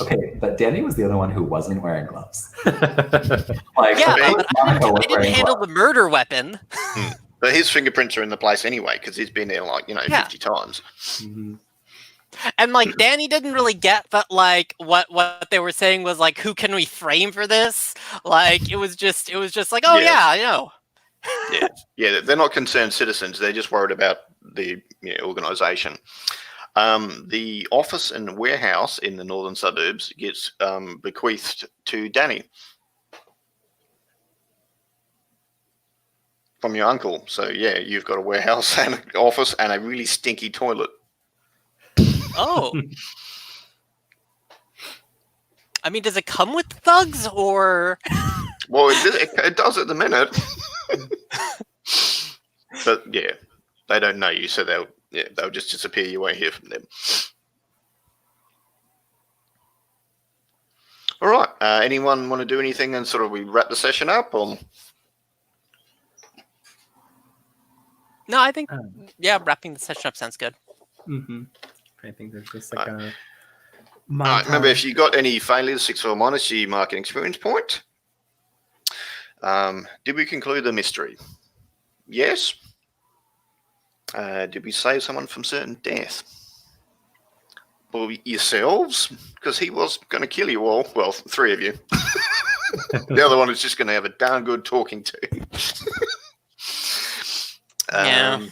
Okay, but Danny was the other one who wasn't wearing gloves. Yeah, but I didn't handle the murder weapon. But his fingerprints are in the place anyway, because he's been there 50 times. Mm-hmm. And like Danny didn't really get that like what they were saying was like, who can we frame for this? Like it was just like, oh yeah, I know. Yeah, they're not concerned citizens. They're just worried about the organization. The office and warehouse in the northern suburbs gets bequeathed to Danny from your uncle. So yeah, you've got a warehouse and an office and a really stinky toilet. Oh. I mean, does it come with thugs or? Well, it does at the minute. But yeah, they don't know you, so they'll just disappear. You won't hear from them. All right. Anyone want to do anything and sort of we wrap the session up? Or? No, I think wrapping the session up sounds good. Mm-hmm. I think there's just like a. All right. Remember, if you got any failures, 6 or minus, you mark an experience point. Did we conclude the mystery? Yes. Did we save someone from certain death? Well, yourselves, because he was going to kill you all. Well, 3 of you. The other one is just going to have a darn good talking to. Yeah.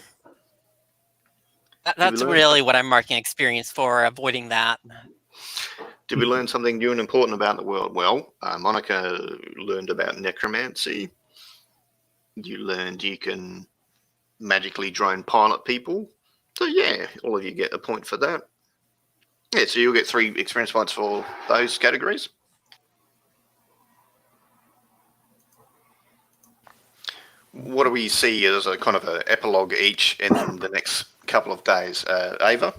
That's really what I'm marking experience for, avoiding that. Did we learn something new and important about the world? Well, Monica learned about necromancy. You learned you can magically drone pilot people. So yeah, all of you get a point for that. Yeah, so you'll get 3 experience points for those categories. What do we see as a kind of an epilogue each in the next couple of days? Ava?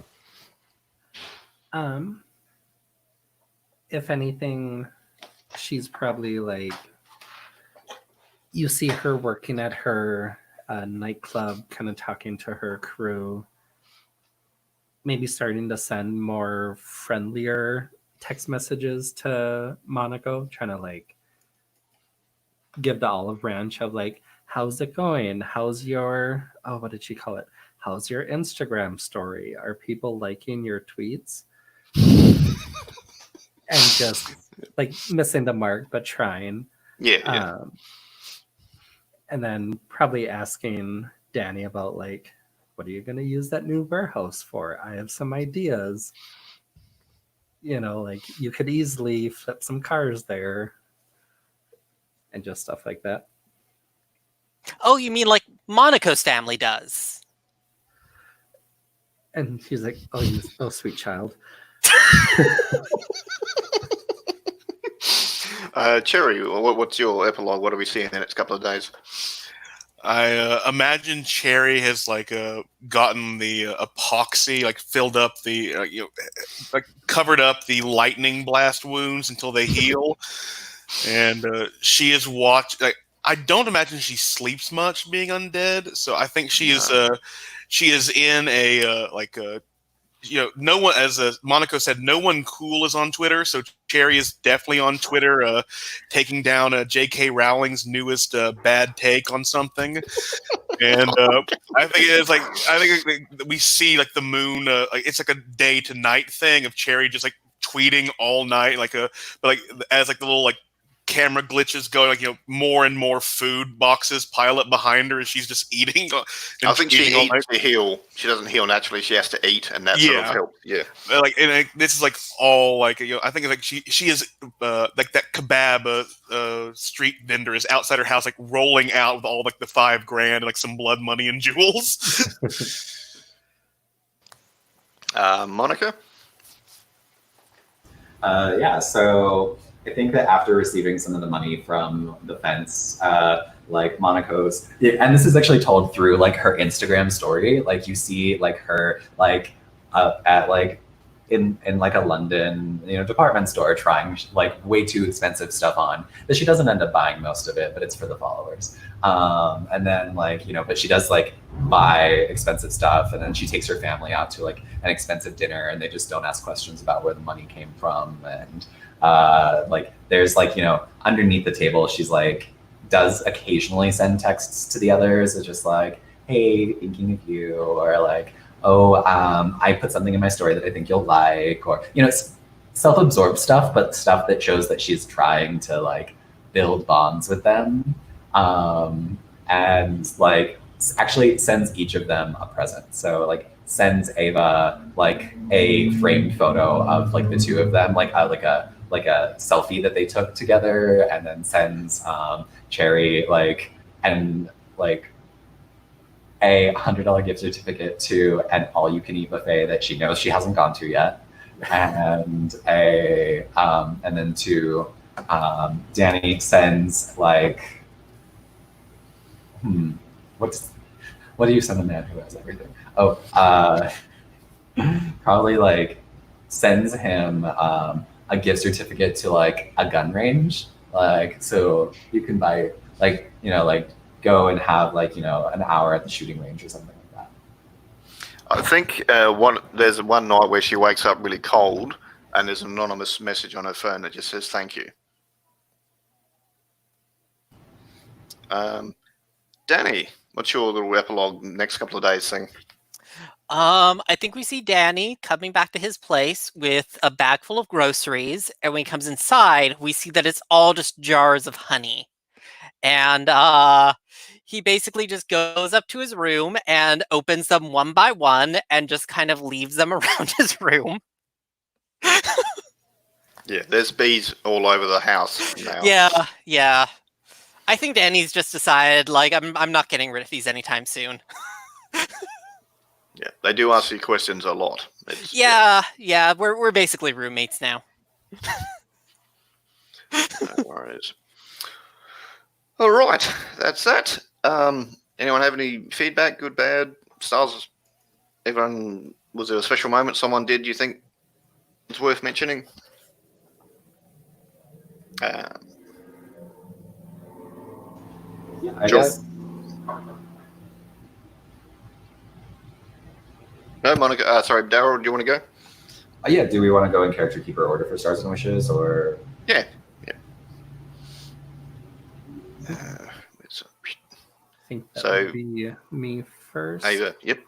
If anything, she's probably like, you see her working at her nightclub, kind of talking to her crew, maybe starting to send more friendlier text messages to Monaco, trying to like give the olive branch of like, how's it going? How's your, what did she call it? how's your Instagram story? Are people liking your tweets? And just like missing the mark, but trying. Yeah. And then probably asking Danny about like, what are you going to use that new warehouse for? I have some ideas. You know, like you could easily flip some cars there and just stuff like that. Oh, you mean like Monaco's family does? And he's like, oh, sweet child. Cherry, what's your epilogue? What are we seeing in the next couple of days? I imagine Cherry has like gotten the epoxy, like filled up the, like covered up the lightning blast wounds until they heal, and she is Like, I don't imagine she sleeps much, being undead. So I think she is in a no one, as Monaco said, no one cool is on Twitter. So Cherry is definitely on Twitter, taking down J.K. Rowling's newest bad take on something. And I think we see like the moon. It's like a day to night thing of Cherry just like tweeting all night, as like the little like camera glitches going, like more and more food boxes pile up behind her as she's just eating. I think she eats to heal. She doesn't heal naturally. She has to eat, and that sort of helps. Yeah, this is like all like I think like she is like that kebab street vendor is outside her house, like rolling out with all like the $5,000, like some blood money and jewels. Monica. Yeah, so I think that after receiving some of the money from the fence, like Monaco's, and this is actually told through like her Instagram story. Like you see like her like at like in like a London department store trying like way too expensive stuff on that she doesn't end up buying most of it, but it's for the followers. And then like but she does like buy expensive stuff, and then she takes her family out to like an expensive dinner, and they just don't ask questions about where the money came from. And like there's like underneath the table she's like does occasionally send texts to the others. It's just like, hey, thinking of you, or like, oh, I put something in my story that I think you'll like, or it's self-absorbed stuff, but stuff that shows that she's trying to like build bonds with them, and like actually sends each of them a present. So like sends Ava like a framed photo of like the two of them, like a selfie that they took together, and then sends Cherry like a $100 gift certificate to an all-you-can-eat buffet that she knows she hasn't gone to yet, and then to Danny sends like what do you send a man who has everything? Oh, probably like sends him a gift certificate to like a gun range, like so you can buy like like go and have like an hour at the shooting range or something like that. I think there's one night where she wakes up really cold, and there's an anonymous message on her phone that just says thank you. Danny, what's your little epilogue next couple of days thing? I think we see Danny coming back to his place with a bag full of groceries, and when he comes inside, we see that it's all just jars of honey. And he basically just goes up to his room and opens them one by one and just kind of leaves them around his room. Yeah, there's bees all over the house now. Yeah. I think Danny's just decided, like, I'm not getting rid of these anytime soon. Yeah, they do ask you questions a lot. Yeah, we're basically roommates now. No worries. All right, that's that. Anyone have any feedback, good, bad, stars? Everyone, was there a special moment someone did you think is worth mentioning? Yeah, I Joel? guess. No, Monica. Sorry, Daryl. Do you want to go? Yeah. Do we want to go in character keeper order for stars and wishes, or? Yeah. I think that So- would be me first. Ava. Yep.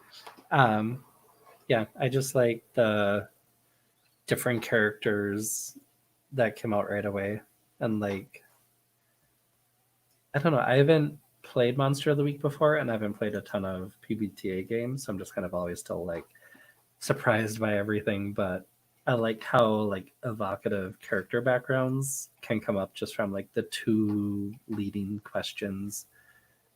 Yeah, I just like the different characters that came out right away. And like, I don't know, I haven't played Monster of the Week before, and I haven't played a ton of PBTA games. So I'm just kind of always still like surprised by everything. But I like how like evocative character backgrounds can come up just from like the two leading questions.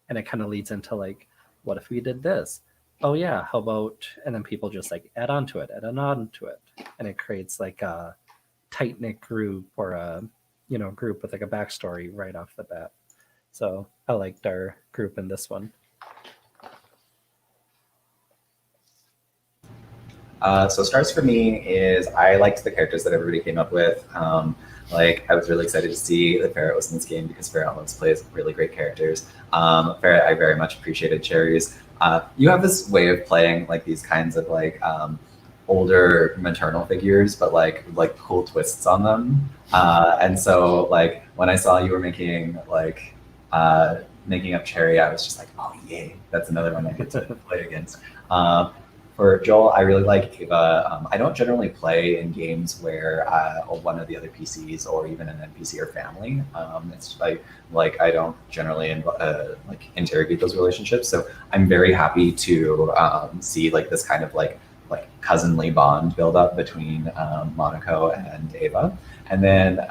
And it kind of leads into like, what if we did this? Oh yeah, how about, and then people just like add on to it, and it creates like a tight knit group or a group with like a backstory right off the bat. So I liked our group in this one. So stars for me is I liked the characters that everybody came up with. Like I was really excited to see that Farrah was in this game because Farrah always plays really great characters. Farrah, I very much appreciated Cherries. You have this way of playing like these kinds of like older maternal figures, but like cool twists on them. And so like when I saw you were making up Cherry, I was just like, oh yay, that's another one I get to play against. For Joel, I really like Ava. I don't generally play in games where one of the other PCs or even an NPC are family. It's like I don't generally like interrogate those relationships. So I'm very happy to see like this kind of like cousinly bond build up between Monaco and Ava. And then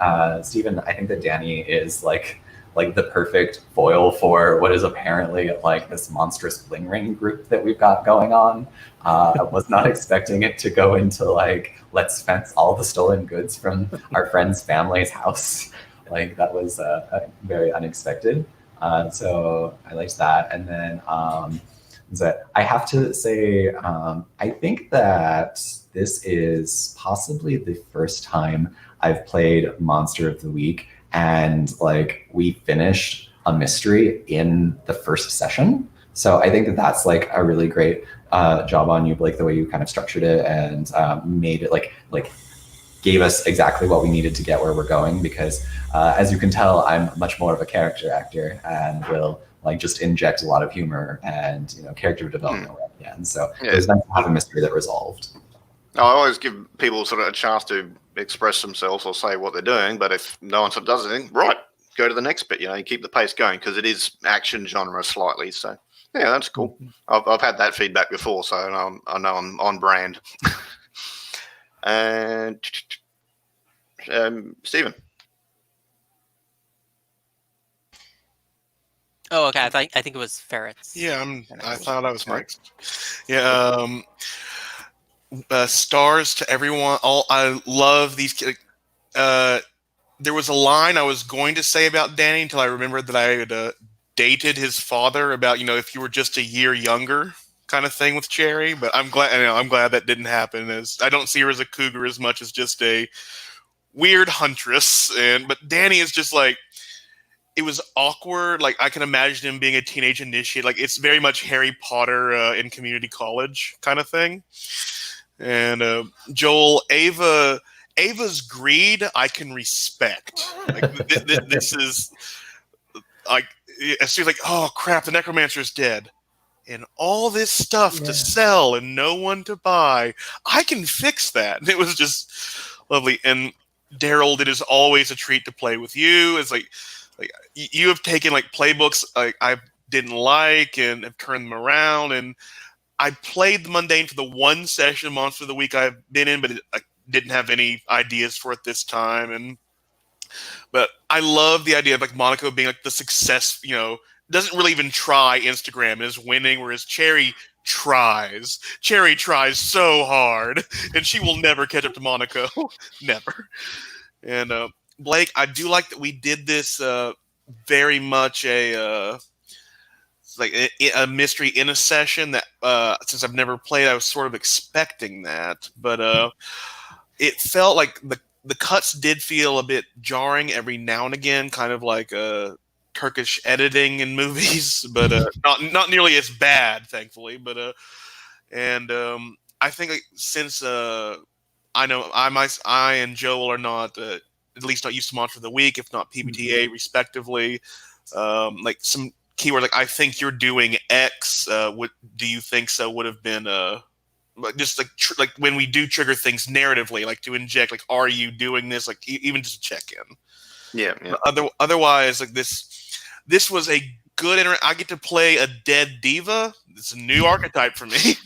Stephen, I think that Danny is like the perfect foil for what is apparently like this monstrous bling ring group that we've got going on. I was not expecting it to go into like, let's fence all the stolen goods from our friend's family's house. Like that was very unexpected. So I liked that. And then I have to say, I think that this is possibly the first time I've played Monster of the Week and like we finished a mystery in the first session. So I think that that's like a really great job on you, Blake, the way you kind of structured it and made it like gave us exactly what we needed to get where we're going. Because as you can tell, I'm much more of a character actor and will like just inject a lot of humor and character development at the end. So it was nice to have a mystery that resolved. I always give people sort of a chance to express themselves or say what they're doing, but if no one sort of does anything, right, go to the next bit. You keep the pace going because it is action genre slightly. So yeah, that's cool. I've had that feedback before, so I know I'm on brand. And Stephen. Oh, okay. I think it was Ferrets. Yeah, I thought I was next. Yeah. Stars to everyone. I love these. There was a line I was going to say about Danny until I remembered that I had dated his father about if you were just a year younger kind of thing with Cherry. But I'm glad that didn't happen. As I don't see her as a cougar as much as just a weird huntress. But Danny is just like. It was awkward. Like I can imagine him being a teenage initiate. Like it's very much Harry Potter in community college kind of thing. And Joel, Ava's greed I can respect. Like this is like as soon as like, oh crap, the necromancer is dead, and all this stuff to sell and no one to buy. I can fix that. And it was just lovely. And Daryl, it is always a treat to play with you. It's like you have taken like playbooks I didn't like and have turned them around. And I played the mundane for the one session Monster of the Week I've been in, but I didn't have any ideas for it this time. But I love the idea of like Monaco being like the success, doesn't really even try Instagram and is winning, whereas Cherry tries. Cherry tries so hard, and she will never catch up to Monaco. Never. And Blake, I do like that we did this very much a mystery in a session that since I've never played, I was sort of expecting that. But it felt like the cuts did feel a bit jarring every now and again, kind of like Turkish editing in movies, but not nearly as bad, thankfully. But I think since I know I and Joel are not at least not used to Monster of the Week, if not PBTA respectively. Like some keyword like I think you're doing X. What do you think so would have been just like like when we do trigger things narratively, like to inject like are you doing this, like even just check in. Yeah. Otherwise, like this was a good I get to play a dead diva. It's a new archetype for me.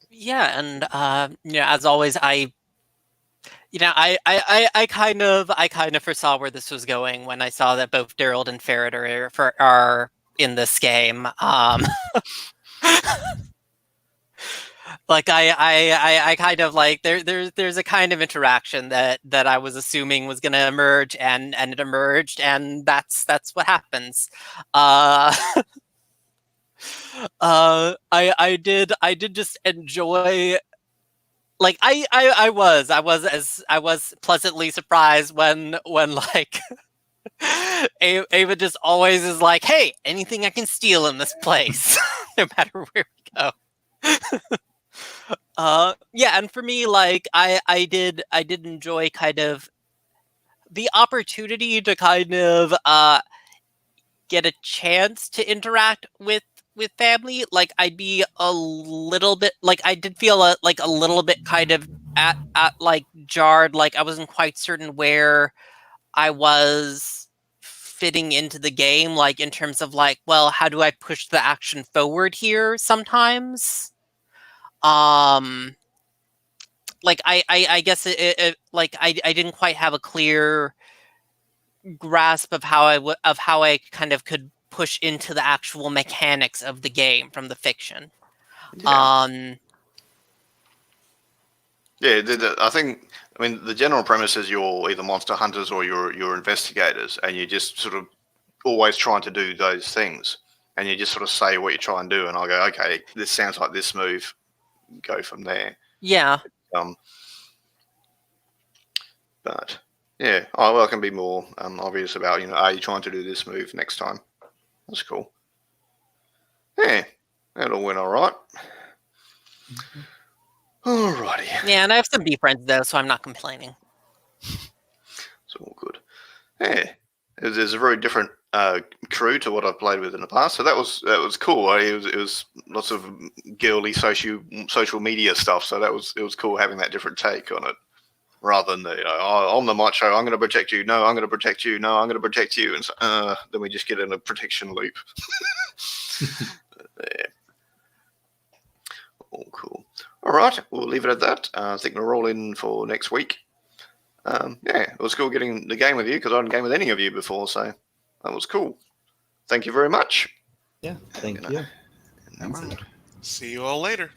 Yeah, and as always, I kind of foresaw where this was going when I saw that both Daryl and Ferret are in this game. Like I kind of like there's a kind of interaction that I was assuming was going to emerge, and it emerged, and that's what happens. I did just enjoy. Like I was pleasantly surprised when like Ava just always is like, hey, anything I can steal in this place, no matter where we go. Yeah, and for me, like I did enjoy kind of the opportunity to kind of get a chance to interact with family. Like I'd be a little bit like I did feel like a little bit kind of at like jarred, like I wasn't quite certain where I was fitting into the game, like in terms of like, well, how do I push the action forward here sometimes? Like I guess it like I didn't quite have a clear grasp of how I kind of could push into the actual mechanics of the game from the fiction. Yeah. I think. I mean, the general premise is you're either monster hunters or you're investigators, and you're just sort of always trying to do those things, and you just sort of say what you try and do, and I'll go, okay, this sounds like this move, go from there. Yeah. But yeah, I can be more obvious about, are you trying to do this move next time? That's cool. Yeah, that all went all right. Alrighty. Yeah, and I have some B friends though, so I'm not complaining. It's all good. Yeah, there's a very different crew to what I've played with in the past, so that was cool. It was lots of girly social media stuff, so it was cool having that different take on it, rather than I'm the macho, I'm going to protect you. No, I'm going to protect you. No, I'm going to protect you, and so, then we just get in a protection loop. Yeah. All cool. All right, we'll leave it at that. I think we're all in for next week. Yeah, it was cool getting the game with you because I hadn't game with any of you before, so that was cool. Thank you very much. Yeah, thank you. See you all later.